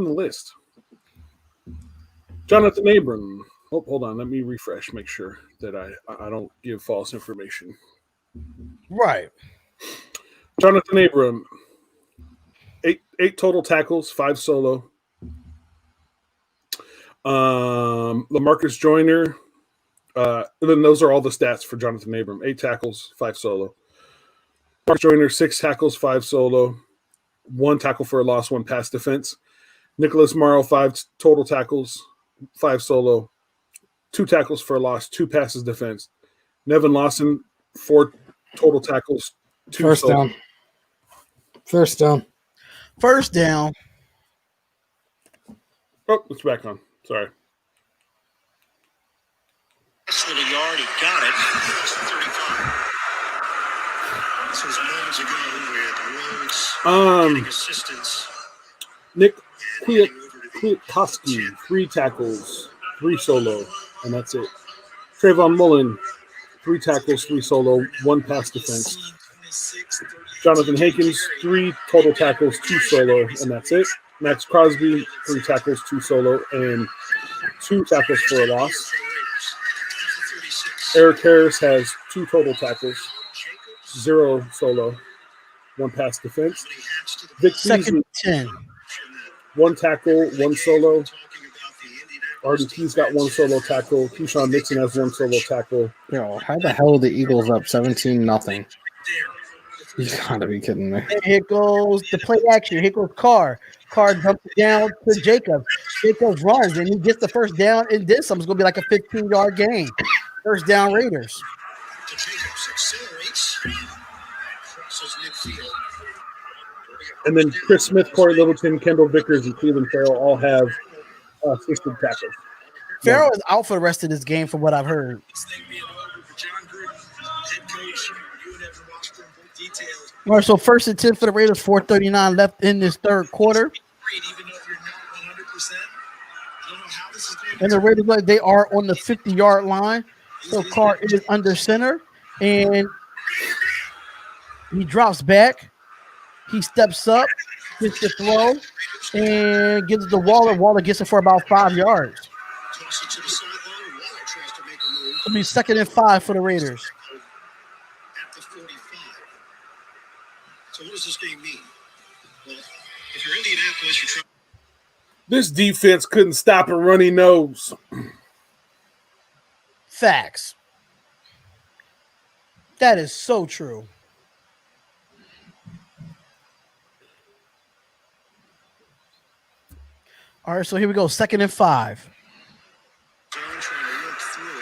the list. Jonathan Abram. Oh, hold on. Let me refresh. Make sure that I don't give false information. Right. Jonathan Abram. Eight total tackles, 5 solo. LaMarcus Joyner. And then those are all the stats for Jonathan Abram. 8 tackles, 5 solo. Marcus Joyner, 6 tackles, 5 solo. 1 tackle for a loss, 1 pass defense. Nicholas Morrow, 5 total tackles, 5 solo. 2 tackles for a loss, 2 passes defense. Nevin Lawson, 4 total tackles, 2 First solo. down. First down. First down. Oh, it's back on. Sorry. Less than a yard, he got it. Across the 35. This was moments ago with Rhodes getting assistance. Nick Kwiatkowski, 3 tackles, 3 solo, and that's it. Trayvon Mullen, 3 tackles, 3 solo, 1 pass defense. Jonathan Hankins, 3 total tackles, 2 solo, and that's it. Max Crosby, 3 tackles, 2 solo, and 2 tackles for a loss. Eric Harris has 2 total tackles, 0 solo, 1 pass defense. Vic Second Beasley, 10. 1 tackle, 1 solo. RDT's got 1 solo tackle. Keyshawn Nixon has 1 solo tackle. Yo, how the hell are the Eagles up 17-0? You gotta be kidding me. And here goes the play action. Here goes Carr. Carr dumps it down to Jacobs. Jacobs runs, and he gets the first down. And this something's going to be like a 15-yard gain. First down Raiders. And then Chris Smith, Corey Littleton, Kendall Vickers, and Cleveland Farrell all have assisted tackles. Farrell is out for the rest of this game from what I've heard. All right, so first and 10 for the Raiders, 4:39 left in this third quarter. And the Raiders, they are on the 50-yard line. So Carr is under center, and he drops back. He steps up, gets the throw, and gives it to Waller. Waller gets it for about 5 yards. It'll be 2nd and 5 for the Raiders. So what does this game mean? Well, if you're Indianapolis, you're trying. This defense couldn't stop a runny nose. Facts. That is so true. All right, so here we go. 2nd and 5.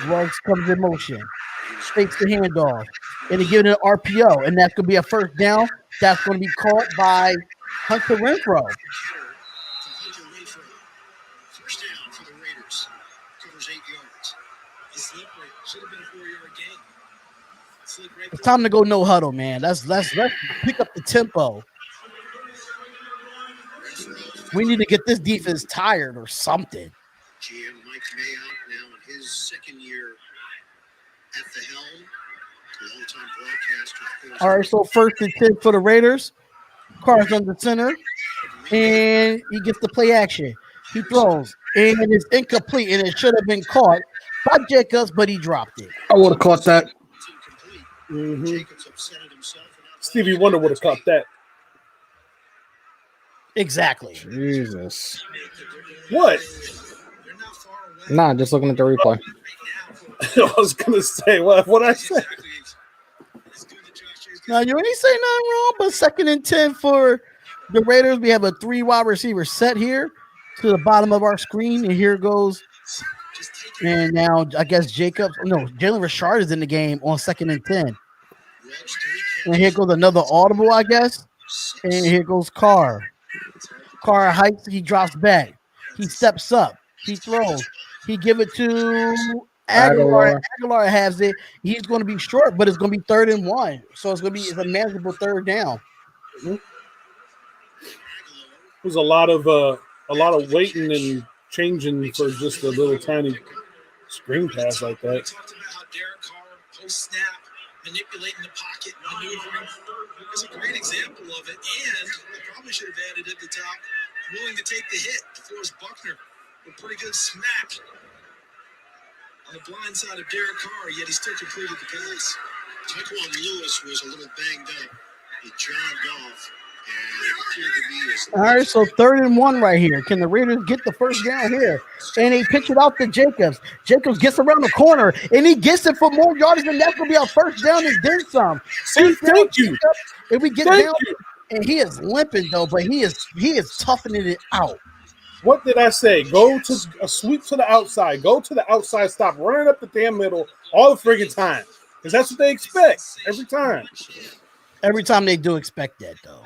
Ruggs comes in motion. Fakes the handoff. And he gives it an RPO. And that's going to be a first down. That's going to be caught by Hunter Renfrow. First down for the Raiders. Covers 8 yards. It's slippery. Should have been a 4-yard gain. It's time to go no huddle, man. Let's pick up the tempo. We need to get this defense tired or something. GM Mike Mayock now in his 2nd year at the helm. The all-time broadcaster. All right, so 1st and 10 for the Raiders. Carr's under center, and he gets the play action. He throws, and it's incomplete, and it should have been caught by Jacobs, but he dropped it. I would have caught that. Mm-hmm. Stevie Wonder would have caught that. Exactly. Jesus. What? Nah, just looking at the replay. I was going to say, what I said. Now, you ain't say nothing wrong, but 2nd and 10 for the Raiders. We have a 3 wide receiver set here to the bottom of our screen, and here goes. And now, I guess Jalen Richard is in the game on 2nd and 10. And here goes another audible, I guess. And here goes Carr. Carr hikes, he drops back. He steps up. He throws. He give it to Aguilar. Aguilar has it. He's going to be short, but it's going to be 3rd and 1. So it's a manageable 3rd down. There's a lot of waiting and changing for just a little tiny screen pass like that. We talked about how Derek Carr post-snap manipulating the pocket, maneuvering. It's a great example of it. And I probably should have added at the top, willing to take the hit. DeForest Buckner, a pretty good smack on the blind side of Derek Carr, yet he still completed the pass. Taquan Lewis was a little banged up. He jogged off. All right, so 3rd and 1 right here. Can the Raiders get the first down here? And he pitch it out to Jacobs. Jacobs gets around the corner, and he gets it for more yardage, and that's going to be our first down and then some. See, thank you. If we get down, and he is limping though, but he is toughening it out. What did I say? Go to a sweep to the outside. Go to the outside. Stop running up the damn middle all the friggin' time. Because that's what they expect every time. Every time they do expect that, though.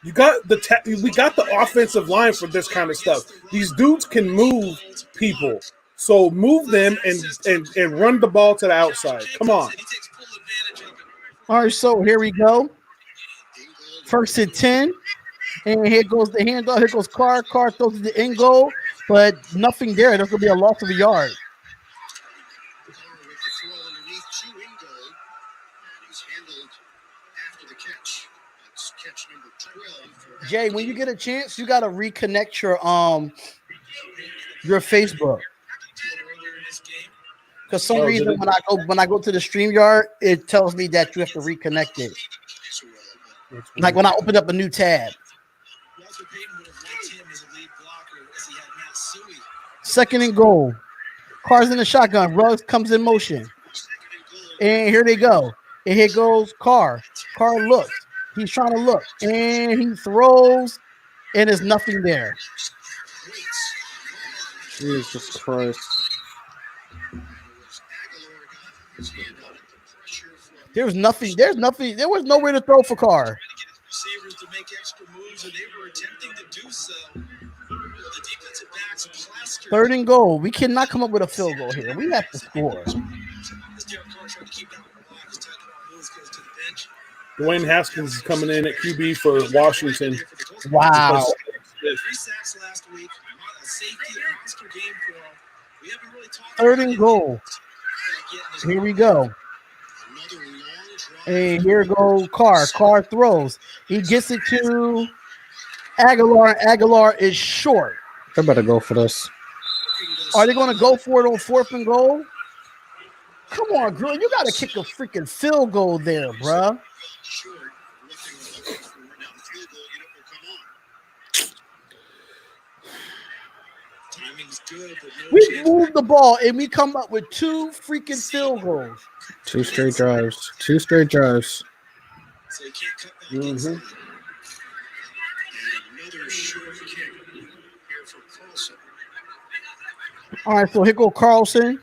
You got we got the offensive line for this kind of stuff. These dudes can move people. So move them and run the ball to the outside. Come on. All right, so here we go. 1st and 10. And here goes the handoff. Here goes Carr. Carr throws it to end goal, but nothing there. There's going to be a loss of a yard. Jay, when you get a chance, you got to reconnect your Facebook. Because some reason when I go to the StreamYard, it tells me that you have to reconnect it. Like when I open up a new tab. 2nd and goal. Carr's in the shotgun. Ruggs comes in motion. And here they go. And here goes Carr. Carr looks. He's trying to look. And he throws. And there's nothing there. Jesus Christ. There's nothing. There was nowhere to throw for Carr. Receivers to make extra moves, and they were attempting to do so. The defensive backs plastered. 3rd and goal. We cannot come up with a field goal here. We have to score. Dwayne Haskins is coming in at QB for Washington. Wow. 3 sacks last week. A safety, a monster game for him. We haven't really talked 3rd and goal. Here we go. And here goes Carr. Carr throws. He gets it to Aguilar. Aguilar is short. They better go for this. Are they going to go for it on 4th and goal? Come on, girl. You got to kick a freaking field goal there, bruh. We moved the ball, and we come up with 2 freaking field goals. 2 straight drives. 2 straight drives. Mm-hmm. All right, so here goes Carlson.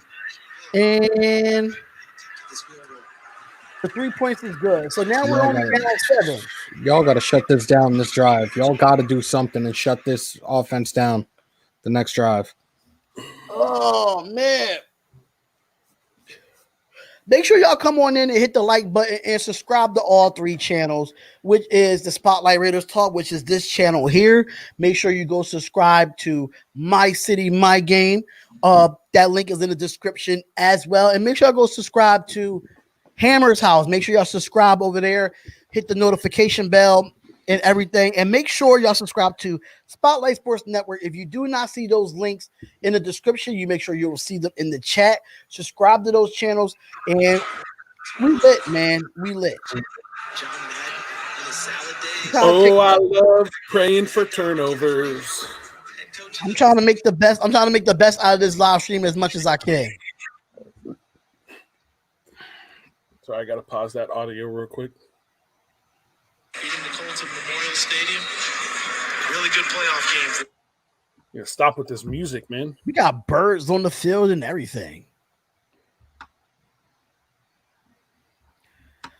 And the 3 points is good. So now we're only down 7. Y'all got to shut this down this drive. Y'all got to do something and shut this offense down the next drive. Oh, man. Make sure y'all come on in and hit the like button and subscribe to all 3 channels, which is the Spotlight Raiders Talk, which is this channel here. Make sure you go subscribe to My City, My Game. That link is in the description as well. And make sure y'all go subscribe to Hammer's House. Make sure y'all subscribe over there. Hit the notification bell and everything. And make sure y'all subscribe to Spotlight Sports Network. If you do not see those links in the description, you make sure you will see them in the chat. Subscribe to those channels. And we lit, man. We lit. Oh, I love praying for turnovers. I'm trying to make the best. I'm trying to make the best out of this live stream as much as I can. So I got to pause that audio real quick. Beating the Colts at Memorial Stadium. Really good playoff game. Yeah, stop with this music, man. We got birds on the field and everything.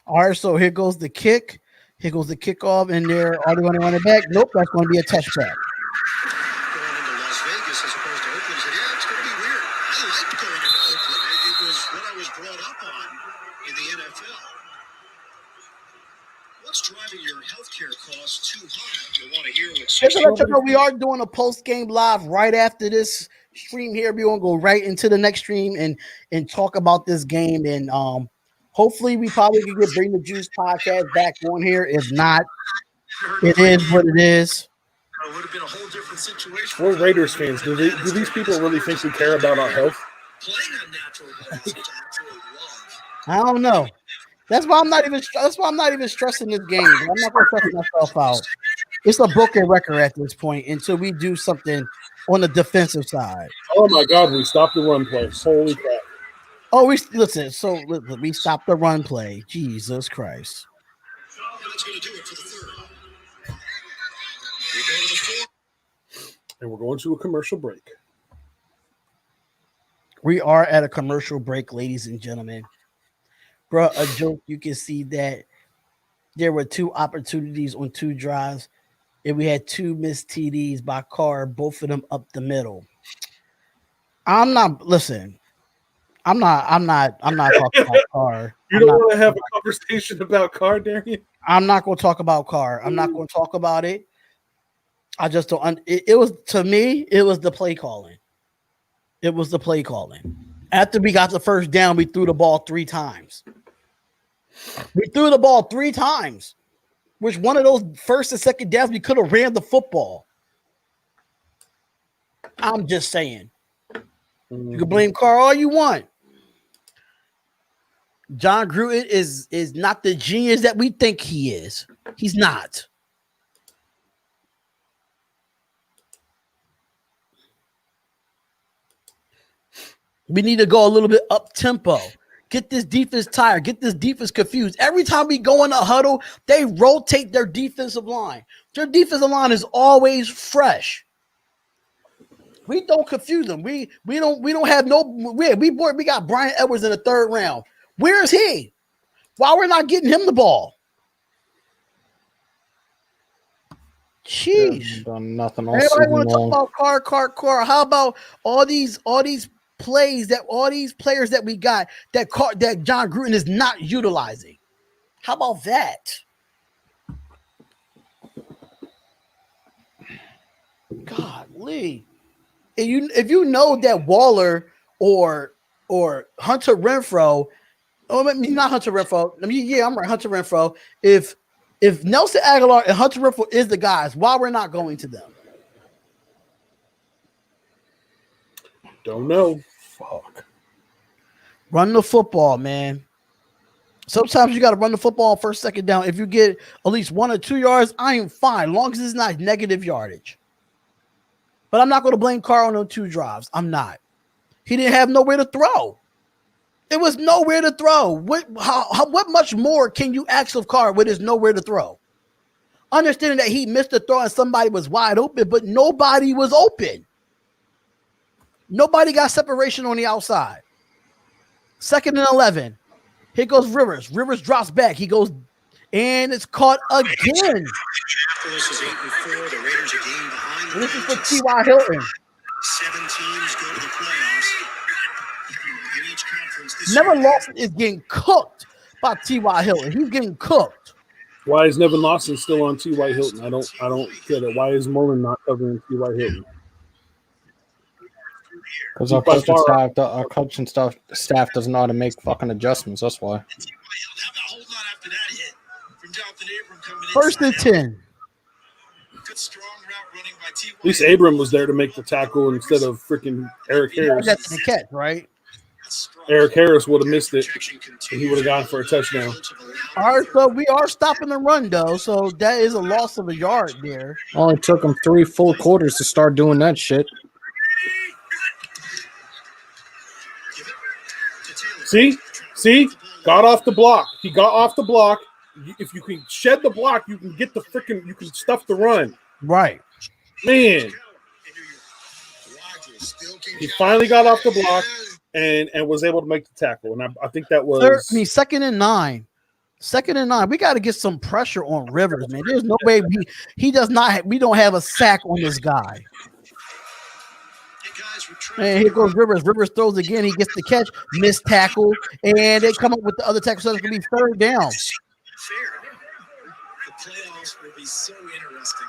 All right, so here goes the kick. Here goes the kickoff, and there. Are they going to run it back? Nope, that's going to be a touchback. Going into Las Vegas as opposed to Oakland. So yeah, it's going to be weird. I liked going into Oakland. It was what I was brought up on in the NFL. What's driving your healthcare costs too high? You want to hear what's Just to let you know, we are doing a post-game live right after this stream here. We're going to go right into the next stream and talk about this game. And hopefully we probably can get Bring the Juice podcast back on here. If not, it is what it is. It would have been a whole different situation. We're Raiders fans. Do these people really think we care about our health? Playing on natural lights, which I absolutely love. I don't know. That's why I'm not even. That's why I'm not even stressing this game. I'm not going to stress myself out. It's a broken record at this point until we do something on the defensive side. Oh my God, we stopped the run play. Holy crap! Oh, we listen. So we stopped the run play. Jesus Christ! That's going to do it for the third. We go to the fourth. And we're going to a commercial break. We are at a commercial break, ladies and gentlemen. Bro, a joke. You can see that there were 2 opportunities on 2 drives, and we had 2 missed TDs by Carr, both of them up the middle. I'm not talking about Carr. You don't want to have a conversation about Carr, Darian? I'm not going to talk about Carr. I'm not going to talk about it. I just don't. It was, to me, it was the play calling. It was the play calling. After we got the first down, we threw the ball 3 times. We threw the ball 3 times, which one of those first and second downs we could have ran the football. I'm just saying. You can blame Carr all you want. John Gruden is not the genius that we think he is. He's not. We need to go a little bit up tempo. Get this defense tired. Get this defense confused. Every time we go in a huddle, they rotate their defensive line. Their defensive line is always fresh. We don't confuse them. We don't have no. We got Brian Edwards in the 3rd round. Where is he? Why we're not getting him the ball? Jeez, done nothing else. Everybody want to talk about Carr. How about all these plays that all these players that we got that John Gruden is not utilizing? How about that? Golly. If you know that Waller or Hunter Renfrow, not Hunter Renfrow. I'm right, Hunter Renfrow. If Nelson Aguilar and Hunter Renfrow is the guys, why we're not going to them? Don't know. Fuck. Run the football, man. Sometimes you got to run the football on 1st, 2nd down. If you get at least 1 or 2 yards, I am fine, long as it's not negative yardage. But I'm not going to blame Carr on those 2 drives. I'm not. He didn't have nowhere to throw. It was nowhere to throw. What much more can you ask of Carr when there's nowhere to throw? Understanding that he missed the throw and somebody was wide open, but nobody was open. Nobody got separation on the outside. 2nd and 11. Here goes Rivers. Rivers drops back. He goes, and it's caught again. Indianapolis is 8-4. The Raiders are game behind. This is for T.Y. Hilton. 7 teams go to the playoffs. In each conference this Never year. Lawson is getting cooked by T.Y. Hilton. He's getting cooked. Why is Nevin Lawson still on T.Y. Hilton? I don't get it. Why is Mullen not covering T.Y. Hilton? Because our coaching staff doesn't know how to make fucking adjustments. That's why. How about holding on after that hit from Jonathan Abram coming 1st and 10. Good strong route running by T.Y. At least Abram was there to make the tackle instead of freaking Eric Harris. That's the catch, right? Eric Harris would have missed it, and he would have gone for a touchdown. All right, so we are stopping the run, though. So that is a loss of a yard there. Only took him 3 full quarters to start doing that shit. See, got off the block. He got off the block. If you can shed the block, you can get you can stuff the run. Right. Man. He finally got off the block and was able to make the tackle. And I think that was 2nd and 9. 2nd and 9. We got to get some pressure on Rivers, man. There's no way we don't have a sack on this guy. And here goes Rivers. Rivers throws again. He gets the catch, missed tackle, and they come up with the other tackle. So it's going to be 3rd down. The playoffs will be so interesting,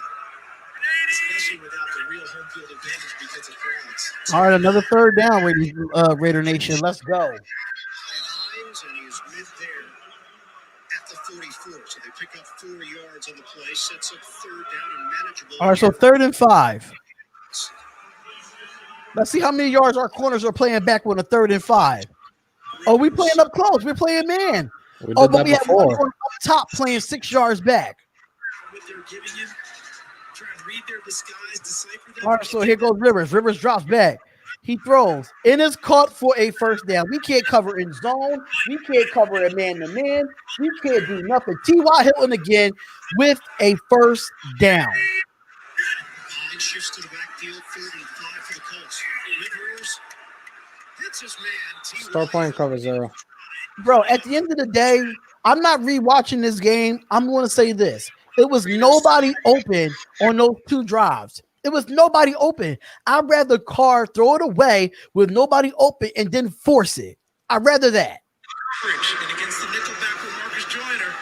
especially without the real home field advantage because of crowds. All right, another 3rd down, Raider Nation. Let's go. Hines, and he's with there at the 44. So they pick up 4 yards on the play, sets up 3rd down and manageable. All right, so 3rd and 5. Let's see how many yards our corners are playing back with a 3rd and 5. Oh, we playing up close. We're playing man. We Oh, did but that we have before. one up top playing 6 yards back. What they're giving you, try and read their disguise, decipher them. All right, so here goes Rivers. Rivers drops back. He throws and is caught for a first down. We can't cover in zone. We can't cover a man-to-man. We can't do nothing. T.Y. Hilton again with a first down. Hines shifts to the backfield, 3rd and 5 for the Colts. Rivers hits his man. T.Y. Start playing cover 0. Bro, at the end of the day, I'm not rewatching this game. I'm going to say this. It was nobody open on those 2 drives. It was nobody open. I'd rather Carr throw it away with nobody open and then force it. I'd rather that. And against the nickelback with Marcus Joyner.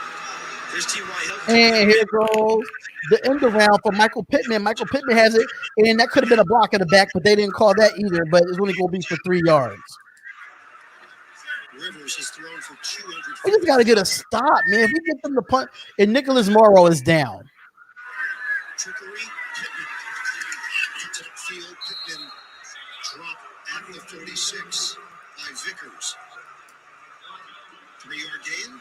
There's T.Y. Hilton. And here goes the end around for Michael Pittman. Michael Pittman has it, and that could have been a block in the back, but they didn't call that either. But it's only going to be for 3 yards. Rivers has thrown for 200. We just got to get a stop, man. If we get them to punt, and Nicholas Morrow is down. Trickery. Pittman. Into the field. Pittman drop at the 46 by Vickers. 3-yard gain.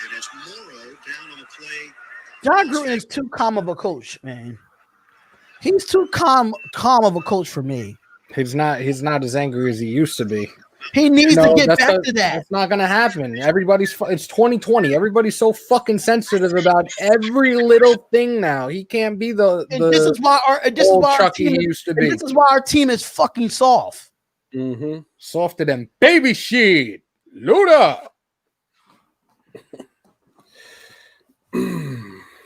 And it's Morrow down on the play. John Gruden is too calm of a coach, man. He's too calm of a coach for me. He's not as angry as he used to be. He needs to get back to that. It's not going to happen. It's 2020. Everybody's so fucking sensitive about every little thing now. He can't be the this is why our team used to be. This is why our team is fucking soft. Mm-hmm. Softer than baby shit. Luda.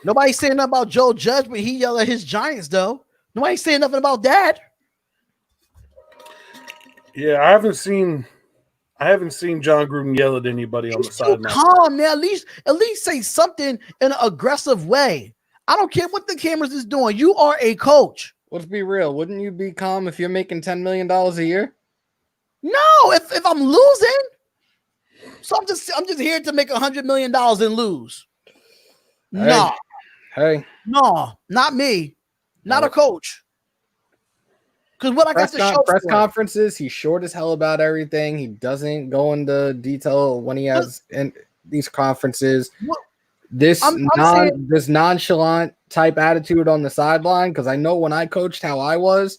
Nobody's saying nothing about Joe Judge, but he yelled at his Giants, though. Nobody's saying nothing about that. Yeah, I haven't seen John Gruden yell at anybody on the sideline. Calm, man. At least say something in an aggressive way. I don't care what the cameras is doing. You are a coach. Let's be real. Wouldn't you be calm if you're making $10 million a year? No, if I'm losing. So I'm just here to make $100 million and lose. No. Hey. No, not me. Not a coach. Because what I got to show press conferences, he's short as hell about everything. He doesn't go into detail when he has in these conferences. This nonchalant type attitude on the sideline, because I know when I coached how I was,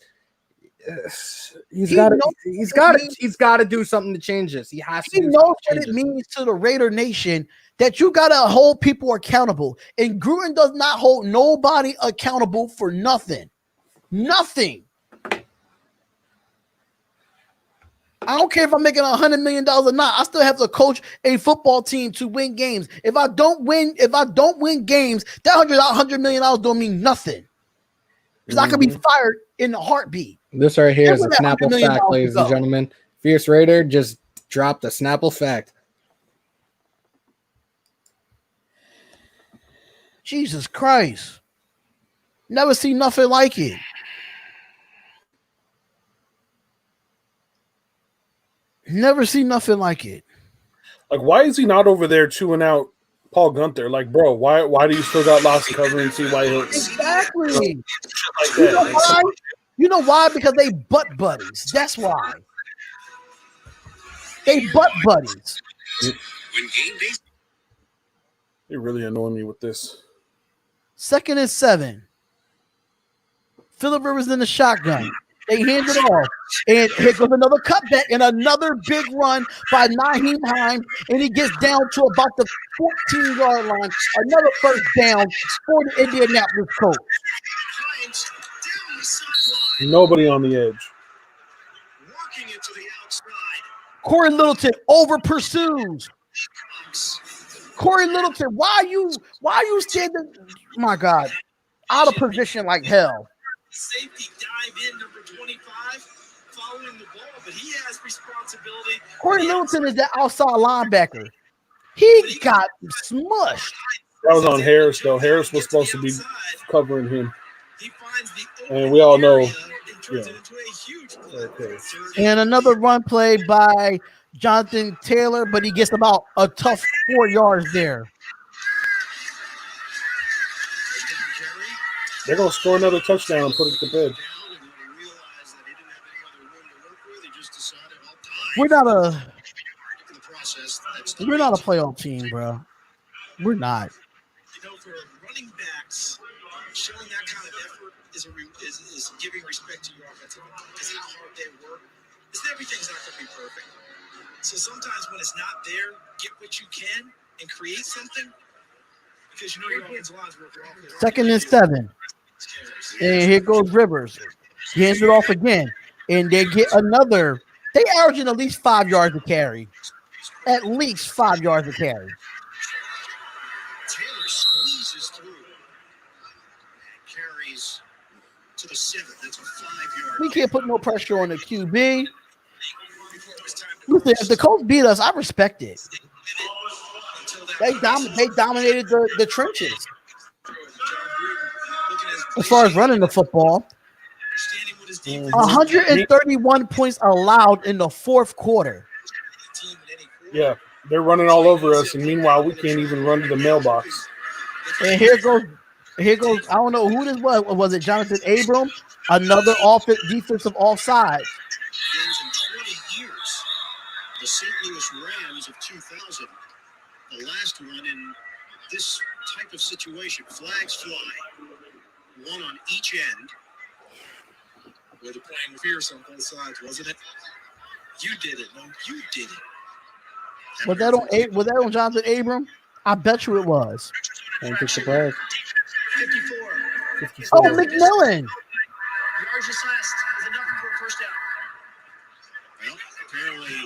he's got to do something to change this. He has to. He knows what it means to the Raider Nation that you got to hold people accountable, and Gruden does not hold nobody accountable for nothing. Nothing. I don't care if I'm making $100 million or not. I still have to coach a football team to win games. If I don't win games, that $100 million don't mean nothing. Because I could be fired in a heartbeat. This right here is a Snapple fact, ladies and gentlemen. Fierce Raider just dropped a Snapple fact. Jesus Christ. Never seen nothing like it. Never seen nothing like it. Like, why is he not over there chewing out Paul Gunther? Like, bro, why do you still got lots of covering T.Y. Hilton? Exactly. Like you know why? You know why? Because they butt buddies. That's why. They butt buddies. You're really annoying me with this. 2nd and 7. Phillip Rivers in the shotgun. They hand it off. And here goes another cutback and another big run by Nyheim Hines. And he gets down to about the 14-yard line. Another first down for the Indianapolis Colts. Nobody on the edge. Working it to the outside. Corey Littleton over pursues. Corey Littleton, why are you standing, my God, out of position like hell? Safety dive in, number 25, following the ball, but he has responsibility. Corey Littleton is the outside linebacker. He got smushed. That was on Harris, though. Harris was supposed to be covering him. And we all know. Yeah. Okay. And another run play by Jonathan Taylor, but he gets about a tough 4 yards there. They're going to score another touchdown and put it to bed. We're not a We're not a playoff team, bro. We're not. You know, for running backs, showing that kind of effort is giving respect to your offensive line because how hard they work. Because everything's not going to be perfect. So sometimes when it's not there, get what you can and create something because you know your offensive line's working off. Second and 7. And here goes Rivers. He hands it off again. And they get another. They averaging at least 5 yards to carry. At least 5 yards to carry. Taylor squeezes through. Carries to the 7. That's a 5-yard. We can't put no pressure on the QB. Listen, if the Colts beat us, I respect it. They dominated the trenches. As far as running the football, 131 points allowed in the fourth quarter. Yeah, they're running all over us, and meanwhile, we can't even run to the mailbox. And here goes. I don't know who this was. Was it Jonathan Abram? Another defensive offside. In 20 years, the St. Louis Rams of 2000, the last one in this type of situation. Flags fly, one on each end. Were they playing fierce on both sides, wasn't it? You did it, no, you did it. Was that on Jonathan Abram? I bet you it was. Can't be surprised. 54. Oh, McMillan. Yards just last is enough for a first down. Well, apparently.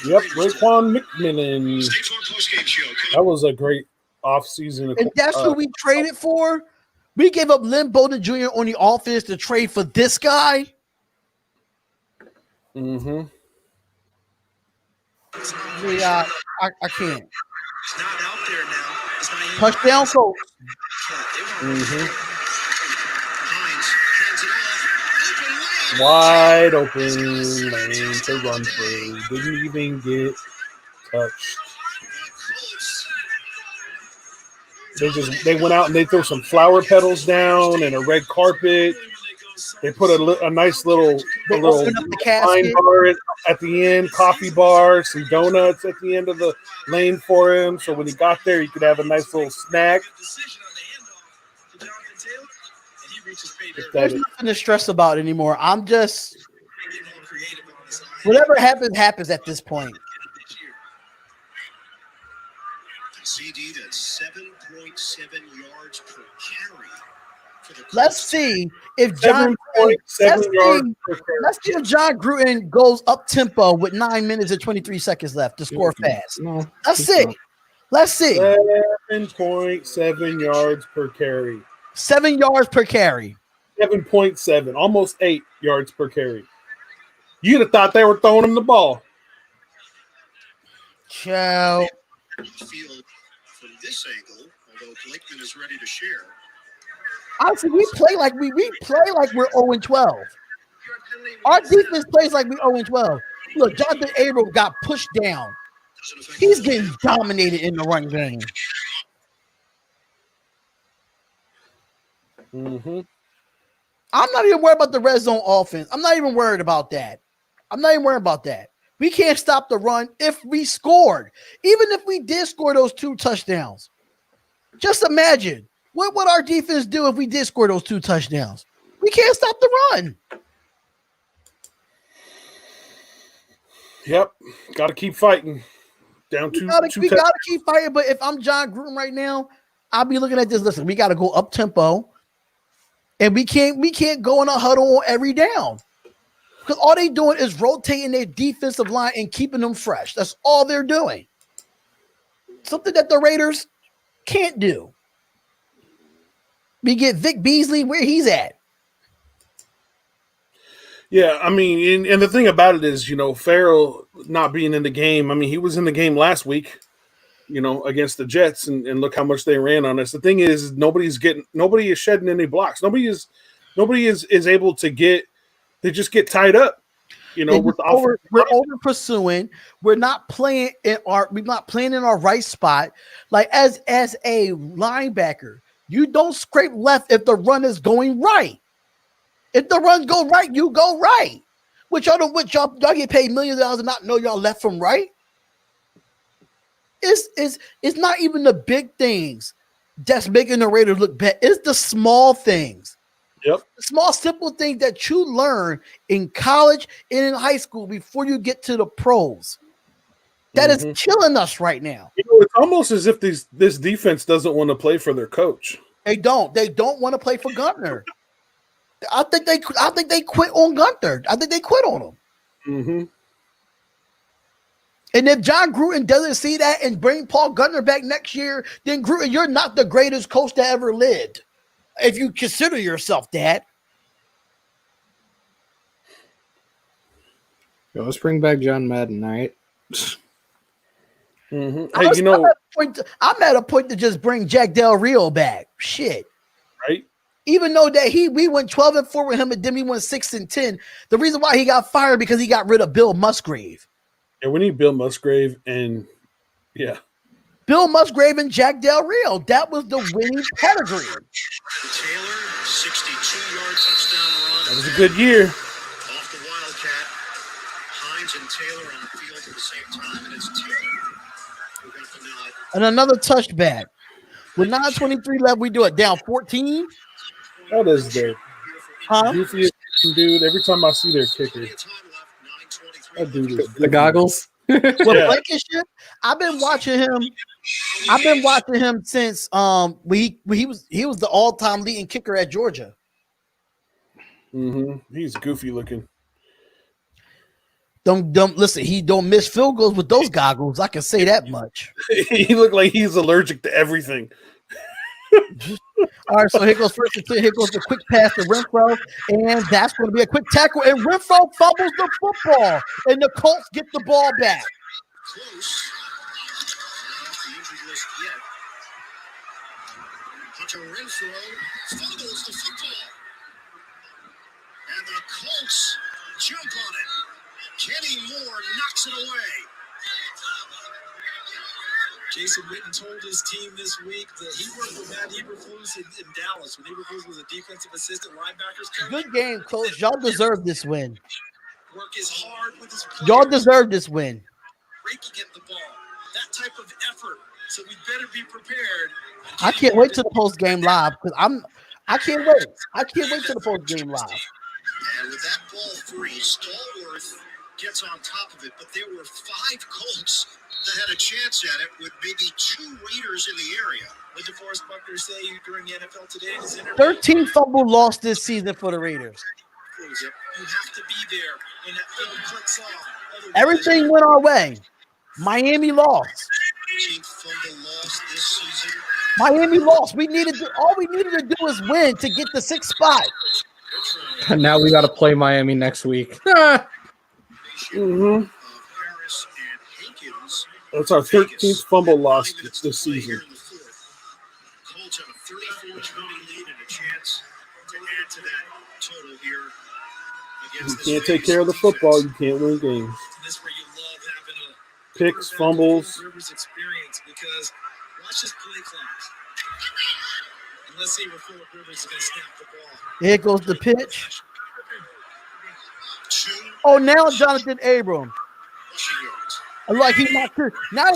Yep, Raekwon McMillan. State Farm postgame show. That was a great offseason. And that's who we traded for. We gave up Lynn Bowden Jr. on the offense to trade for this guy. Mm-hmm. Yeah, I can't. It's not out there now. It's not Touchdown, Colts. Mm-hmm. Hines hands it off. Wide open lane to run through. Didn't even get touched. They went out and they threw some flower petals down and a red carpet. They put a nice little wine bar at the end, coffee bar, some donuts at the end of the lane for him. So when he got there, he could have a nice little snack. There's nothing to stress about anymore. I'm just whatever happens at this point. CD, that's 7.7 yards per carry. Let's see if John. 7.7 yards per carry. Let's see if John Gruden goes up tempo with 9 minutes and 23 seconds left to score fast. No, Let's see. Let's see. 7.7 yards per carry. 7 yards per carry. 7.7, almost 8 yards per carry. You'd have thought they were throwing him the ball. Ciao. Field from this angle, although Blakeman is ready to share. Honestly, we play like we're 0-12. Our defense plays like we're 0-12. Look, Jonathan Abram got pushed down. He's getting dominated in the run game. Mm-hmm. I'm not even worried about the red zone offense. I'm not even worried about that. We can't stop the run if we scored. Even if we did score those 2 touchdowns. Just imagine. What would our defense do if we did score those 2 touchdowns? We can't stop the run. Yep. Got to keep fighting. Down we gotta keep fighting. But if I'm John Gruden right now, I'll be looking at this. Listen, we got to go up tempo. And we can't go in a huddle on every down. Because all they're doing is rotating their defensive line and keeping them fresh. That's all they're doing. Something that the Raiders can't do. We get Vic Beasley where he's at. Yeah, I mean, and the thing about it is, Farrell not being in the game. I mean, he was in the game last week, against the Jets, and look how much they ran on us. The thing is, nobody is shedding any blocks. Nobody is able to get. They just get tied up. We're over pursuing. We're not playing in our right spot. Like as a linebacker, you don't scrape left if the run is going right. If the runs go right, you go right. Y'all get paid millions of dollars and not know y'all left from right. it's not even the big things that's making the Raiders look bad. It's the small things. Yep. The small, simple things that you learn in college and in high school before you get to the pros. That is killing us right now. It's almost as if this defense doesn't want to play for their coach. They don't want to play for Gunther. I think they quit on Gunther. I think they quit on him. Mm-hmm. And if John Gruden doesn't see that and bring Paul Gunther back next year, then Gruden, you're not the greatest coach that ever lived. If you consider yourself that. Yo, let's bring back John Madden, all right? Hey, I'm at a point to just bring Jack Del Rio back. Shit. Right? Even though that we went 12-4 with him and then we went 6-10. The reason why he got fired because he got rid of Bill Musgrave. And we need Bill Musgrave Bill Musgrave and Jack Del Rio. That was the winning pedigree. Taylor, 62-yard touchdown run. That was a good year. Off the Wildcat. Hines and Taylor on the field at the same time, and it's Taylor who got the nod. And another touchback. With 9:23 left, we do it down 14. That is the goofiest dude. Every time I see their kicker, that dude is The goggles. With Blankenship, I've been watching him since he was the all-time leading kicker at Georgia. He's goofy looking. Don't listen. He don't miss field goals with those goggles. I can say that much. He looked like he's allergic to everything. All right, so here goes first and 10. Here goes the quick pass to Renfro, and that's going to be a quick tackle. And Renfro fumbles the football, and the Colts get the ball back. Close. Not the injured list yet. Hunter Renfro fumbles the football. And the Colts jump on it. Kenny Moore knocks it away. Jason Witten told his team this week that he worked with Matt Eberflus in Dallas when Eberflus was a defensive assistant linebackers coach. Good game, Coach. Y'all deserve this win. Work is hard with his players. Y'all deserve this win. Breaking at the ball. That type of effort. So we better be prepared. I can't wait to the post game live because I can't wait. I can't wait to the post game live. And with that ball free, Stallworth gets on top of it, but there were 5 Colts that had a chance at it with maybe 2 Raiders in the area. What did Forrest Buckner say during the NFL Today in his interview? 13 fumble loss this season for the Raiders. You have to be there when that film clicks off. Everything went our way. Miami lost. 13th fumble loss this season. Miami lost. All we needed to do is win to get the 6th spot. And now we got to play Miami next week. Harris and Hankins. That's our 13th fumble loss this season. Colts have a 34-20 lead and a chance to add to that total here. You can't take care of the football, you can't win games. This where you love having a Picks, fumbles. Rivers experience because watch this play clock. And let's see where Phillip Rivers is going to snap the ball. Here goes the pitch. 2 Oh, now Jonathan Abram. rushing yards.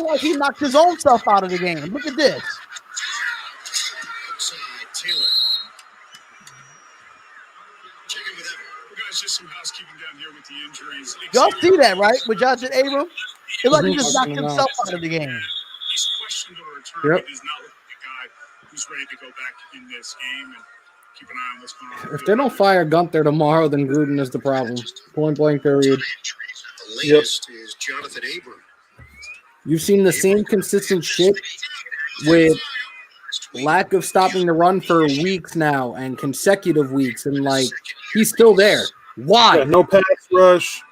Like he knocked his own self out of the game. Look at this. Outside, Taylor. Check in with Evan. Well, guys, just some housekeeping down here with the injuries. Y'all see that, right? With Jonathan Abram? It's like he just knocked himself out of the game. He's questioned to return. Yep. He does not look like a guy who's ready to go back in this game. And keep an eye on what's going on. If they don't fire Gunther tomorrow, then Gruden is the problem. Point blank period. The latest is Jonathan Abram. You've seen the same consistent shit with lack of stopping the run for weeks now and consecutive weeks, and like he's still there. Why? Yeah, no pass rush.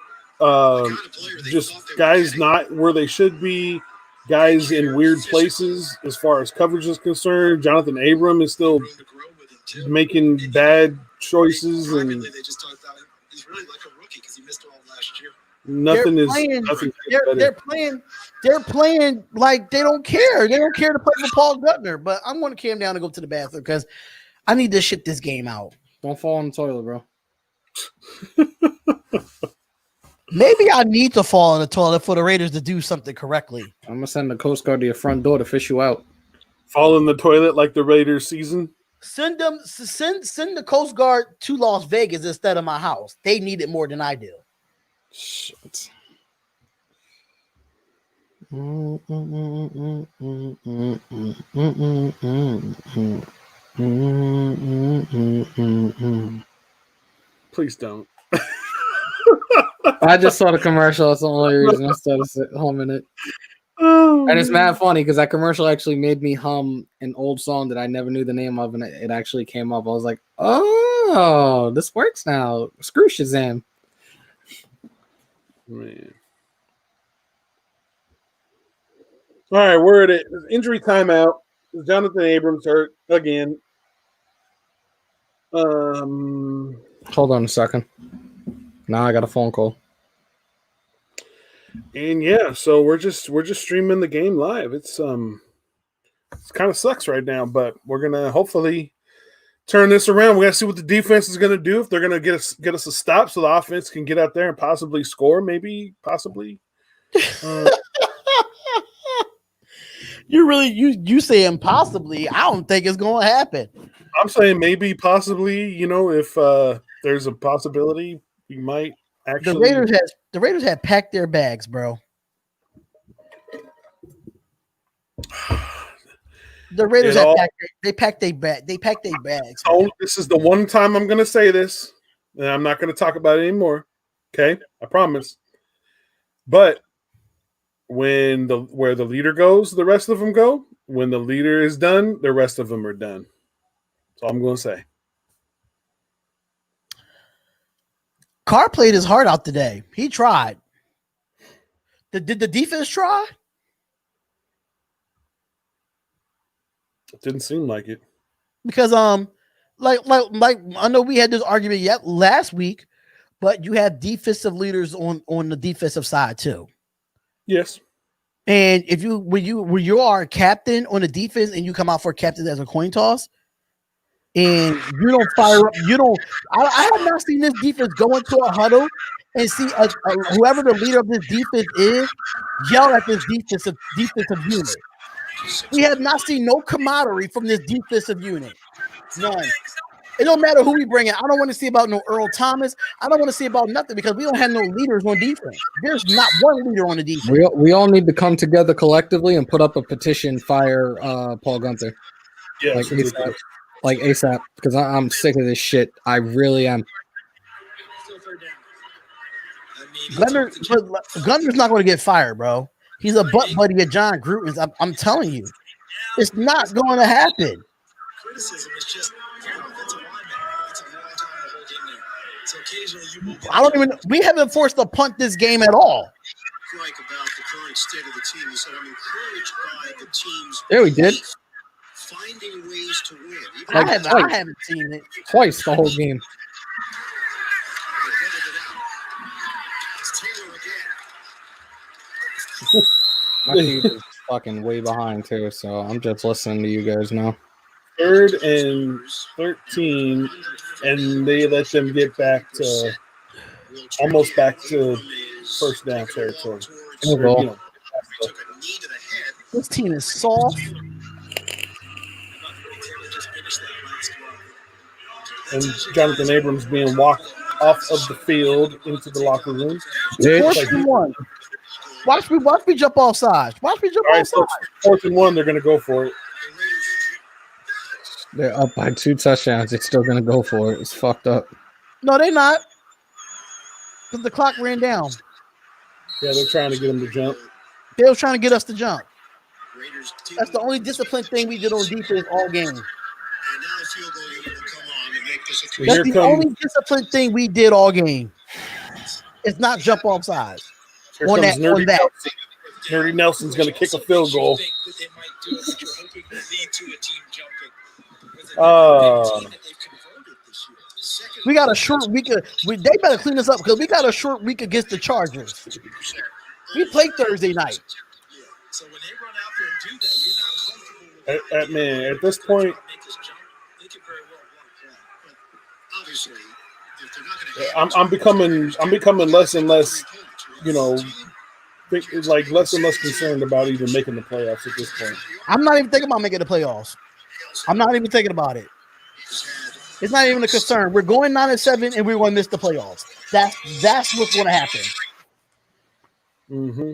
Just guys not where they should be. Guys in weird places as far as coverage is concerned. Jonathan Abram is still making bad choices, and They just talked about him. He's really like a rookie because he missed all last year. nothing They're playing like they don't care. They don't care to play for Paul Gunther. But I'm going to calm down and go to the bathroom because I need to shit this game out. Don't fall in the toilet, bro. Maybe I need to fall in the toilet for the Raiders to do something correctly. I'm gonna send the Coast Guard to your front door to fish you out. Fall in the toilet like the Raiders season. Send the Coast Guard to Las Vegas instead of my house. They need it more than I do. Shit. Please don't. I just saw the commercial. That's the only reason I started humming it. Oh, And it's mad funny because that commercial actually made me hum an old song that I never knew the name of, and it actually came up. I was like, "Oh, this works now." Screw Shazam. man. All right, we're at it. Injury timeout. Jonathan Abrams hurt again. Hold on a second. Now I got a phone call. And yeah, so we're just streaming the game live. It's kind of sucks right now, but we're gonna hopefully turn this around. We gotta see what the defense is gonna do. If they're gonna get us a stop, so the offense can get out there and possibly score. Maybe, possibly. You say impossibly. I don't think it's going to happen. I'm saying maybe, possibly. You know, if there's a possibility, we might actually. The Raiders had packed their bags, bro. The Raiders packed their bags. Oh, this is the one time I'm going to say this, and I'm not going to talk about it anymore. Okay, I promise. But where the leader goes, the rest of them go. When the leader is done, the rest of them are done. That's all I'm going to say. Carr played his heart out today. He tried. Did the defense try? It didn't seem like it. Because like I know we had this argument last week, but you have defensive leaders on the defensive side too. Yes. And if when you are a captain on the defense and you come out for captain as a coin toss, and you don't fire up, I have not seen this defense go into a huddle and see whoever the leader of this defense is yell at this defensive unit. We have not seen no camaraderie from this defensive unit. None. It don't matter who we bring in. I don't want to see about no Earl Thomas. I don't want to see about nothing because we don't have no leaders on defense. There's not one leader on the defense. We all need to come together collectively and put up a petition, fire Paul Gunther. Yeah, like ASAP, because I'm sick of this shit. I really am. Gunner's not going to get fired, bro. He's a butt buddy of John Gruden's. I'm telling you, it's not going to happen. Criticism is just offensive lineman. It's a long time to hold in there. So occasionally you will get. I don't even. We haven't forced to punt this game at all. Like about the current state of the team, he said, "I'm encouraged by the team's Yeah, we did. finding ways to win." I haven't seen it twice the whole game. My feed is fucking way behind too, so I'm just listening to you guys now. 3rd and 13, and they let them get back to almost back to first down territory. This team is soft. And Jonathan Abrams being walked off of the field into the locker room. 4th and 1. Watch me jump off sides. Watch me jump off sides. 4th and 1, they're going to go for it. They're up by 2 touchdowns. They're still going to go for it. It's fucked up. No, they're not. Because the clock ran down. Yeah, they're trying to get them to jump. They were trying to get us to jump. That's the only disciplined thing we did on defense all game. That's the only disciplined thing we did all game. It's not jump off sides. Here comes Nerdy Nelson's going to kick a field goal. We got a short week. They better clean us up because we got a short week against the Chargers. We played Thursday night. So when they run out there and do that, you're not comfortable with at this point, they could very well want to play. But obviously, I'm becoming less and less, less and less concerned about even making the playoffs at this point. I'm not even thinking about making the playoffs. I'm not even thinking about it. It's not even a concern. We're going 9-7 and we're going to miss the playoffs. That's what's going to happen. Mm-hmm.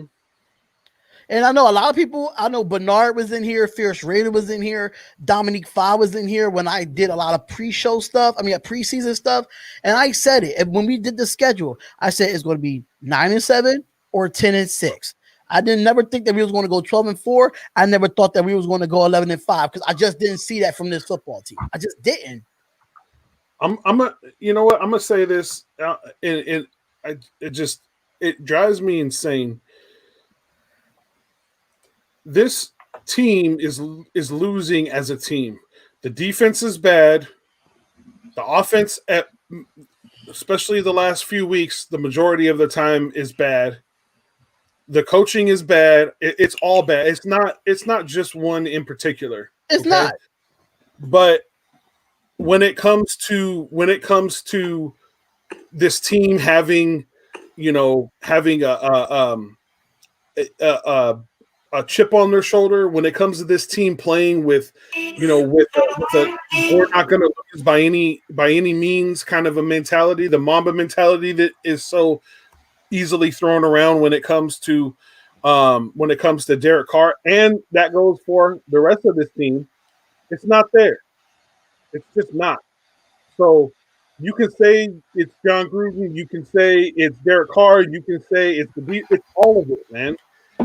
And I know a lot of people. I know Bernard was in here. Fierce Raider was in here. Dominique Fa was in here when I did a lot of pre-show stuff. Preseason stuff. And I said it. And when we did the schedule, I said it's going to be 9-7 or 10-6. I didn't never think that we was going to go 12-4. I never thought that we was going to go 11-5 because I just didn't see that from this football team. I just didn't. You know what? I'm gonna say this, and it drives me insane. This team is losing as a team. The defense is bad. The offense, especially the last few weeks, the majority of the time is bad. The coaching is bad. It's all bad. It's not just one in particular. It's not. But when it comes to this team having a chip on their shoulder, when it comes to this team playing with we're not going to lose by any means kind of a mentality, the Mamba mentality that is so easily thrown around when it comes to Derek Carr, and that goes for the rest of this team. It's not there. It's just not. So you can say it's John Gruden. You can say it's Derek Carr. You can say it's all of it, man.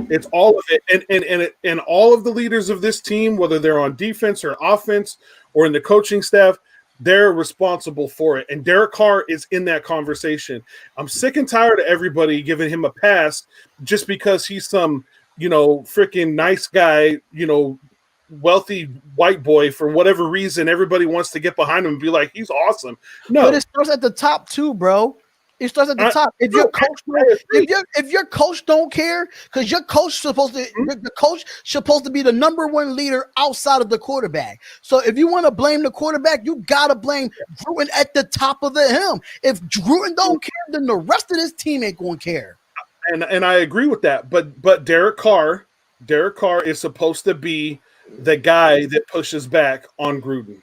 It's all of it. And all of the leaders of this team, whether they're on defense or offense or in the coaching staff, they're responsible for it. And Derek Carr is in that conversation. I'm sick and tired of everybody giving him a pass just because he's some, freaking nice guy, wealthy white boy. For whatever reason, everybody wants to get behind him and be like, he's awesome. No, but it starts at the top too, bro. It starts at the top. If your coach don't care, because your coach supposed to be the number one leader outside of the quarterback. So if you want to blame the quarterback, you gotta blame Gruden at the top of the helm. If Gruden don't care, then the rest of this team ain't gonna care. And I agree with that. But Derek Carr is supposed to be the guy that pushes back on Gruden.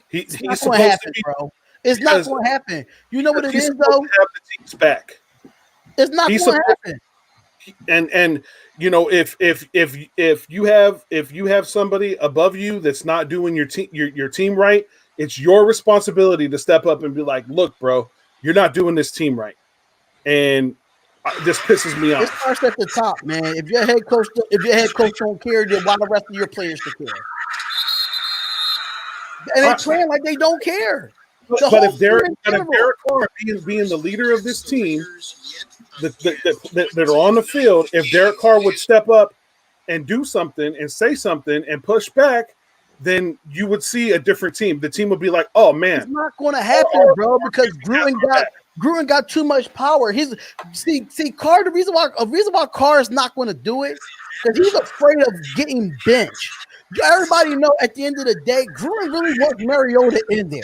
He's supposed to be, bro. It's not going to happen. You know what it is, though? Have the team's back. It's not going to happen. And if you have somebody above you that's not doing your team right, it's your responsibility to step up and be like, look, bro, you're not doing this team right. And this pisses me off. It starts at the top, man. If your head coach don't care, then why the rest of your players to care? And they're playing like they don't care. But if Derek Carr being the leader of this team that are on the field, if Derek Carr would step up and do something and say something and push back, then you would see a different team. The team would be like, "Oh man, it's not going to happen, bro," because Gruden got too much power. See Carr. The reason why Carr is not going to do it because he's afraid of getting benched. Everybody know at the end of the day, Gruden really wants Mariota in there.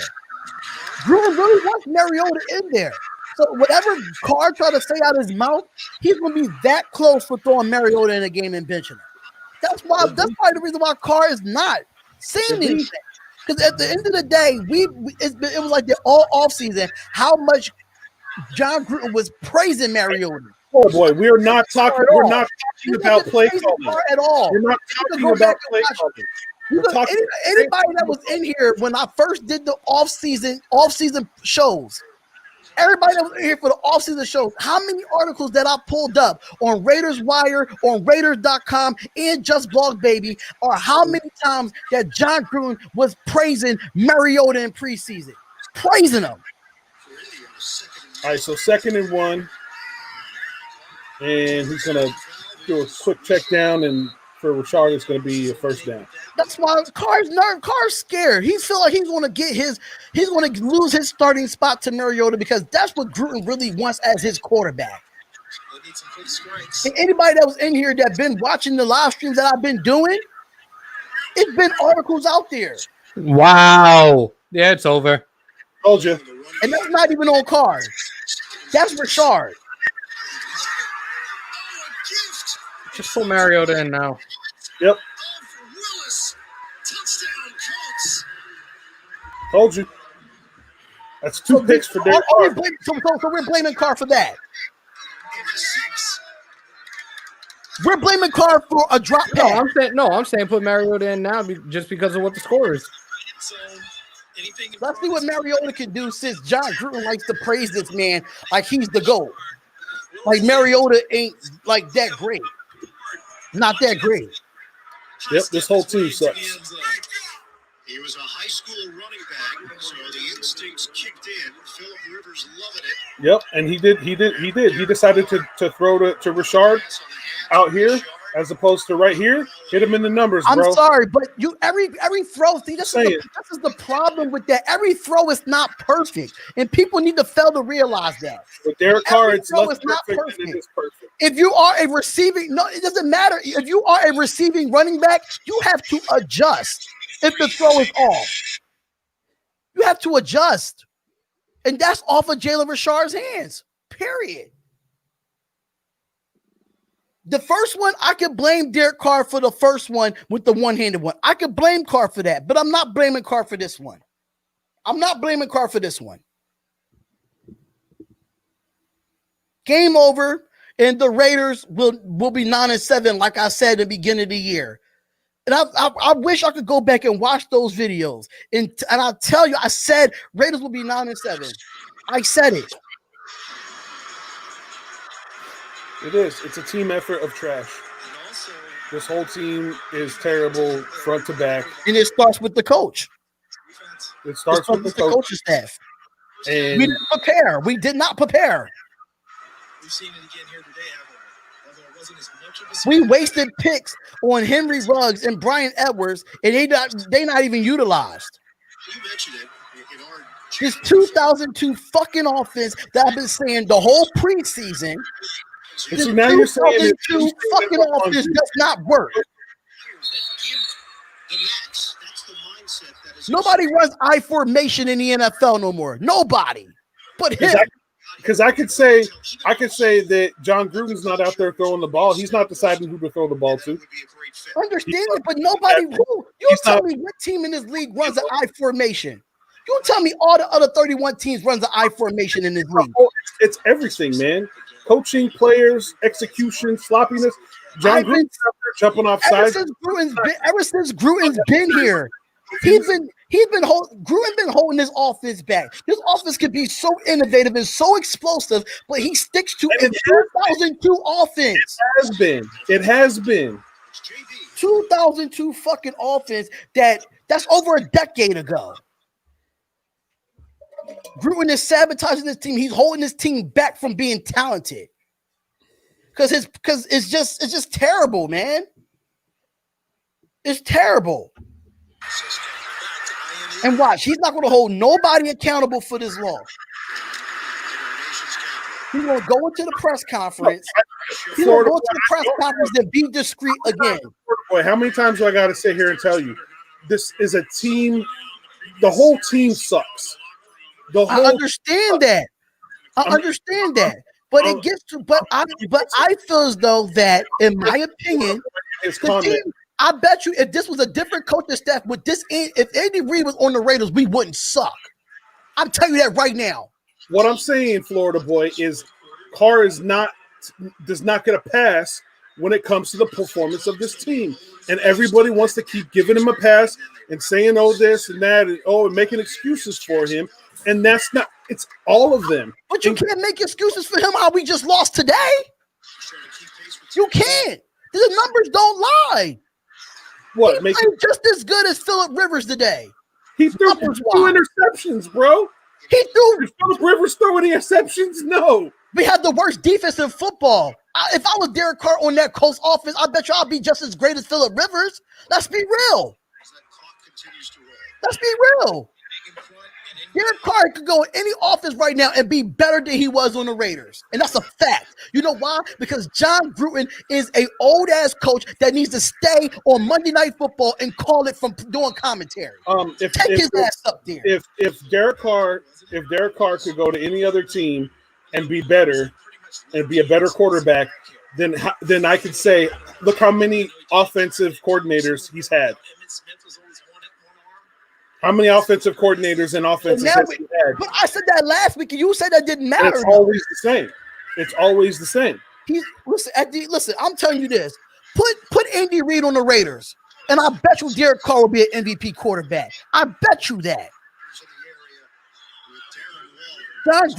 Gruden really wants Mariota in there. So whatever Carr try to say out of his mouth, he's going to be that close for throwing Mariota in a game and benching him. That's probably the reason why Carr is not saying anything. Because at the end of the day, it was like the all offseason how much John Gruden was praising Mariota. Oh boy, we're not talking about play calling at all. We're not talking about play calling. Anybody that was in here when I first did the off-season shows, everybody that was in here for the off-season shows, how many articles that I pulled up on Raiders Wire, on Raiders.com, and Just Blog Baby, or how many times that John Gruden was praising Mariota in preseason, praising him. All right, so 2nd and 1, and he's going to do a quick check down, and for Richard, it's going to be a first down. That's why Carr's scared. He feel like he's going to lose his starting spot to Mariota because that's what Gruden really wants as his quarterback. And anybody that was in here that been watching the live streams that I've been doing, it's been articles out there. Wow. Yeah, it's over. Told you. And that's not even on Carr. That's Rashard. Just pull Mariota in now. Yep. Told you. That's two picks for Derek Carr. So we're blaming Carr for that. We're blaming Carr for a drop pass. I'm saying put Mariota in now just because of what the score is. Let's see what Mariota can do since John Gruden likes to praise this man like he's the GOAT. Like Mariota ain't like that great. Not that great. Yep, this whole team sucks. He was a high school running back, so the instincts kicked in. Phillip Rivers loving it. Yep, and he did. He decided to throw to Rashard out here as opposed to right here. Hit him in the numbers, bro. I'm sorry, but every throw. See, this is the problem with that. Every throw is not perfect, and people need to fail to realize that. With Derek Carr, it's throw less is not perfect than it is perfect. If you are a receiving, no, it doesn't matter. If you are a receiving running back, you have to adjust. If the throw is off, you have to adjust, and that's off of Jalen Rashard's hands. Period. The first one, I could blame Derek Carr for the first one with the one-handed one. I could blame Carr for that, but I'm not blaming Carr for this one. Game over, and the Raiders will be 9-7, like I said at the beginning of the year. And I wish I could go back and watch those videos. And I'll tell you, I said Raiders will be 9-7. I said it. It is. It's a team effort of trash. This whole team is terrible front to back. And it starts with the coach. It starts with the coaching staff. And we didn't prepare. We did not prepare. We've seen it again here today, although it wasn't as much of a we wasted picks on Henry Ruggs and Brian Edwards, and they not even utilized. You mentioned it in our this 2002 fucking offense that I've been saying the whole preseason. This now you're saying 2002 fucking offense does not work. Nobody runs I formation in the NFL no more. Nobody, but him. Because I could say that John Gruden's not out there throwing the ball. He's not deciding who to throw the ball to. Understand it, but nobody. You tell me what team in this league runs an I formation. You tell me all the other 31 teams runs an I formation in this league. It's everything, man. Coaching, players, execution, sloppiness. John Gruden's out there jumping off sides. Ever since Gruden's been here, Gruden been holding this offense back. This offense could be so innovative and so explosive, but he sticks to a 2002 offense. It has been 2002 fucking offense that's over a decade ago. Gruden is sabotaging this team. He's holding this team back from being talented. Because it's just terrible, man. It's terrible. And watch, he's not going to hold nobody accountable for this loss. He's going to go into the press conference. He's going to go into the press conference and be discreet again. Boy, how many times do I got to sit here and tell you? This is a team. The whole team sucks. I understand that. But it gets to. But I feel as though that, in my opinion, the team. I bet you if this was a different coaching staff with this, if Andy Reid was on the Raiders, we wouldn't suck. I'm telling you that right now. What I'm saying, Florida boy, is Carr does not get a pass when it comes to the performance of this team. And everybody wants to keep giving him a pass and saying, oh, this and that, and making excuses for him. And that's not – it's all of them. But you can't make excuses for him how we just lost today. You can't. The numbers don't lie. What? He played just as good as Phillip Rivers today. He threw 2 interceptions, bro. Phillip Rivers throw any interceptions? No. We had the worst defense in football. If I was Derek Carr on that Colts offense, I bet you I'll be just as great as Phillip Rivers. Let's be real. Derek Carr could go in any offense right now and be better than he was on the Raiders. And that's a fact. You know why? Because John Gruden is a old ass coach that needs to stay on Monday Night Football and call it from doing commentary. Take his ass up there. If Derek Carr could go to any other team and be better and be a better quarterback, then I could say, look how many offensive coordinators he's had. How many offensive coordinators and offenses has he had? But I said that last week, and you said that didn't matter. It's always the same. It's always the same. Listen, I'm telling you this. Put Andy Reid on the Raiders, and I bet you Derek Carr will be an MVP quarterback. I bet you that. John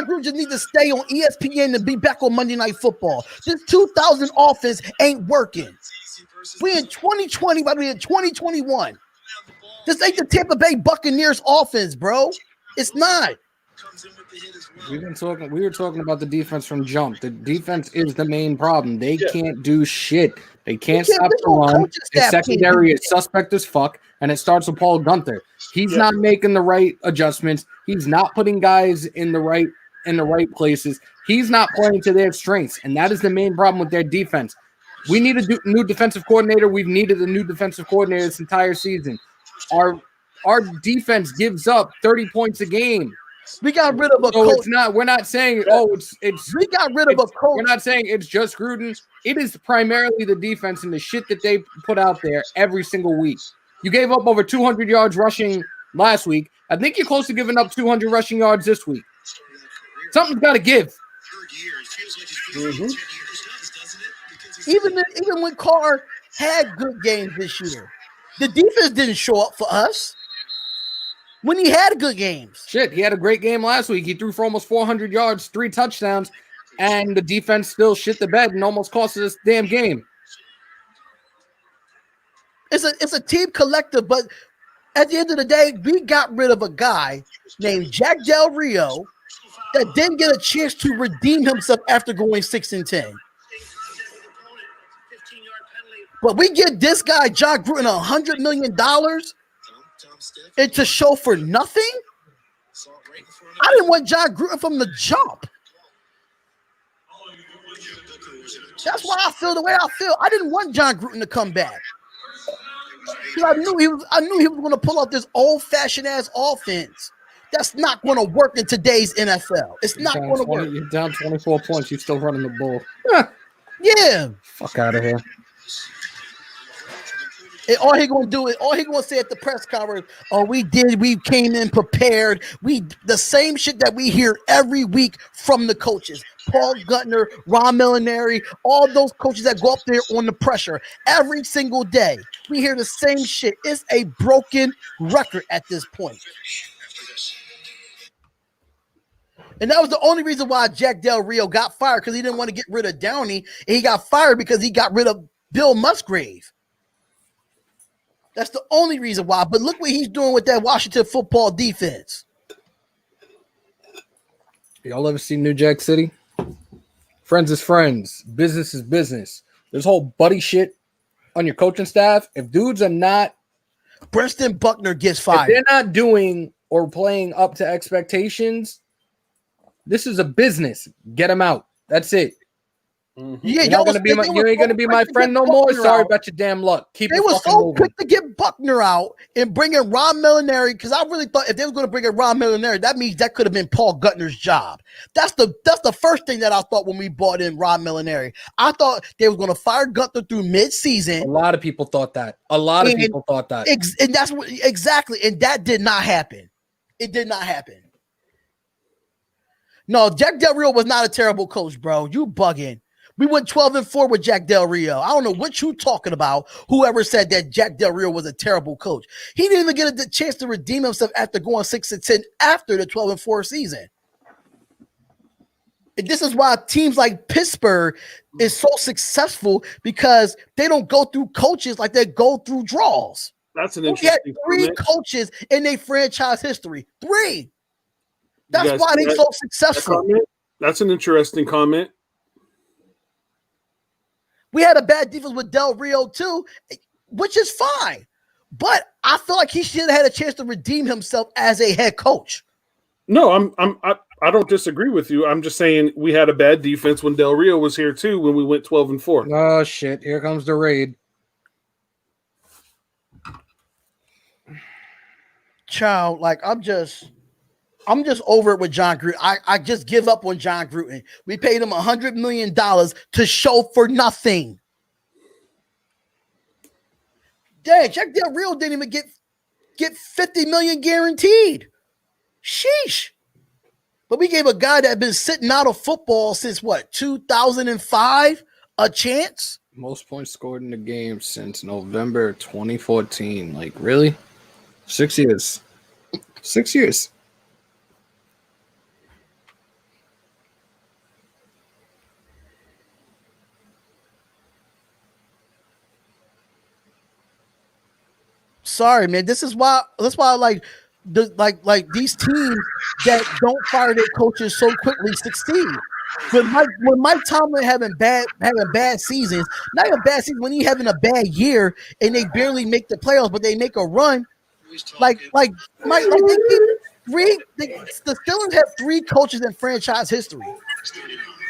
Gruden just needs to stay on ESPN and be back on Monday Night Football. This 2000 offense ain't working. We in 2020, but we in 2021. This ain't the Tampa Bay Buccaneers offense, bro. It's not. We were talking about the defense from jump. The defense is the main problem. They can't do shit. They can't stop the run. The secondary is suspect as fuck, and it starts with Paul Gunther. He's not making the right adjustments. He's not putting guys in the right places. He's not playing to their strengths, and that is the main problem with their defense. We need a new defensive coordinator. We've needed a new defensive coordinator this entire season. Our defense gives up 30 points a game. We got rid of a coach. We're not saying it's. We got rid of a coach. We're not saying it's just Gruden. It is primarily the defense and the shit that they put out there every single week. You gave up over 200 yards rushing last week. I think you're close to giving up 200 rushing yards this week. Something's got to give. Mm-hmm. Even when Carr had good games this year, the defense didn't show up for us. When he had good games. Shit, he had a great game last week. He threw for almost 400 yards, 3 touchdowns, and the defense still shit the bed and almost cost us this damn game. It's a team collective, but at the end of the day, we got rid of a guy named Jack Del Rio that didn't get a chance to redeem himself after going 6-10. But we get this guy, John Gruden, $100 million and to show for nothing? I didn't want John Gruden from the jump. That's why I feel the way I feel. I didn't want John Gruden to come back. I knew he was going to pull off this old-fashioned ass offense. That's not going to work in today's NFL. It's not going to work. You're down 24 points. You're still running the ball. Yeah. Fuck out of here. And all he gonna say at the press conference, we came in prepared. The same shit that we hear every week from the coaches. Paul Gunther, Ron Millinari, all those coaches that go up there on the pressure every single day. We hear the same shit. It's a broken record at this point. And that was the only reason why Jack Del Rio got fired, because he didn't want to get rid of Downey, and he got fired because he got rid of Bill Musgrave. That's the only reason why. But look what he's doing with that Washington football defense. Y'all ever seen New Jack City? Friends is friends. Business is business. There's whole buddy shit on your coaching staff. If dudes are not... Preston Buckner gets fired. If they're not doing or playing up to expectations, this is a business. Get them out. That's it. Mm-hmm. Yeah, you ain't gonna be my friend no more. Sorry about your damn luck. They were so quick to get Buckner out and bring in Ron Millinari, because I really thought if they were going to bring in Ron Millinari, that means that could have been Paul Gunther's job. That's the first thing that I thought when we brought in Ron Millinari. I thought they were going to fire Gunther through mid-season. A lot of people thought that. And that's what exactly. And that did not happen. It did not happen. No, Jack Del Rio was not a terrible coach, bro. You bugging. We went 12-4 with Jack Del Rio. I don't know what you talking about. Whoever said that Jack Del Rio was a terrible coach. He didn't even get a chance to redeem himself after going 6-10 after the 12-4 season. And this is why teams like Pittsburgh is so successful, because they don't go through coaches like they go through draws. That's an interesting comment. 3 coaches in their franchise history. 3. That's why they're so successful. That's an interesting comment. We had a bad defense with Del Rio too, which is fine. But I feel like he should have had a chance to redeem himself as a head coach. No, I don't disagree with you. I'm just saying we had a bad defense when Del Rio was here too. When we went 12-4. Oh shit! Here comes the raid. Child, like I'm just over it with John Gruden. I just give up on John Gruden. We paid him $100 million to show for nothing. Dang, Jack Del Rio didn't even get $50 million guaranteed. Sheesh. But we gave a guy that had been sitting out of football since what, 2005 a chance? Most points scored in the game since November 2014. Like, really? 6 years. 6 years. Sorry, man. That's why like these teams that don't fire their coaches so quickly succeed. When Mike Tomlin having bad seasons, not even bad seasons, when he having a bad year and they barely make the playoffs, but they make a run. The Steelers have 3 coaches in franchise history.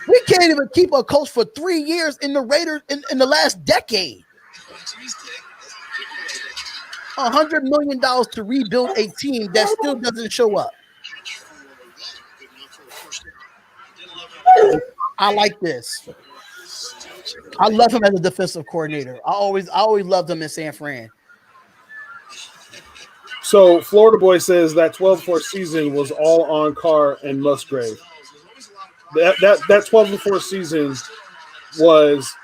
We can't even keep a coach for 3 years in the Raiders in the last decade. $100 million to rebuild a team that still doesn't show up. I like this. I love him as a defensive coordinator. I always loved him in San Fran. So Florida Boy says that 12-4 season was all on Carr and Musgrave. That 12-4 season was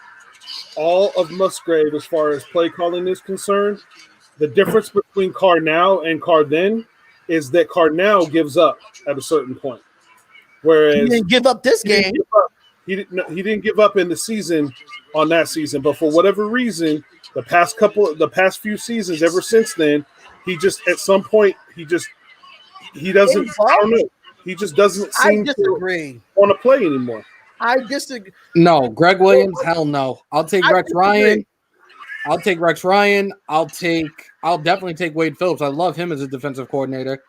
all of Musgrave as far as play calling is concerned. The difference between Carr now and Carr then is that Carr now gives up at a certain point. Whereas he didn't give up this game. He didn't give up in the season on that season, but for whatever reason, the past few seasons ever since then, he just at some point he doesn't I don't know. He just doesn't seem to want to play anymore. I disagree. No, Greg Williams, hell no. I'll take Rex Ryan. I'll definitely take Wade Phillips. I love him as a defensive coordinator.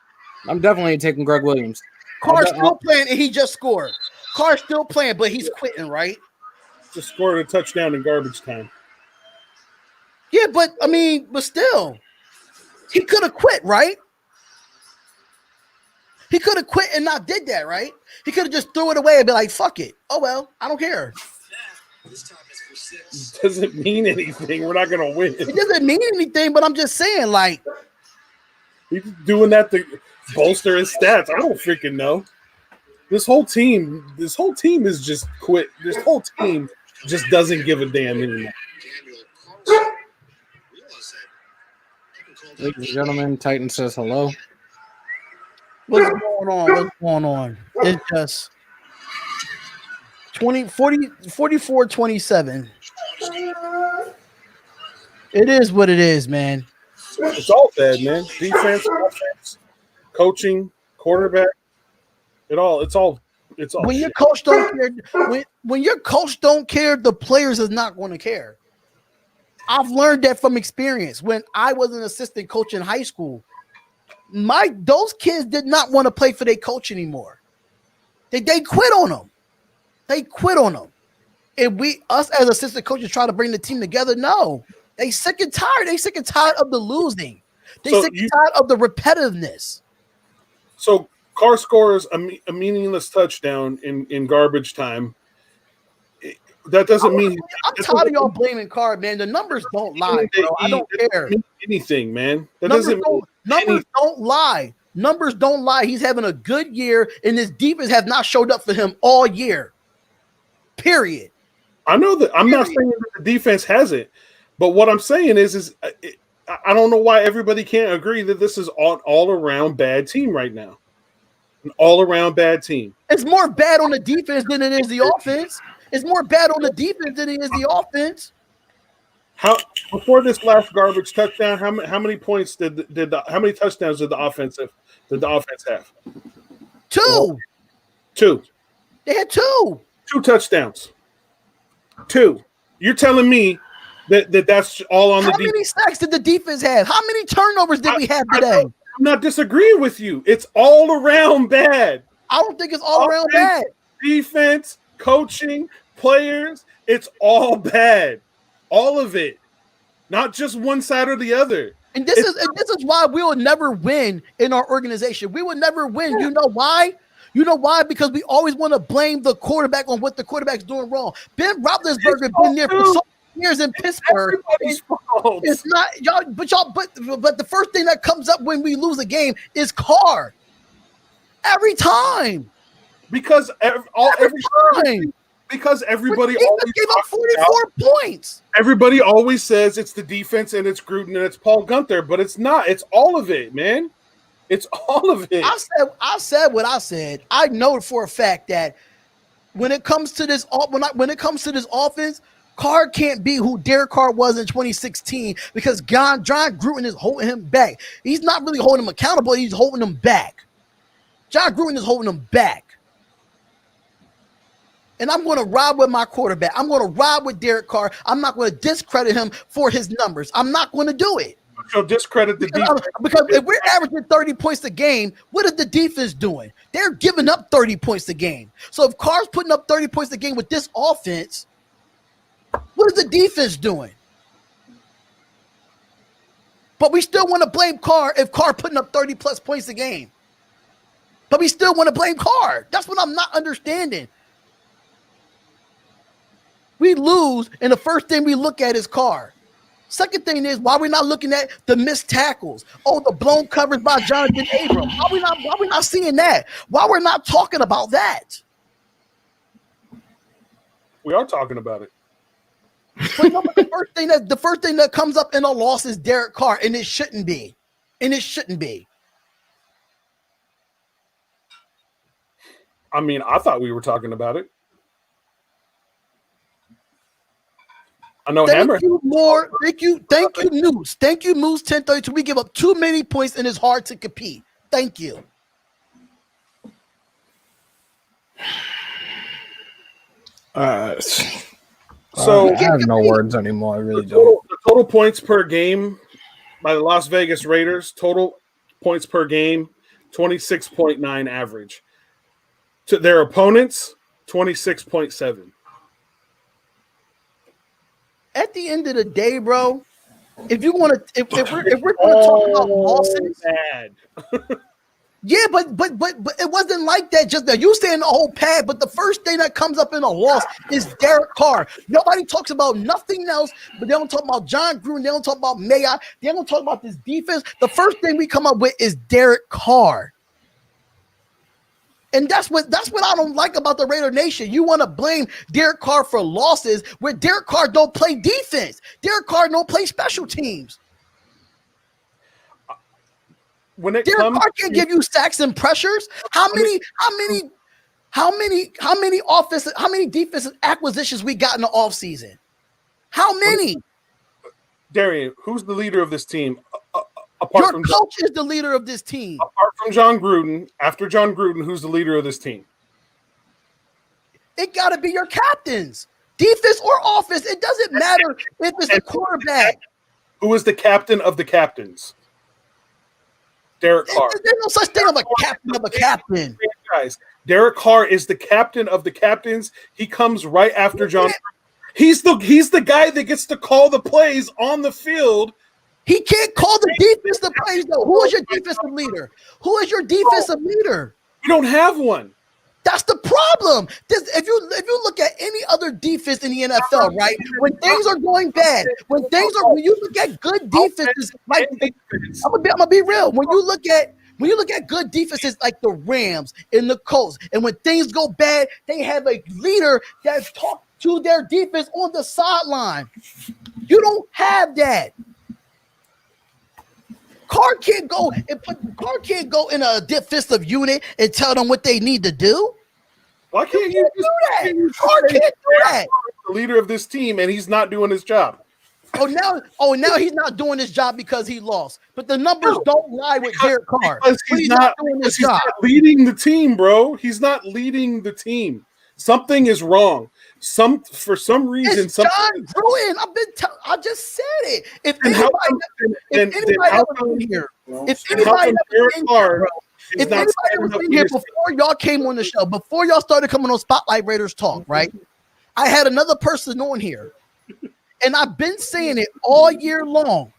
I'm definitely taking Greg Williams. Carr's still playing, and he just scored. Carr's still playing, but he's quitting, right? Just scored a touchdown in garbage time. Yeah, but still, he could have quit, right? He could have quit and not did that, right? He could have just threw it away and be like, "Fuck it. Oh well, I don't care." It doesn't mean anything. We're not gonna win. It doesn't mean anything, but I'm just saying, like, he's doing that to bolster his stats. I don't freaking know. This whole team is just quit. This whole team just doesn't give a damn anymore. Ladies and gentlemen, Titan says hello. What's going on? It's just 44-27. It is what it is, man. It's all bad, man. Defense, offense, coaching, quarterback. It's all. When your coach don't care, when your coach don't care, the players is not going to care. I've learned that from experience. When I was an assistant coach in high school, those kids did not want to play for their coach anymore. They quit on them. They quit on them. And us as assistant coaches try to bring the team together. No, they sick and tired. They sick and tired of the losing. They sick and tired of the repetitiveness. So Carr scores a meaningless touchdown in garbage time. That doesn't mean I'm tired of y'all blaming Carr, man. The numbers don't lie, bro. I don't care. Anything, man. Numbers don't lie. Numbers don't lie. He's having a good year, and his defense has not showed up for him all year. Period. I know that. I'm not saying that the defense hasn't, but what I'm saying is I don't know why everybody can't agree that this is an all-around bad team right now. An all-around bad team. It's more bad on the defense than it is the offense. It's more bad on the defense than it is the offense. How before this last garbage touchdown? How many points how many touchdowns did the offense have? Two. They had two. 2 touchdowns. 2. You're telling me that's all on the defense? How many sacks did the defense have? How many turnovers did we have today? I'm not disagreeing with you. It's all around bad. I don't think it's all around bad. Defense, coaching, players, it's all bad. All of it. Not just one side or the other. And this is why we will never win in our organization. We will never win. You know why? You know why? Because we always want to blame the quarterback on what the quarterback's doing wrong. Ben Roethlisberger been there for so many years in Pittsburgh. It's not y'all, but the first thing that comes up when we lose a game is Carr. Every time. Because every time. Because everybody always gave up 44 points. Everybody always says it's the defense and it's Gruden and it's Paul Gunther, but it's not. It's all of it, man. It's all of it. I said what I said. I know for a fact that when it comes to this offense, Carr can't be who Derek Carr was in 2016 because John Gruden is holding him back. He's not really holding him accountable. He's holding him back. John Gruden is holding him back. And I'm going to ride with my quarterback. I'm going to ride with Derek Carr. I'm not going to discredit him for his numbers. I'm not going to do it. So discredit the defense. Because if we're averaging 30 points a game, what is the defense doing? They're giving up 30 points a game. So if Carr's putting up 30 points a game with this offense, what is the defense doing? But we still want to blame Carr if Carr putting up 30-plus points a game. But we still want to blame Carr. That's what I'm not understanding. We lose, and the first thing we look at is Carr. Second thing is why we're not looking at the missed tackles. Oh, the blown coverage by Jonathan Abram. Why we not seeing that? Why we're not talking about that? We are talking about it. But no, the first thing that comes up in a loss is Derek Carr, and it shouldn't be. And it shouldn't be. I mean, I thought we were talking about it. I know Hammer. Thank you, Moose. Thank you, Moose 1032. We give up too many points and it's hard to compete. Thank you. So I have no words anymore. I really don't. The total points per game by the Las Vegas Raiders, total points per game, 26.9 average. To their opponents, 26.7. At the end of the day, bro, if we're going to talk about losses, bad. yeah, but it wasn't like that just now. You saying the whole pad, but the first thing that comes up in a loss is Derek Carr. Nobody talks about nothing else, but they don't talk about John Gruden. They don't talk about Mayock. They don't talk about this defense. The first thing we come up with is Derek Carr. And that's what I don't like about the Raider Nation. You want to blame Derek Carr for losses where Derek Carr don't play defense. Derek Carr don't play special teams. Derek Carr can't give you sacks and pressures. How many defensive acquisitions we got in the offseason? How many? Darian, who's the leader of this team? Your coach is the leader of this team. Apart from John Gruden, after John Gruden, who's the leader of this team? It got to be your captains. Defense or offense, it doesn't matter if it's a quarterback. Who is the captain of the captains? Derek Carr. There's no such thing of a captain of a captain. Guys, Derek Carr is the captain of the captains. He comes right after John. He's the guy that gets to call the plays on the field. He can't call the defensive plays, though. Who is your defensive leader? Who is your defensive leader? You don't have one. That's the problem. If you look at any other defense in the NFL, right? When things are going bad, when you look at good defenses, like I'm gonna be real. When you look at good defenses like the Rams and the Colts, and when things go bad, they have a leader that talks to their defense on the sideline. You don't have that. Carr can't go in a defensive unit and tell them what they need to do. Why can't you do that? Carr can't do that. The leader of this team, and he's not doing his job. Now he's not doing his job because he lost. But the numbers don't lie with Derek Carr. He's not doing his job. Not leading the team, bro. He's not leading the team. Something is wrong. For some reason, it's John Gruden. I just said it. If anybody ever been here, if anybody was in here before y'all came on the show, before y'all started coming on Spotlight Raiders Talk, right? I had another person on here, and I've been saying it all year long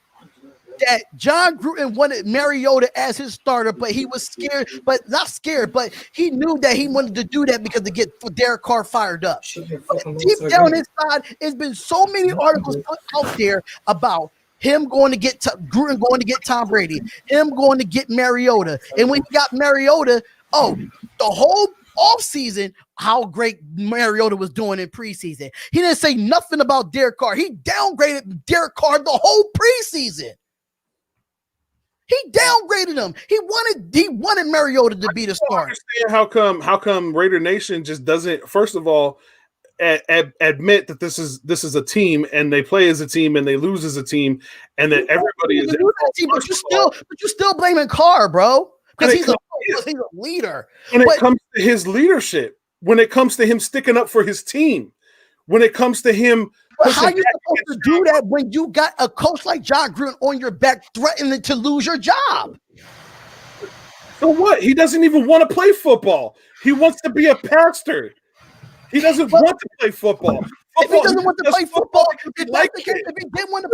that John Gruden wanted Mariota as his starter, but he was scared, but not scared, but he knew that he wanted to do that because to get Derek Carr fired up. But deep down inside, there's been so many articles put out there about him going to get Gruden going to get Tom Brady, him going to get Mariota. And when he got Mariota, the whole offseason, how great Mariota was doing in preseason. He didn't say nothing about Derek Carr. He downgraded Derek Carr the whole preseason. He downgraded him. He wanted Mariota to be the starter. I understand how come Raider Nation just doesn't, first of all, admit that this is a team and they play as a team and they lose as a team and that everybody is team, but you're still blaming Carr, bro, because he's a leader. When it comes to his leadership, when it comes to him sticking up for his team, when it comes to him. But how are you supposed to do that when you got a coach like John Gruden on your back threatening to lose your job? So what? He doesn't even want to play football. He wants to be a pastor. He doesn't want to play football. If he doesn't want to play football, if he didn't want to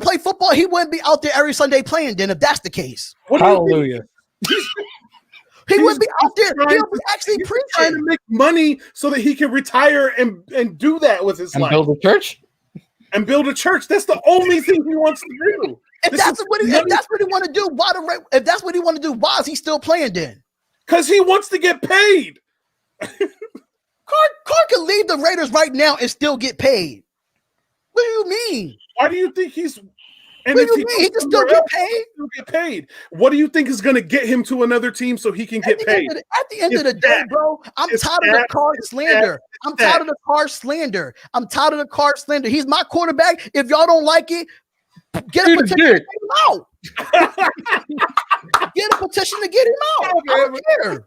play football, he wouldn't be out there every Sunday playing. Then, if that's the case, hallelujah. He would be out there. He'll be actually preaching. Trying to make money so that he can retire and do that with his life. Build a church? And build a church. That's the only thing he wants to do. If that's what he want to do, if that's what he want to do, why is he still playing then? Because he wants to get paid. Carr can leave the Raiders right now and still get paid. What do you mean? Why do you think he's... And what do you mean? He can still get paid? He'll get paid. What do you think is going to get him to another team so he can get paid? At the end of the day, bro, I'm tired of the Carr slander. I'm tired of the Carr slander. He's my quarterback. If y'all don't like it, get a petition to get him out. Get a petition to get him out. I don't care.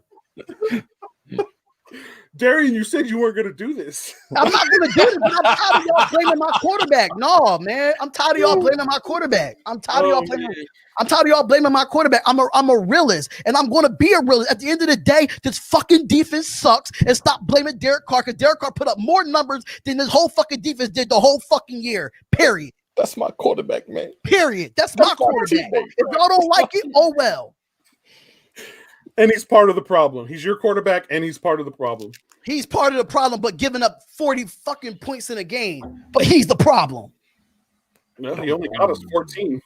Darian, you said you weren't going to do this. I'm not going to do this, but I'm tired of y'all blaming my quarterback. No, man. I'm tired of y'all blaming my quarterback. I'm tired of y'all blaming my quarterback. I'm a realist, and I'm going to be a realist. At the end of the day, this fucking defense sucks, and stop blaming Derek Carr, because Derek Carr put up more numbers than this whole fucking defense did the whole fucking year. Period. That's my quarterback, man. Period. That's my quarterback. If y'all don't like it, oh well. And he's part of the problem. He's your quarterback, and he's part of the problem. He's part of the problem, but giving up 40 fucking points in a game. But he's the problem. No, he only got us 14.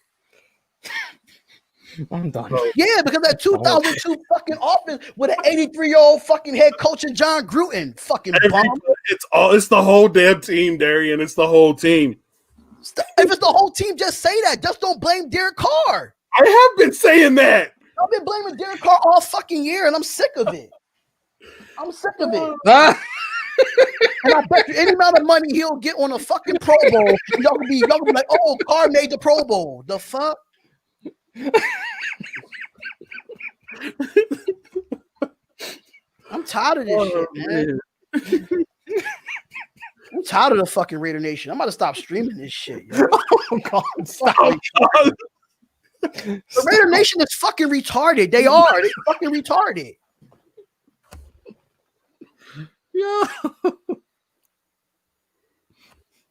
I'm done. Yeah, because that 2002 fucking offense with an 83-year-old fucking head coach and John Gruden. Fucking bum. It's the whole damn team, Darian. It's the whole team. If it's the whole team, just say that. Just don't blame Derek Carr. I have been saying that. I've been blaming Derek Carr all fucking year, and I'm sick of it. I'm sick of it. And I bet you any amount of money he'll get on a fucking Pro Bowl, y'all can be like, oh, Carr made the Pro Bowl. The fuck? I'm tired of this shit, man. I'm tired of the fucking Raider Nation. I'm about to stop streaming this shit. Yo. Oh, God. The Raider Nation is fucking retarded. They are. They fucking retarded. Yeah.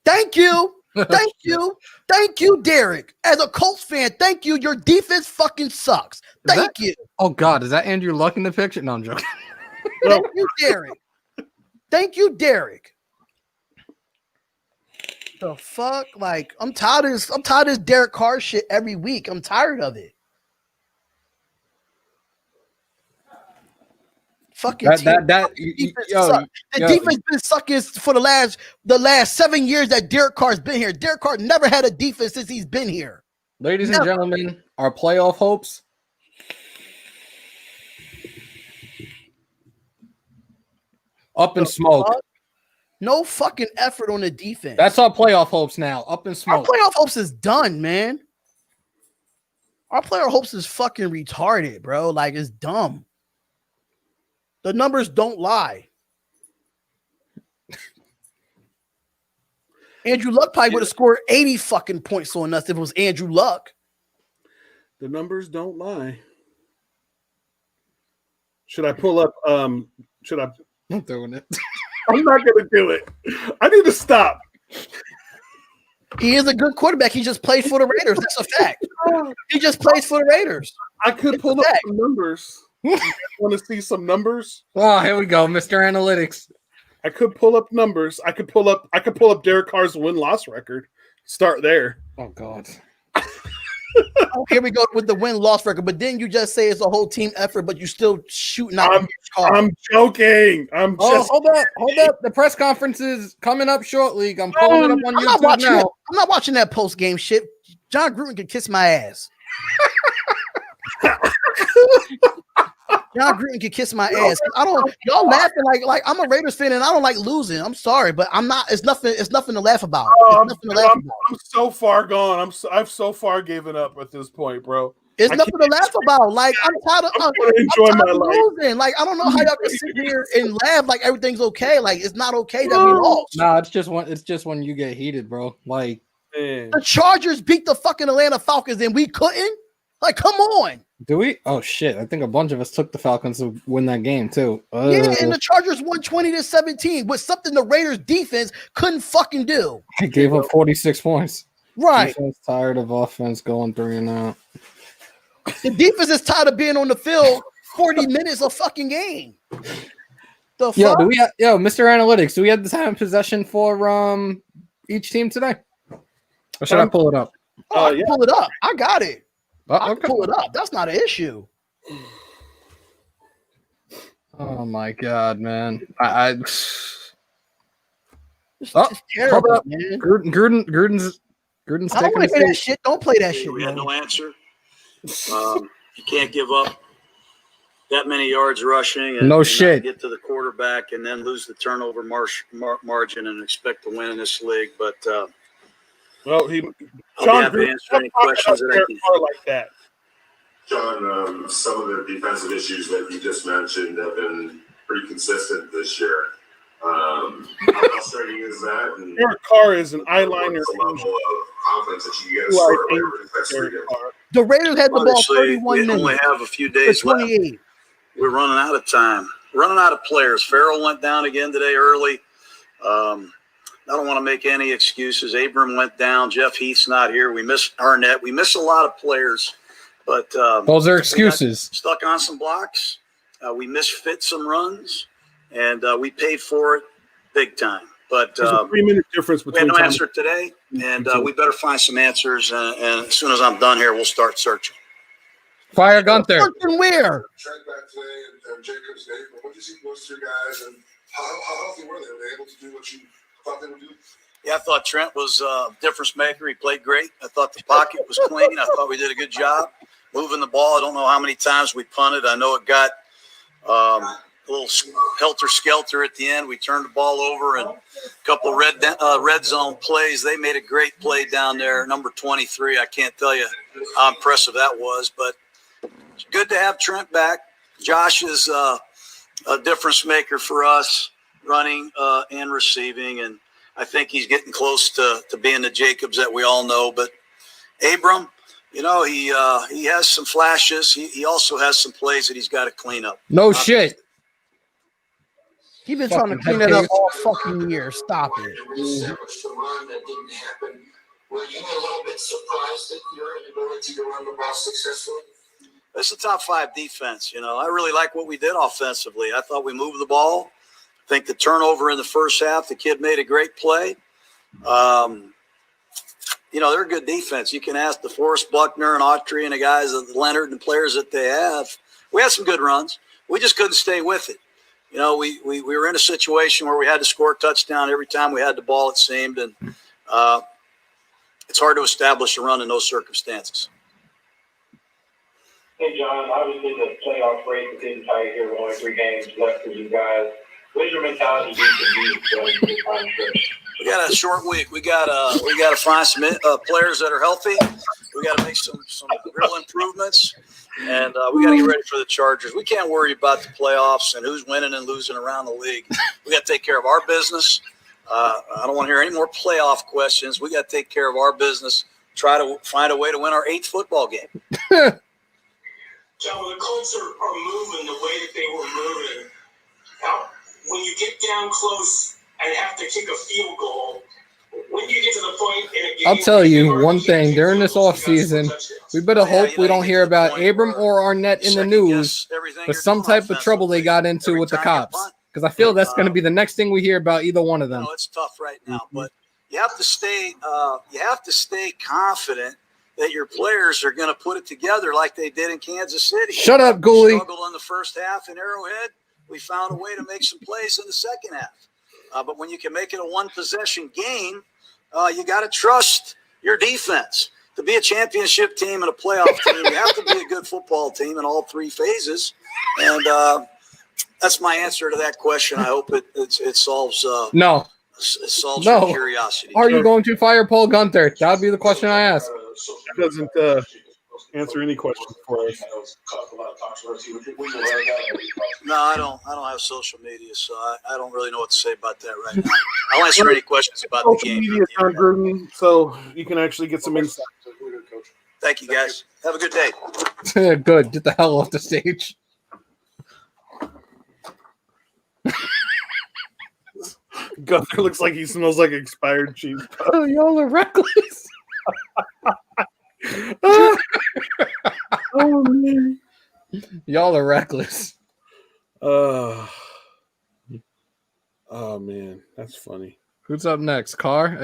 Thank you. Thank you. Thank you, Derek. As a Colts fan, thank you. Your defense fucking sucks. Thank you. Oh, God. Is that Andrew Luck in the picture? No, I'm joking. Thank you, Derek. Thank you, Derek. The fuck? Like, I'm tired of this Derek Carr shit every week. I'm tired of it. Fucking the defense been sucking for the last 7 years that Derek Carr's been here. Derek Carr never had a defense since he's been here. Ladies and gentlemen, our playoff hopes. Up in smoke. No fucking effort on the defense. That's our playoff hopes now. Up in smoke. Our playoff hopes is done, man. Our playoff hopes is fucking retarded, bro. Like, it's dumb. The numbers don't lie. Andrew Luck probably would have scored 80 fucking points on us if it was Andrew Luck. The numbers don't lie. Should I pull up? Should I? I'm doing it. I'm not gonna do it. I need to stop. He is a good quarterback. He just plays for the Raiders. That's a fact. He just plays for the Raiders. I could pull up some numbers. You guys want to see some numbers? Oh, here we go, Mr. Analytics. I could pull up numbers. I could pull up Derek Carr's win-loss record. Start there. Oh God. Here we go with the win-loss record. But then you just say it's a whole team effort, but you still shooting out. I'm joking. Hold up. The press conference is coming up shortly. I'm pulling it up on YouTube now. I'm not watching that post-game shit. John Gruden can kiss my ass. John Gruden can kiss my ass. Y'all laughing like I'm a Raiders fan and I don't like losing. I'm sorry, but I'm not. It's nothing to laugh about. I'm so far gone. I've so far given up at this point, bro. It's nothing to laugh about. Like I'm tired of losing. Like I don't know how y'all can sit here and laugh like everything's okay. Like it's not okay that we lost. Nah, it's just when you get heated, bro. Like the Chargers beat the fucking Atlanta Falcons and we couldn't. Like, come on. Do we? Oh shit! I think a bunch of us took the Falcons to win that game too. Yeah, and the Chargers won 20-17 with something the Raiders defense couldn't fucking do. They gave up 46 points. Right. Defense tired of offense going 3-and-out. The defense is tired of being on the field 40 minutes a fucking game. Mr. Analytics, do we have the time possession for each team today? Or should I pull it up? Oh, yeah. Pull it up. I got it. I Okay. can pull it up. That's not an issue. Oh my god, man! It's terrible, man. Gruden's. I don't want to hear that shit. Don't play that shit. We had no answer. You can't give up that many yards rushing and get to the quarterback and then lose the turnover margin and expect to win in this league. But John have to answer any questions that I can. Like that. John, some of the defensive issues that you just mentioned have been pretty consistent this year. How frustrating is that? And Derek Carr is an eyeliner. What's the level of confidence that you get sort of the Raiders had the ball 31 minutes. We only have a few days left. We're running out of time. Running out of players. Farrell went down again today early. I don't want to make any excuses. Abram went down. Jeff Heath's not here. We miss Arnett. We miss a lot of players. But those are excuses. Stuck on some blocks. We misfit some runs. And we paid for it big time. But there's a 3-minute difference between. We had no answer today, and we better find some answers. And as soon as I'm done here, we'll start searching. Fire Gunther. Where? Trent back today and Jacobs, what did you see those two guys, and how healthy were they? Were they able to do what you thought they would do? Yeah, I thought Trent was a difference maker. He played great. I thought the pocket was clean. I thought we did a good job moving the ball. I don't know how many times we punted. I know it got a little helter-skelter at the end. We turned the ball over and a couple of red zone plays. They made a great play down there, number 23. I can't tell you how impressive that was, but it's good to have Trent back. Josh is a difference maker for us, running and receiving, and I think he's getting close to being the Jacobs that we all know. But Abram, he has some flashes. He also has some plays that he's got to clean up. No shit. He's been trying to clean it up all fucking year. Stop it. That didn't happen. Were you a little bit surprised at your inability to run the ball successfully? It's a top 5 defense. I really like what we did offensively. I thought we moved the ball. I think the turnover in the first half, the kid made a great play. They're a good defense. You can ask DeForest Buckner and Autry and the guys, Leonard and players that they have. We had some good runs. We just couldn't stay with it. We were in a situation where we had to score a touchdown every time we had the ball, it seemed, and it's hard to establish a run in those circumstances. Hey, John, obviously the playoff race is getting tight here with only 3 games left for you guys. What's your mentality We got a short week. We got to find some players that are healthy. We got to make some real improvements. And we got to get ready for the Chargers. We can't worry about the playoffs and who's winning and losing around the league. We got to take care of our business. I don't want to hear any more playoff questions. We got to take care of our business, try to find a way to win our 8th football game. John, when the Colts are moving the way that they were moving, now, when you get down close and have to kick a field goal, when do you get to the point in a game? I'll tell you one thing during this offseason, we better hope we don't hear about Abram or Arnett in the news for some type of trouble they got into with the cops. Because I feel that's going to be the next thing we hear about either one of them. It's tough right now, but you have to stay confident that your players are going to put it together like they did in Kansas City. Shut up, Gooley. Struggled in the first half in Arrowhead. We found a way to make some plays in the second half. But when you can make it a one-possession game, you got to trust your defense. To be a championship team and a playoff team, you have to be a good football team in all three phases. And that's my answer to that question. I hope it solves No. It solves your curiosity. Are you going to fire Paul Gunther? That would be the question I ask. That doesn't answer any questions for us. No, I don't have social media, so I don't really know what to say about that right now. I'll answer any questions about the Social game. media is not gruden, so you can actually get some insight. Thank you, guys. Have a good day. Good. Get the hell off the stage. Gunther looks like he smells like expired cheese. Oh, y'all are reckless. Oh, man. Y'all are reckless. Oh, man. That's funny. Who's up next? Carr?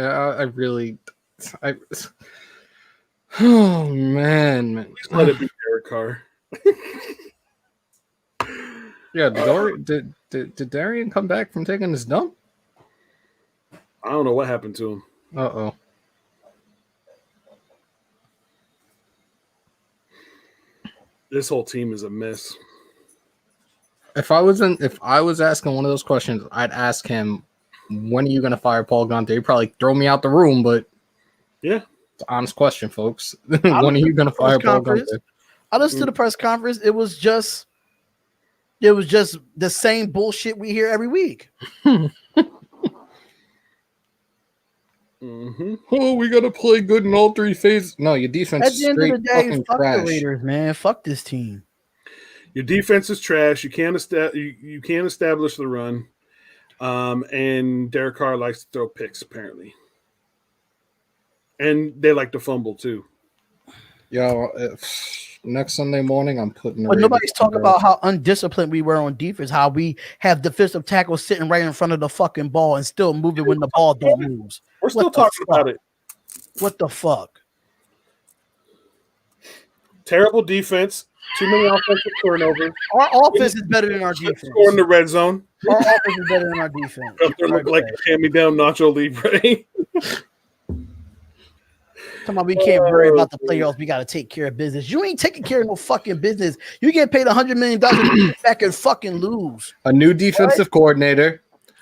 Oh, man. Please let it be Derek Carr. Yeah, did Darian come back from taking his dump? I don't know what happened to him. Uh-oh. This whole team is a mess. If I was asking one of those questions, I'd ask him, when are you going to fire Paul Gunther? He'd probably throw me out the room, but yeah, it's an honest question, folks. When are you going to fire Paul Gunther? I listened to the press conference. It was just the same bullshit we hear every week. Mm-hmm. Oh, we got to play good in all three phases. No, your defense is straight fucking trash. The Raiders, man. Fuck this team. Your defense is trash. You can't establish the run. And Derek Carr likes to throw picks, apparently. And they like to fumble, too. Yo, next Sunday morning, I'm putting. But nobody's talking about how undisciplined we were on defense. How we have defensive tackles sitting right in front of the fucking ball and still moving when the ball don't move. We're still talking about it. What the fuck? Terrible defense. Too many offensive turnovers. Our offense is better than our defense. Score in the red zone. Our offense is better than our defense. Look like a hand-me-down Nacho Libre. Talking about we can't worry about the playoffs. We got to take care of business. You ain't taking care of no fucking business. You get paid $100 million to back and fucking lose. A new defensive coordinator.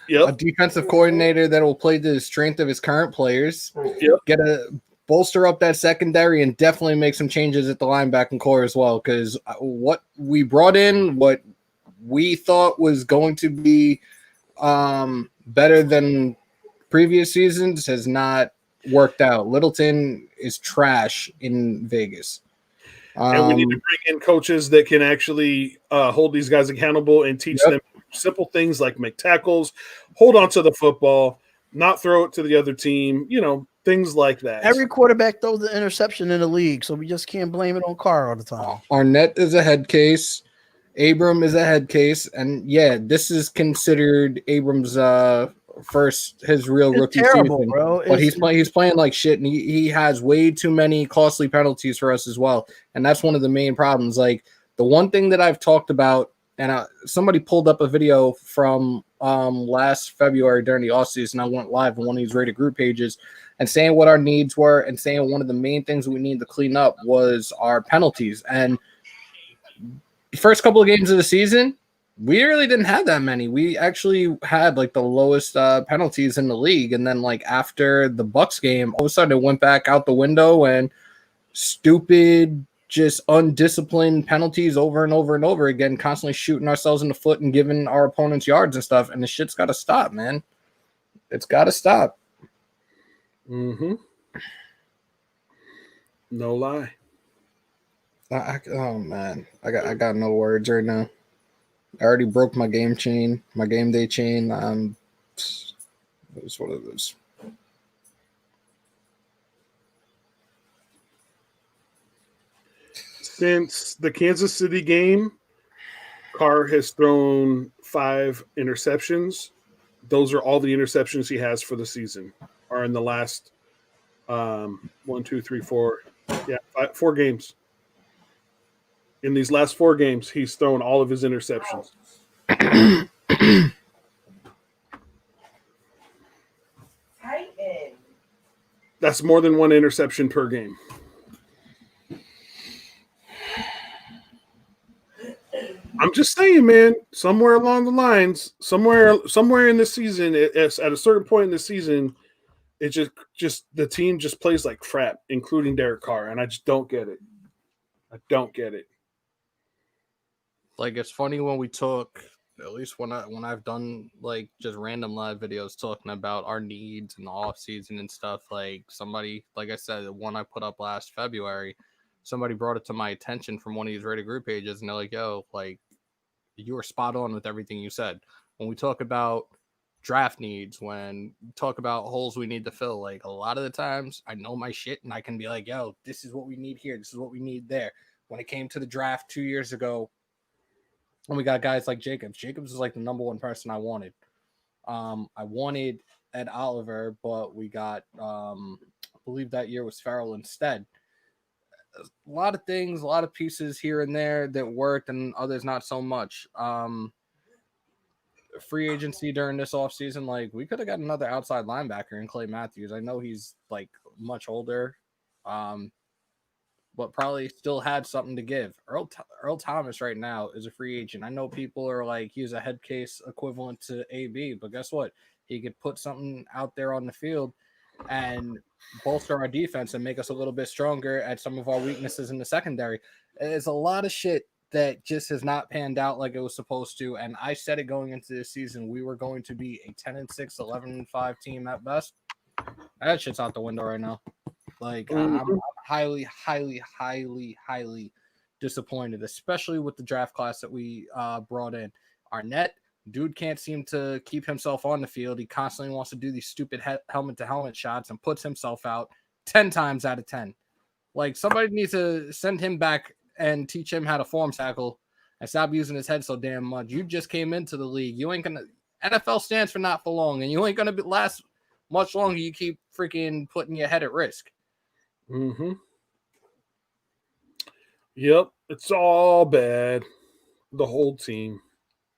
Yep. A defensive coordinator that will play to the strength of his current players. Yep. Get a bolster up that secondary and definitely make some changes at the linebacking core as well. Because what we brought in, what we thought was going to be better than previous seasons, has not worked out. Littleton is trash in Vegas. And we need to bring in coaches that can actually hold these guys accountable and teach them simple things like make tackles, hold on to the football, not throw it to the other team, things like that. Every quarterback throws an interception in the league, so we just can't blame it on Carr all the time. Arnett is a head case. Abram is a head case. And, yeah, this is considered Abram's his real rookie season. Bro. But he's playing like shit, and he has way too many costly penalties for us as well. And that's one of the main problems. Like, the one thing that I've talked about, and somebody pulled up a video from last February during the offseason. I went live on one of these rated group pages and saying what our needs were and saying one of the main things we need to clean up was our penalties. And the first couple of games of the season, we really didn't have that many. We actually had like the lowest penalties in the league. And then like after the Bucks game, all of a sudden it went back out the window and stupid, just undisciplined penalties over and over and over again, constantly shooting ourselves in the foot and giving our opponents yards and stuff. And the shit's got to stop, man. It's got to stop. Mm-hmm. No lie. Oh man, I got no words right now. I already broke my game day chain. That's what it is. Since the Kansas City game, Carr has thrown 5 interceptions. Those are all the interceptions he has for the season. Are in the last 1, 2, 3, 4, 4 games. In these last 4 games, he's thrown all of his interceptions. That's more than 1 interception per game. I'm just saying, man, somewhere along the lines, somewhere in the season, at a certain point in the season, it just the team just plays like crap, including Derek Carr, and I just don't get it. I don't get it. Like, it's funny when we talk, at least when I've done like just random live videos talking about our needs in the off season and stuff. Like, somebody, like I said, the one I put up last February, somebody brought it to my attention from one of these Reddit group pages, and they're like, "Yo, like, you were spot on with everything you said." When we talk about draft needs, when we talk about holes we need to fill, like, a lot of the times I know my shit and I can be like, "Yo, this is what we need here. This is what we need there." When it came to the draft 2 years ago, and we got guys like Jacobs. Jacobs was like the number one person I wanted. I wanted Ed Oliver, but we got, I believe that year was Farrell instead. A lot of things, a lot of pieces here and there that worked, and others not so much. Free agency during this offseason, like, we could have got another outside linebacker in Clay Matthews. I know he's like much older, but probably still had something to give. Earl Thomas right now is a free agent. I know people are like, he's a head case equivalent to AB, but guess what? He could put something out there on the field and bolster our defense and make us a little bit stronger at some of our weaknesses in the secondary. There's a lot of shit that just has not panned out like it was supposed to. And I said it going into this season, we were going to be a 10-6, 11-5 team at best. That shit's out the window right now. Like, I'm highly, highly, highly, highly disappointed, especially with the draft class that we brought in. Arnett, dude can't seem to keep himself on the field. He constantly wants to do these stupid helmet-to-helmet shots and puts himself out 10 times out of 10. Like, somebody needs to send him back and teach him how to form tackle and stop using his head so damn much. You just came into the league. You ain't going to – NFL stands for not for long, and you ain't going to last much longer. You keep freaking putting your head at risk. Mm-hmm. Yep, it's all bad. The whole team.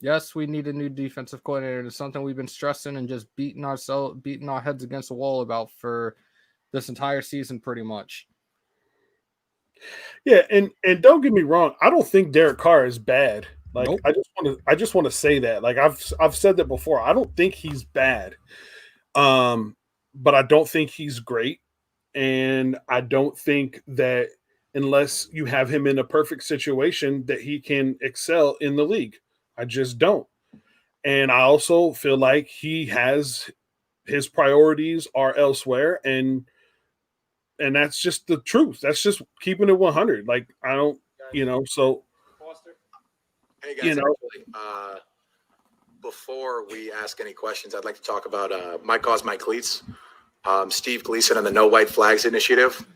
Yes, we need a new defensive coordinator. It's something we've been stressing and just beating our heads against the wall about for this entire season, pretty much. Yeah, and don't get me wrong, I don't think Derek Carr is bad. Like, nope. I just want to say that. Like, I've said that before. I don't think he's bad. But I don't think he's great. And I don't think that unless you have him in a perfect situation that he can excel in the league. I just don't. And I also feel like he has his priorities are elsewhere, and that's just the truth. That's just keeping it 100. Like, I don't, so. Hey guys, actually, before we ask any questions, I'd like to talk about My Cause, My Cleats. Steve Gleason and the No White Flags Initiative.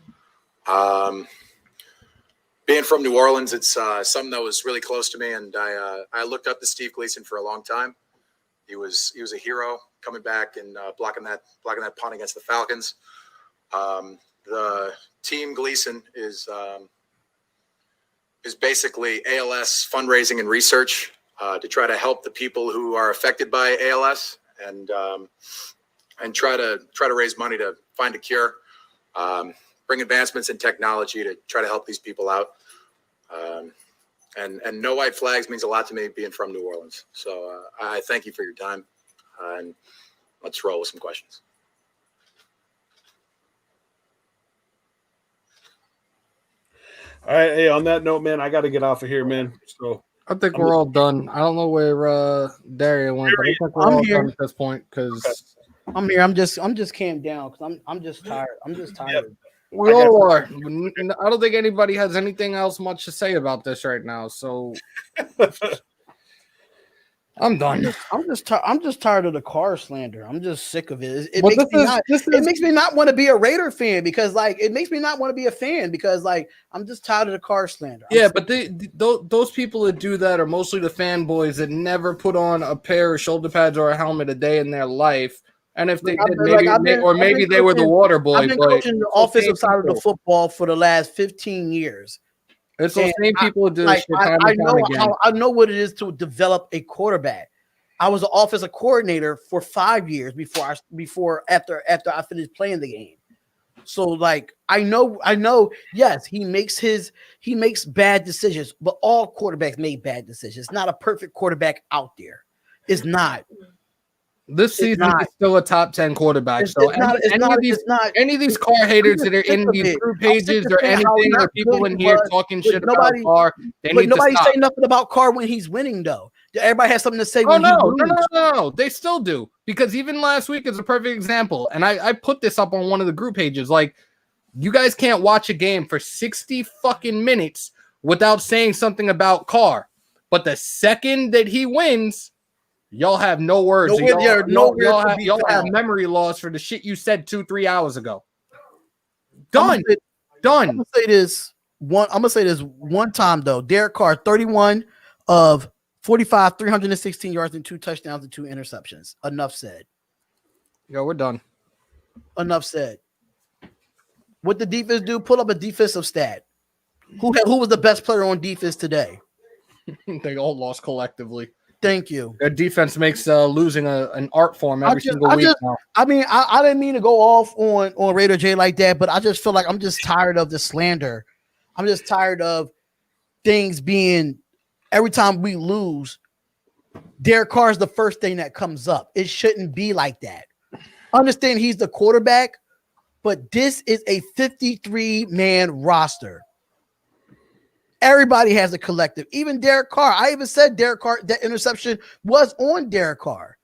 Being from New Orleans, it's something that was really close to me, and I looked up to Steve Gleason for a long time. He was a hero coming back and blocking that punt against the Falcons. The team Gleason is basically ALS fundraising and research to try to help the people who are affected by ALS and try to raise money to find a cure, bring advancements in technology to try to help these people out. And No White Flags means a lot to me, being from New Orleans. So I thank you for your time, and let's roll with some questions. All right. Hey, on that note, man, I got to get off of here, man. So I think we're all done. I don't know where Daria went, but I think we're all done at this point because I'm here. I'm just camped down because I'm just tired. I'm just tired. We all are. I don't think anybody has anything else much to say about this right now. So I'm done. I'm just tired of the Carr slander. I'm just sick of it. It But makes me not want to be a Raider fan because it makes me not want to be a fan because I'm just tired of the Carr slander. But those people that do that are mostly the fanboys that never put on a pair of shoulder pads or a helmet a day in their life. And if they did, maybe they were the water boy. I've been coaching the offensive side of the football for the last 15 years. It's those same people who do this shit time and time again. I know what it is to develop a quarterback. I was an offensive coordinator for 5 years after I finished playing the game. So I know. Yes, he makes bad decisions, but all quarterbacks make bad decisions. It's not a perfect quarterback out there. It's not. This season is still a top 10 quarterback. So any of these Carr haters that are in these group pages or anything, or people in here talking shit about Carr, they need to stop. Nobody say nothing about Carr when he's winning, though. Everybody has something to say. No, they still do. Because even last week is a perfect example. And I put this up on one of the group pages. You guys can't watch a game for 60 fucking minutes without saying something about Carr. But the second that he wins, y'all have no words. Y'all have memory loss for the shit you said 2-3 hours ago. Done. I'm gonna say this one time though. Derek Carr, 31 of 45, 316 yards and 2 touchdowns and 2 interceptions. Enough said. Yo, we're done. Enough said. What the defense do? Pull up a defensive stat. Who was the best player on defense today? They all lost collectively. Thank you. Their defense makes losing an art form every single week now. I mean, I didn't mean to go off on Raider J like that, but I just feel like I'm just tired of the slander. I'm just tired of things being every time we lose, Derek Carr is the first thing that comes up. It shouldn't be like that. Understand he's the quarterback, but this is a 53-man roster. Everybody has a collective. Even Derek Carr. I even said Derek Carr, that interception was on Derek Carr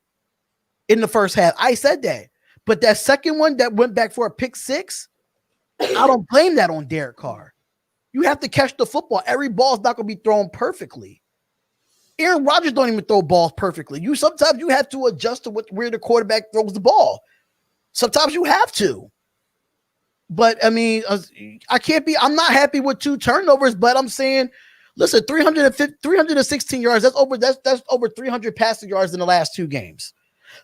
in the first half. I said that. But that second one that went back for a pick six, I don't blame that on Derek Carr. You have to catch the football. Every ball is not going to be thrown perfectly. Aaron Rodgers don't even throw balls perfectly. Sometimes you have to adjust to where the quarterback throws the ball. Sometimes you have to. But I mean, I'm not happy with 2 turnovers, but I'm saying, listen, 316 yards, that's over 300 passing yards in the last 2 games.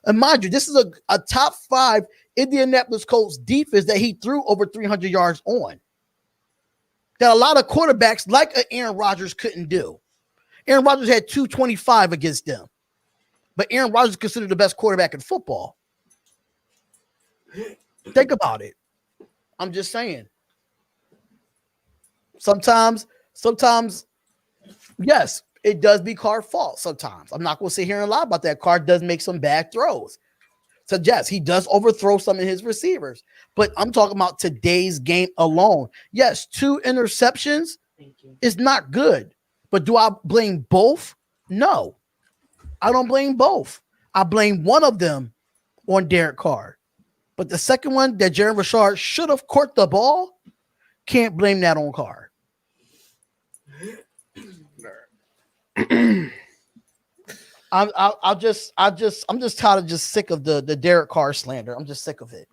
And mind you, this is a top 5 Indianapolis Colts defense that he threw over 300 yards on. That a lot of quarterbacks like Aaron Rodgers couldn't do. Aaron Rodgers had 225 against them. But Aaron Rodgers is considered the best quarterback in football. Think about it. I'm just saying. Sometimes, yes, it does be Carr's fault sometimes. I'm not going to sit here and lie about that. Carr does make some bad throws. So, yes, he does overthrow some of his receivers. But I'm talking about today's game alone. Yes, 2 interceptions is not good. But do I blame both? No. I don't blame both. I blame one of them on Derek Carr. But the second one that Jaron Richard should have caught the ball, can't blame that on Carr. I'm just tired of just sick of the Derek Carr slander. I'm just sick of it.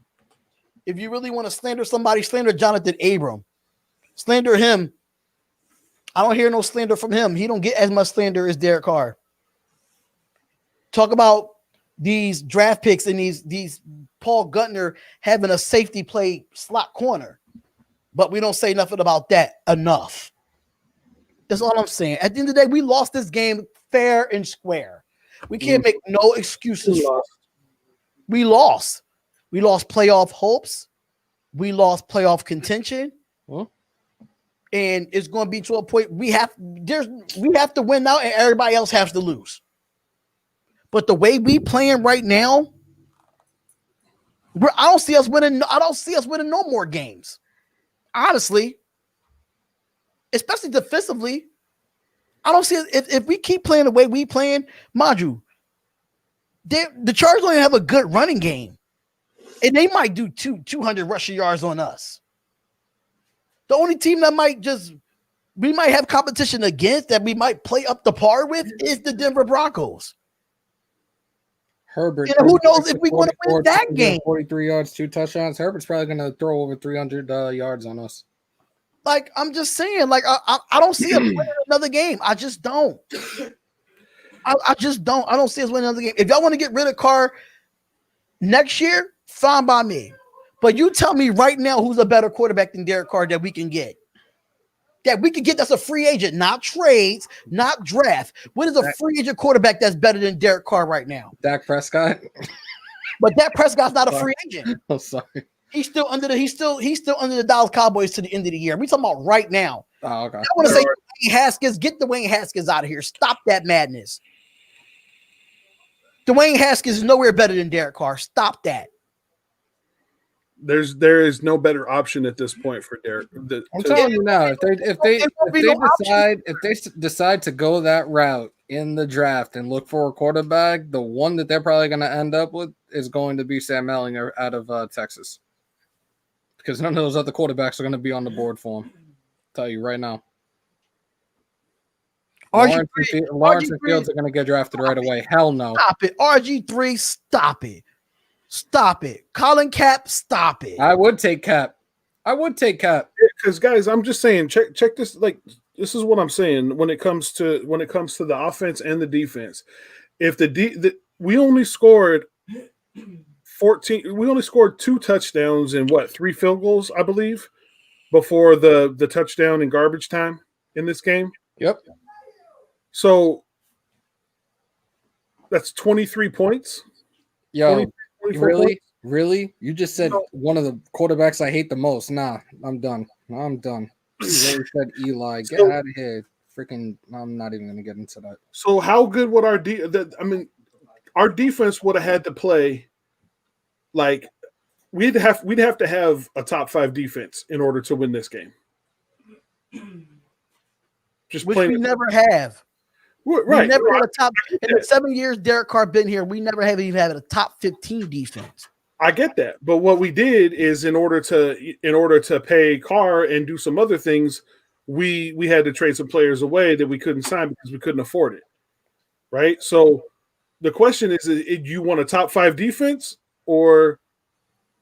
If you really want to slander somebody, slander Jonathan Abram. Slander him. I don't hear no slander from him. He don't get as much slander as Derek Carr. Talk about these draft picks and these Paul Guttner having a safety play slot corner. But we don't say nothing about that enough. That's all I'm saying. At the end of the day, we lost this game fair and square. We can't make no excuses. We lost. We lost playoff hopes. We lost playoff contention. And it's going to be to a point we have to win now and everybody else has to lose. But the way we playing right now, I don't see us winning no more games. Honestly, especially defensively, I don't see it. If we keep playing the way we playing, mind you, the Chargers don't even have a good running game, and they might do 200 rushing yards on us. The only team that we might have competition against that we might play up the par with is the Denver Broncos. Herbert. And who knows if we're going to win that game? 43 yards, 2 touchdowns. Herbert's probably going to throw over 300 yards on us. Like, I'm just saying, like, I don't see us winning another game. I just don't. I just don't. I don't see us winning another game. If y'all want to get rid of Carr next year, fine by me. But you tell me right now who's a better quarterback than Derek Carr that we can get. That's a free agent, not trades, not draft. What is a free agent quarterback that's better than Derek Carr right now? Dak Prescott. But Dak Prescott's not a free agent. Oh, sorry. He's still under the Dallas Cowboys to the end of the year. We talking about right now. Oh, okay. I want to say Dwayne Haskins, get Dwayne Haskins out of here. Stop that madness. Dwayne Haskins is nowhere better than Derek Carr. Stop that. There is no better option at this point for Derek. I'm telling you now, if they decide to go that route in the draft and look for a quarterback, the one that they're probably going to end up with is going to be Sam Ellinger out of Texas, because none of those other quarterbacks are going to be on the board for him. I'll tell you right now. Lawrence and Fields are going to get drafted right away. Hell no. Stop it. RG3, stop it. Stop it. Colin Cap, stop it. I would take Cap. Because guys, I'm just saying, check this. Like, this is what I'm saying when it comes to the offense and the defense. If we only scored 14, we only scored 2 touchdowns and 3 field goals, I believe, before the touchdown in garbage time in this game. Yep. So that's 23 points. Yo, really? You just said one of the quarterbacks I hate the most. Nah, I'm done. You already said Eli. Get out of here. Freaking, I'm not even going to get into that. So how good would our defense would have had to play? Like, we'd have to have a top 5 defense in order to win this game. Which we never have. Right. We never had a top in the 7 years Derek Carr been here. We never have even had a top 15 defense. I get that, but what we did is in order to pay Carr and do some other things, we had to trade some players away that we couldn't sign because we couldn't afford it. Right. So the question is, you want a top 5 defense or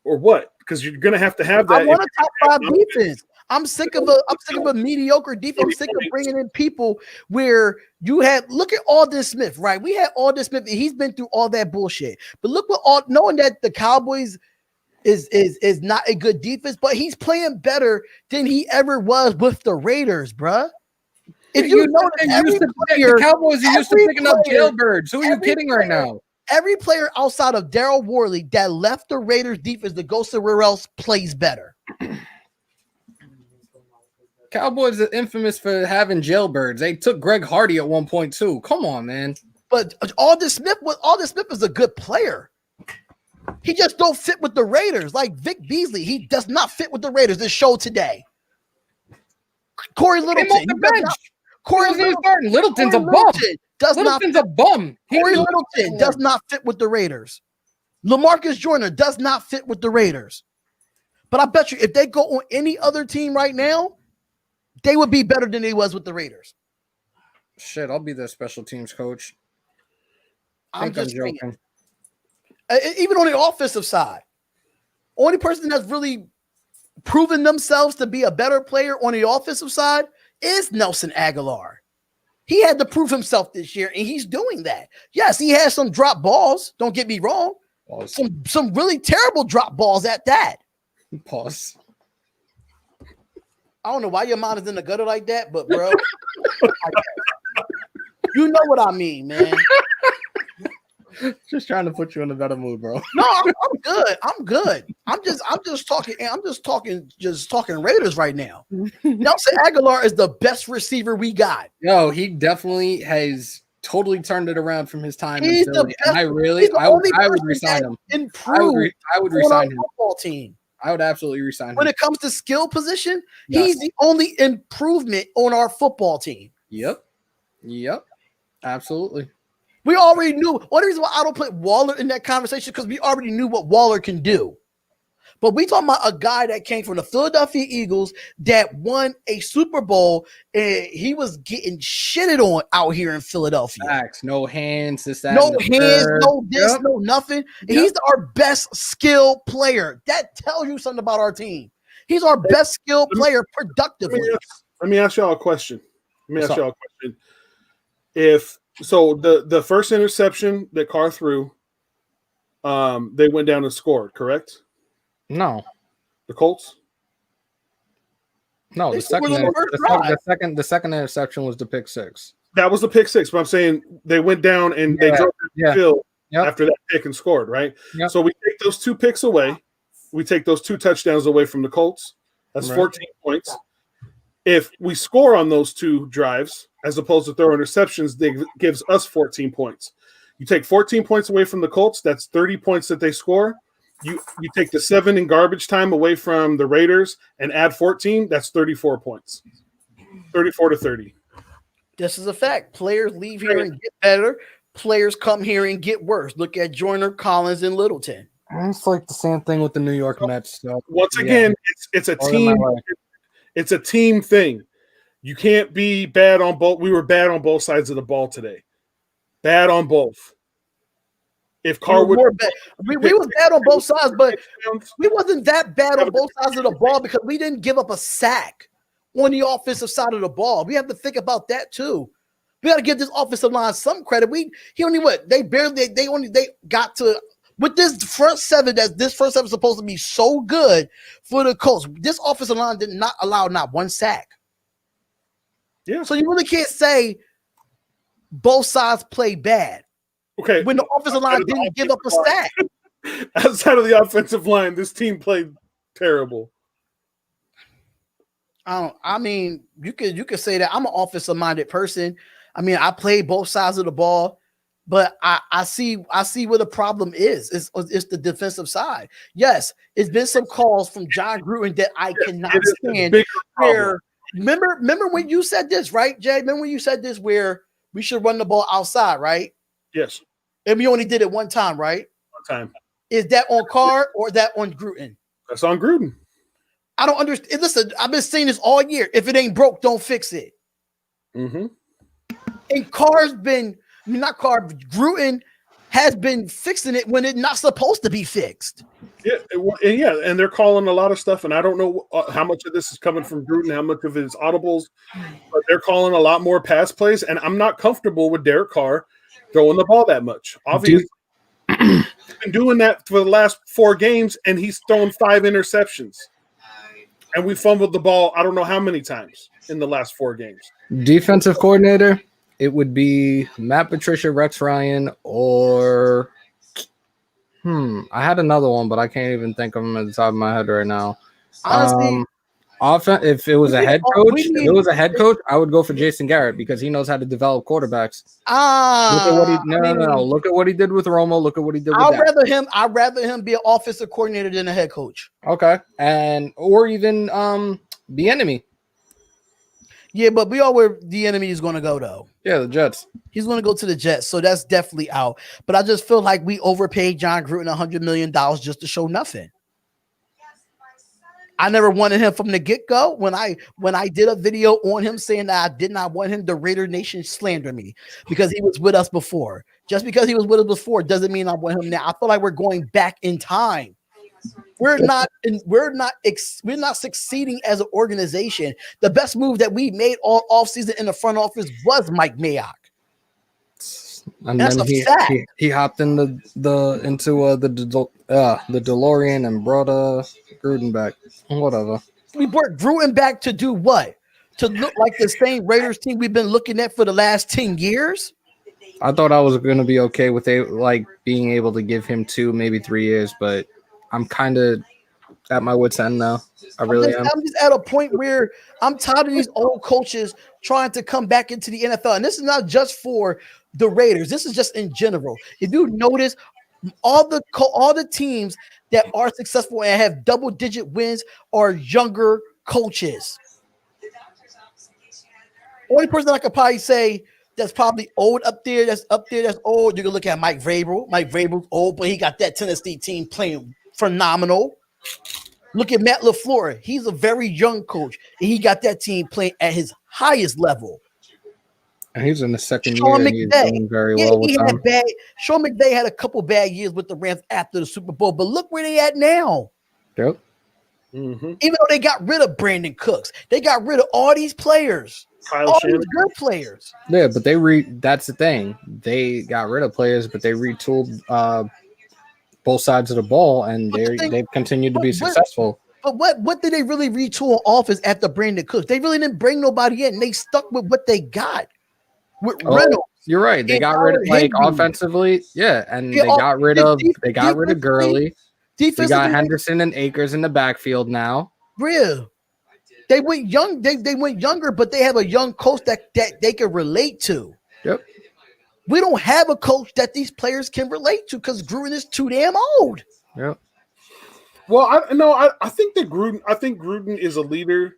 what? Because you're going to have that. I want a top 5 defense. I'm sick of a mediocre defense. I'm sick of bringing in people where you had look at Aldon Smith, right? We had Aldon Smith, and he's been through all that bullshit. But look knowing that the Cowboys is not a good defense, but he's playing better than he ever was with the Raiders, bruh. If you know that the Cowboys are used to picking up jailbirds. Who are you kidding right now? Every player outside of Daryl Worley that left the Raiders defense to go somewhere else plays better. Cowboys are infamous for having jailbirds. They took Greg Hardy at one point too. Come on, man. But Aldon Smith is a good player. He just don't fit with the Raiders. Like Vic Beasley, he does not fit with the Raiders. This show today. Corey Littleton. Littleton's a bum. Littleton's a bum. Corey Littleton does not fit with the Raiders. LaMarcus Joyner does not fit with the Raiders. But I bet you if they go on any other team right now, they would be better than they was with the Raiders. Shit, I'll be their special teams coach. I'm joking. Even on the offensive side, only person that's really proven themselves to be a better player on the offensive side is Nelson Aguilar. He had to prove himself this year, and he's doing that. Yes, he has some drop balls. Don't get me wrong. Pause. Some really terrible drop balls at that. Pause. I don't know why your mind is in the gutter like that, but bro, you know what I mean, man. Just trying to put you in a better mood, bro. No, I'm good. I'm good. I'm just talking Raiders right now. Nelson Aguilar is the best receiver we got. Yo, he definitely has totally turned it around from his time in Philly. And I would resign him. I would resign him. Football team. I would absolutely resign him. When it comes to skill position, he's the only improvement on our football team. Yep. Absolutely. We already knew. One reason why I don't put Waller in that conversation because we already knew what Waller can do. But we talking about a guy that came from the Philadelphia Eagles that won a Super Bowl, and he was getting shitted on out here in Philadelphia. Facts. No hands, this, that, No and the hands, third. no this, no nothing. And he's our best skill player. That tells you something about our team. He's our best skill player productively. Let me ask y'all a question. If so, the first interception that Carr threw, they went down and scored, correct? No. The Colts? No, the second interception was the pick six. That was the pick six, but I'm saying they went down and they drove the field after that pick and scored, right? Yep. So we take those 2 picks away. We take those 2 touchdowns away from the Colts. That's 14 points. If we score on those 2 drives, as opposed to throw interceptions, that gives us 14 points. You take 14 points away from the Colts, that's 30 points that they score. You take the 7 in garbage time away from the Raiders and add 14, that's 34 points. 34 to 30. This is a fact. Players leave here and get better. Players come here and get worse. Look at Joyner, Collins, and Littleton. It's like the same thing with the New York Mets. So, once again, it's a team. It's a team thing. You can't be bad on both. We were bad on both sides of the ball today. Bad on both. If Carr would, we was bad on both sides, but we wasn't that bad on both sides of the ball because we didn't give up a sack on the offensive side of the ball. We have to think about that too. We got to give this offensive line some credit. They got to with this front seven. This front seven is supposed to be so good for the Colts. This offensive line did not allow not one sack. Yeah. So you really can't say both sides play bad. Okay. When the offensive line didn't give up a sack. Outside of the offensive line, this team played terrible. I mean, you could say that I'm an offensive-minded person. I mean, I play both sides of the ball, but I see where the problem is. It's the defensive side. Yes, it's been some calls from John Gruden that I cannot stand. Remember when you said this, right, Jay? Remember when you said this where we should run the ball outside, right? Yes. And we only did it one time, right? One time. Is that on Carr or that on Gruden? That's on Gruden. I don't understand. Listen, I've been saying this all year. If it ain't broke, don't fix it. Mm-hmm. And Gruden has been fixing it when it's not supposed to be fixed. Yeah, and they're calling a lot of stuff, and I don't know how much of this is coming from Gruden, how much of it is audibles, but they're calling a lot more pass plays, and I'm not comfortable with Derek Carr throwing the ball that much. Obviously, he's been doing that for the last 4 games, and he's thrown 5 interceptions. And we fumbled the ball, I don't know how many times in the last 4 games. Defensive coordinator, it would be Matt Patricia, Rex Ryan, or I had another one, but I can't even think of him at the top of my head right now. Honestly, if it was a head coach, I would go for Jason Garrett because he knows how to develop quarterbacks. Look at what he did with Romo. Look at what he did with I'd rather him be an offensive coordinator than a head coach. Okay. Or even the enemy. Yeah, but we all where the enemy is going to go though. Yeah, the Jets. He's going to go to the Jets, so that's definitely out. But I just feel like we overpaid John Gruden $100 million just to show nothing. I never wanted him from the get-go when I did a video on him saying that I did not want him to Raider Nation slander me because he was with us before. Just because he was with us before doesn't mean I want him now. I feel like we're going back in time. We're not succeeding as an organization. The best move that we made all offseason in the front office was Mike Mayock. And that's then he hopped in the DeLorean and brought Gruden back. Whatever. We brought Gruden back to do what? To look like the same Raiders team we've been looking at for the last 10 years? I thought I was going to be okay with being able to give him 2, maybe 3 years, but I'm kind of at my wit's end now. I'm just at a point where I'm tired of these old coaches trying to come back into the NFL. And this is not just for the Raiders. This is just in general. If you notice, all the teams that are successful and have double-digit wins are younger coaches. Only person I could probably say that's probably old that's old. You can look at Mike Vrabel. Mike Vrabel's old, but he got that Tennessee team playing phenomenal. Look at Matt LaFleur. He's a very young coach, and he got that team playing at his highest level. And he's in the second Sean year, and he's McVay. doing very well with them. Sean McVay had a couple bad years with the Rams after the Super Bowl, but look where they at now. Yep. Mm-hmm. Even though they got rid of Brandon Cooks, they got rid of all these players, all these good players. Yeah, but that's the thing. They got rid of players, but they retooled both sides of the ball, and they've continued to be successful. But what did they really retool offense after Brandon Cooks? They really didn't bring nobody in. They stuck with what they got. With Reynolds. You're right. They got rid of offensively, and they got rid of Gurley. They got Henderson and Akers in the backfield now. Real. They went young. They went younger, but they have a young coach that they can relate to. Yep. We don't have a coach that these players can relate to because Gruden is too damn old. Yep. Well, I think that Gruden is a leader.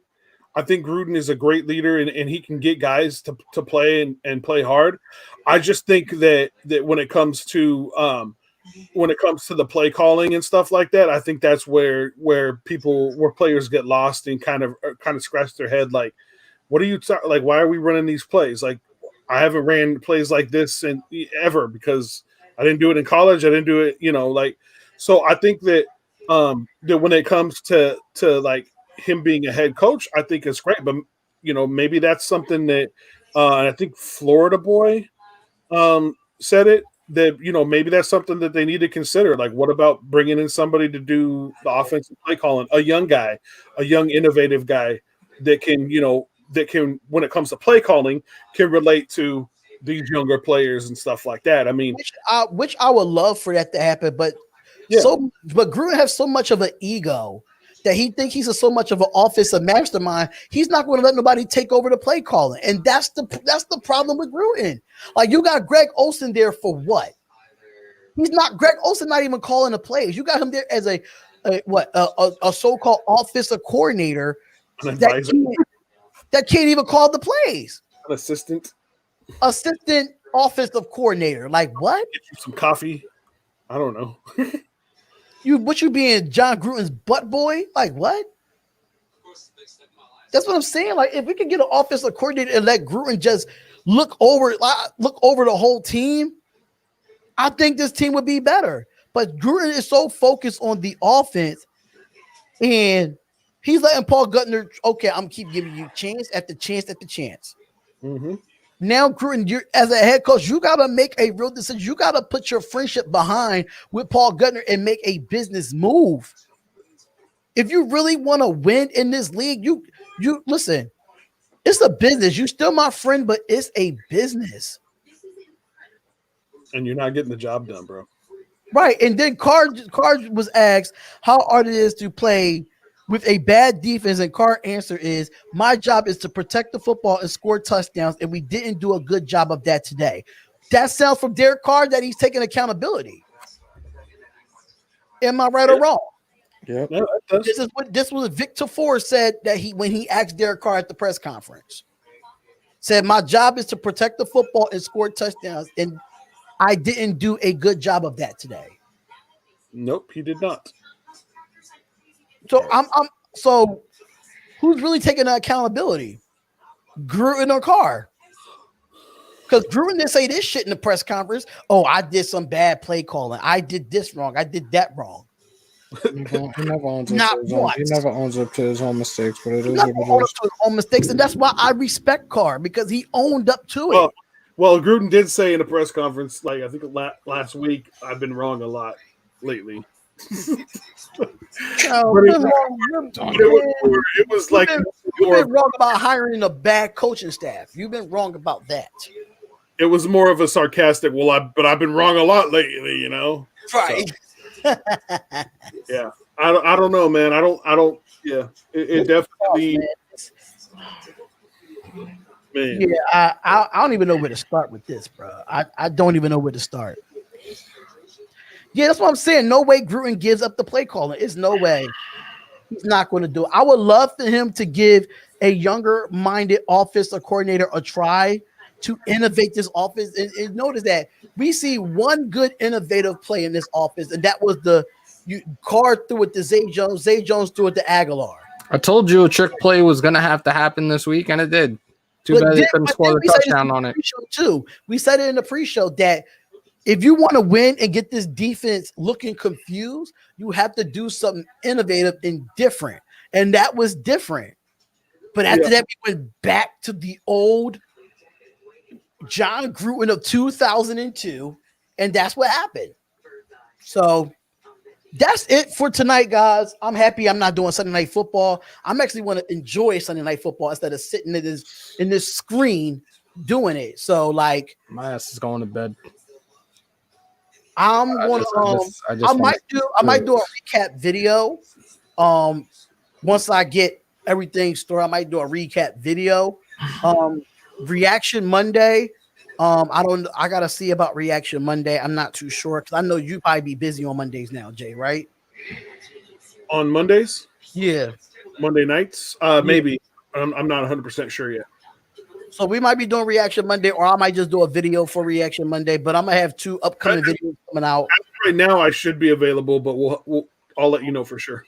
I think Gruden is a great leader, and he can get guys to play and play hard. I just think that when it comes to the play calling and stuff like that, I think that's where players get lost and kind of scratch their head like, what are you like? Why are we running these plays? Like, I haven't ran plays like this ever because I didn't do it in college. I didn't do it, so I think that that when it comes to like him being a head coach, I think it's great. But maybe that's something that I think Florida Boy said it, that maybe that's something that they need to consider. Like, what about bringing in somebody to do the offensive play calling, a young guy, a young innovative guy that can when it comes to play calling can relate to these younger players and stuff like that. I mean, which I would love for that to happen, but but Gruden has so much of an ego that he thinks he's so much of an offensive mastermind. He's not going to let nobody take over the play calling, and that's the problem with Gruden. Like, you got Greg Olsen there for what? Greg Olsen not even calling the plays. You got him there as a so-called offensive coordinator that can't even call the plays. An assistant offensive coordinator. Like, what? Get you some coffee. I don't know. You being John Gruden's butt boy? Like, what? That's what I'm saying. Like, if we could get an offensive coordinator and let Gruden just look over the whole team, I think this team would be better. But Gruden is so focused on the offense, and he's letting Paul Guttner, okay, I'm keep giving you chance after chance after chance. Mm-hmm. Now, Gruden, as a head coach, you got to make a real decision. You got to put your friendship behind with Paul Guttner and make a business move. If you really want to win in this league, you listen, it's a business. You're still my friend, but it's a business. And you're not getting the job done, bro. Right. And then Carr was asked how hard it is to play with a bad defense, and Carr's answer is, my job is to protect the football and score touchdowns, and we didn't do a good job of that today. That sounds from Derek Carr that he's taking accountability. Am I right or wrong? Yeah. This was Victor Ford said that when he asked Derek Carr at the press conference. Said, my job is to protect the football and score touchdowns, and I didn't do a good job of that today. Nope, he did not. So who's really taking the accountability? Gruden or Carr? Because Gruden didn't say this shit in the press conference. Oh, I did some bad play calling. I did this wrong. I did that wrong. He never owns up to his own mistakes, but it is what it is. His own mistakes, and that's why I respect Carr, because he owned up to it. Well, Gruden did say in a press conference, like I think last week, I've been wrong a lot lately. It was like you've been wrong about hiring a bad coaching staff. You've been wrong about that. It was more of a sarcastic. But I've been wrong a lot lately, Right. So, yeah, I don't know, man. I don't. Yeah, it definitely. Man. Yeah, I don't even know where to start with this, bro. I don't even know where to start. Yeah, that's what I'm saying. No way Gruden gives up the play calling. It's no way. He's not going to do it. I would love for him to give a younger-minded offensive coordinator a try to innovate this offense. And notice that we see one good innovative play in this offense, and that was the Carr threw it to Zay Jones. Zay Jones threw it to Aguilar. I told you a trick play was going to have to happen this week, and it did. Too But bad they then- couldn't but score then the we said this touchdown in the on it. pre-show too. We said it in the pre-show that if you want to win and get this defense looking confused, you have to do something innovative and different. And that was different. But after that, we went back to the old John Gruden of 2002, and that's what happened. So that's it for tonight, guys. I'm happy I'm not doing Sunday Night Football. I'm actually want to enjoy Sunday Night Football instead of sitting in this screen doing it. So, like, My ass is going to bed. I'm gonna I might do a recap video. Once I get everything stored, I might do a recap video. Reaction Monday. I gotta see about Reaction Monday. I'm not too sure because I know you probably be busy on Mondays now, Jay, right? On Mondays? Yeah. Monday nights? Maybe. I'm not 100% sure yet. So we might be doing Reaction Monday, or I might just do a video for Reaction Monday. But I'm gonna have 2 upcoming videos coming out. Right now, I should be available, but I'll let you know for sure.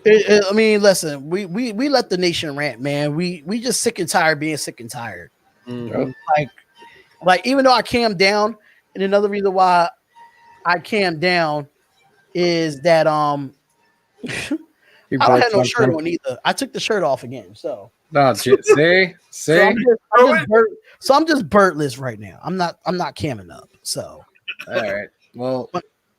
I mean, listen, we let the nation rant, man. We just sick and tired being sick and tired. Mm-hmm. Like even though I calmed down, and another reason why I calmed down is that I don't have no shirt on either. I took the shirt off again, so. No, see. So I'm just birdless right now. I'm not camming up. So. All right. Well,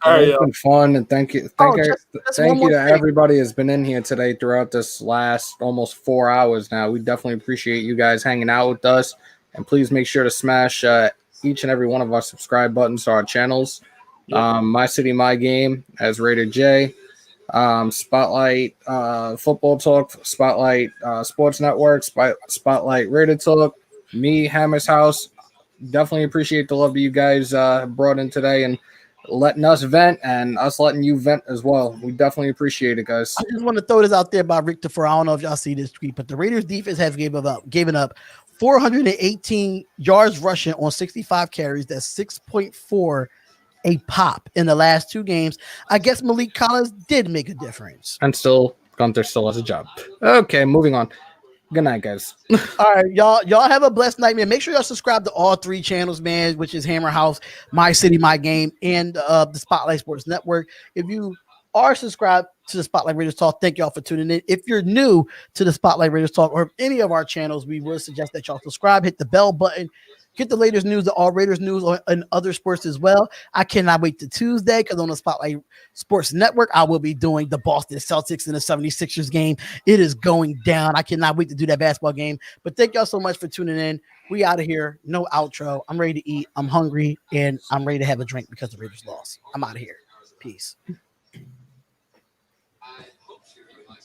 All right, it's been fun, and thank you to everybody who's been in here today throughout this last almost 4 hours now. We definitely appreciate you guys hanging out with us, and please make sure to smash each and every one of our subscribe buttons to our channels. My City, My Game as Rated J, Spotlight Football Talk, Spotlight Sports Network, Spotlight Rated Talk, me, Hammer's House. Definitely appreciate the love that you guys brought in today and letting us vent and us letting you vent as well. We definitely appreciate it, guys. I just want to throw this out there about Rick Defer. I don't know if y'all see this tweet, but the Raiders defense have given up 418 yards rushing on 65 carries. That's 6.4 a pop in the last 2 games. I guess Malik Collins did make a difference. And still, Gunther still has a job. Okay, moving on. Good night, guys. All right, y'all have a blessed night, man. Make sure y'all subscribe to all 3 channels, man, which is Hammer House, My City, My Game, and the Spotlight Sports Network. If you are subscribed to the Spotlight Raiders Talk, thank y'all for tuning in. If you're new to the Spotlight Raiders Talk or any of our channels, we would suggest that y'all subscribe, hit the bell button, get the latest news, the All Raiders news, and other sports as well. I cannot wait to Tuesday because on the Spotlight Sports Network, I will be doing the Boston Celtics and the 76ers game. It is going down. I cannot wait to do that basketball game. But thank y'all so much for tuning in. We out of here. No outro. I'm ready to eat. I'm hungry, and I'm ready to have a drink because the Raiders lost. I'm out of here. Peace.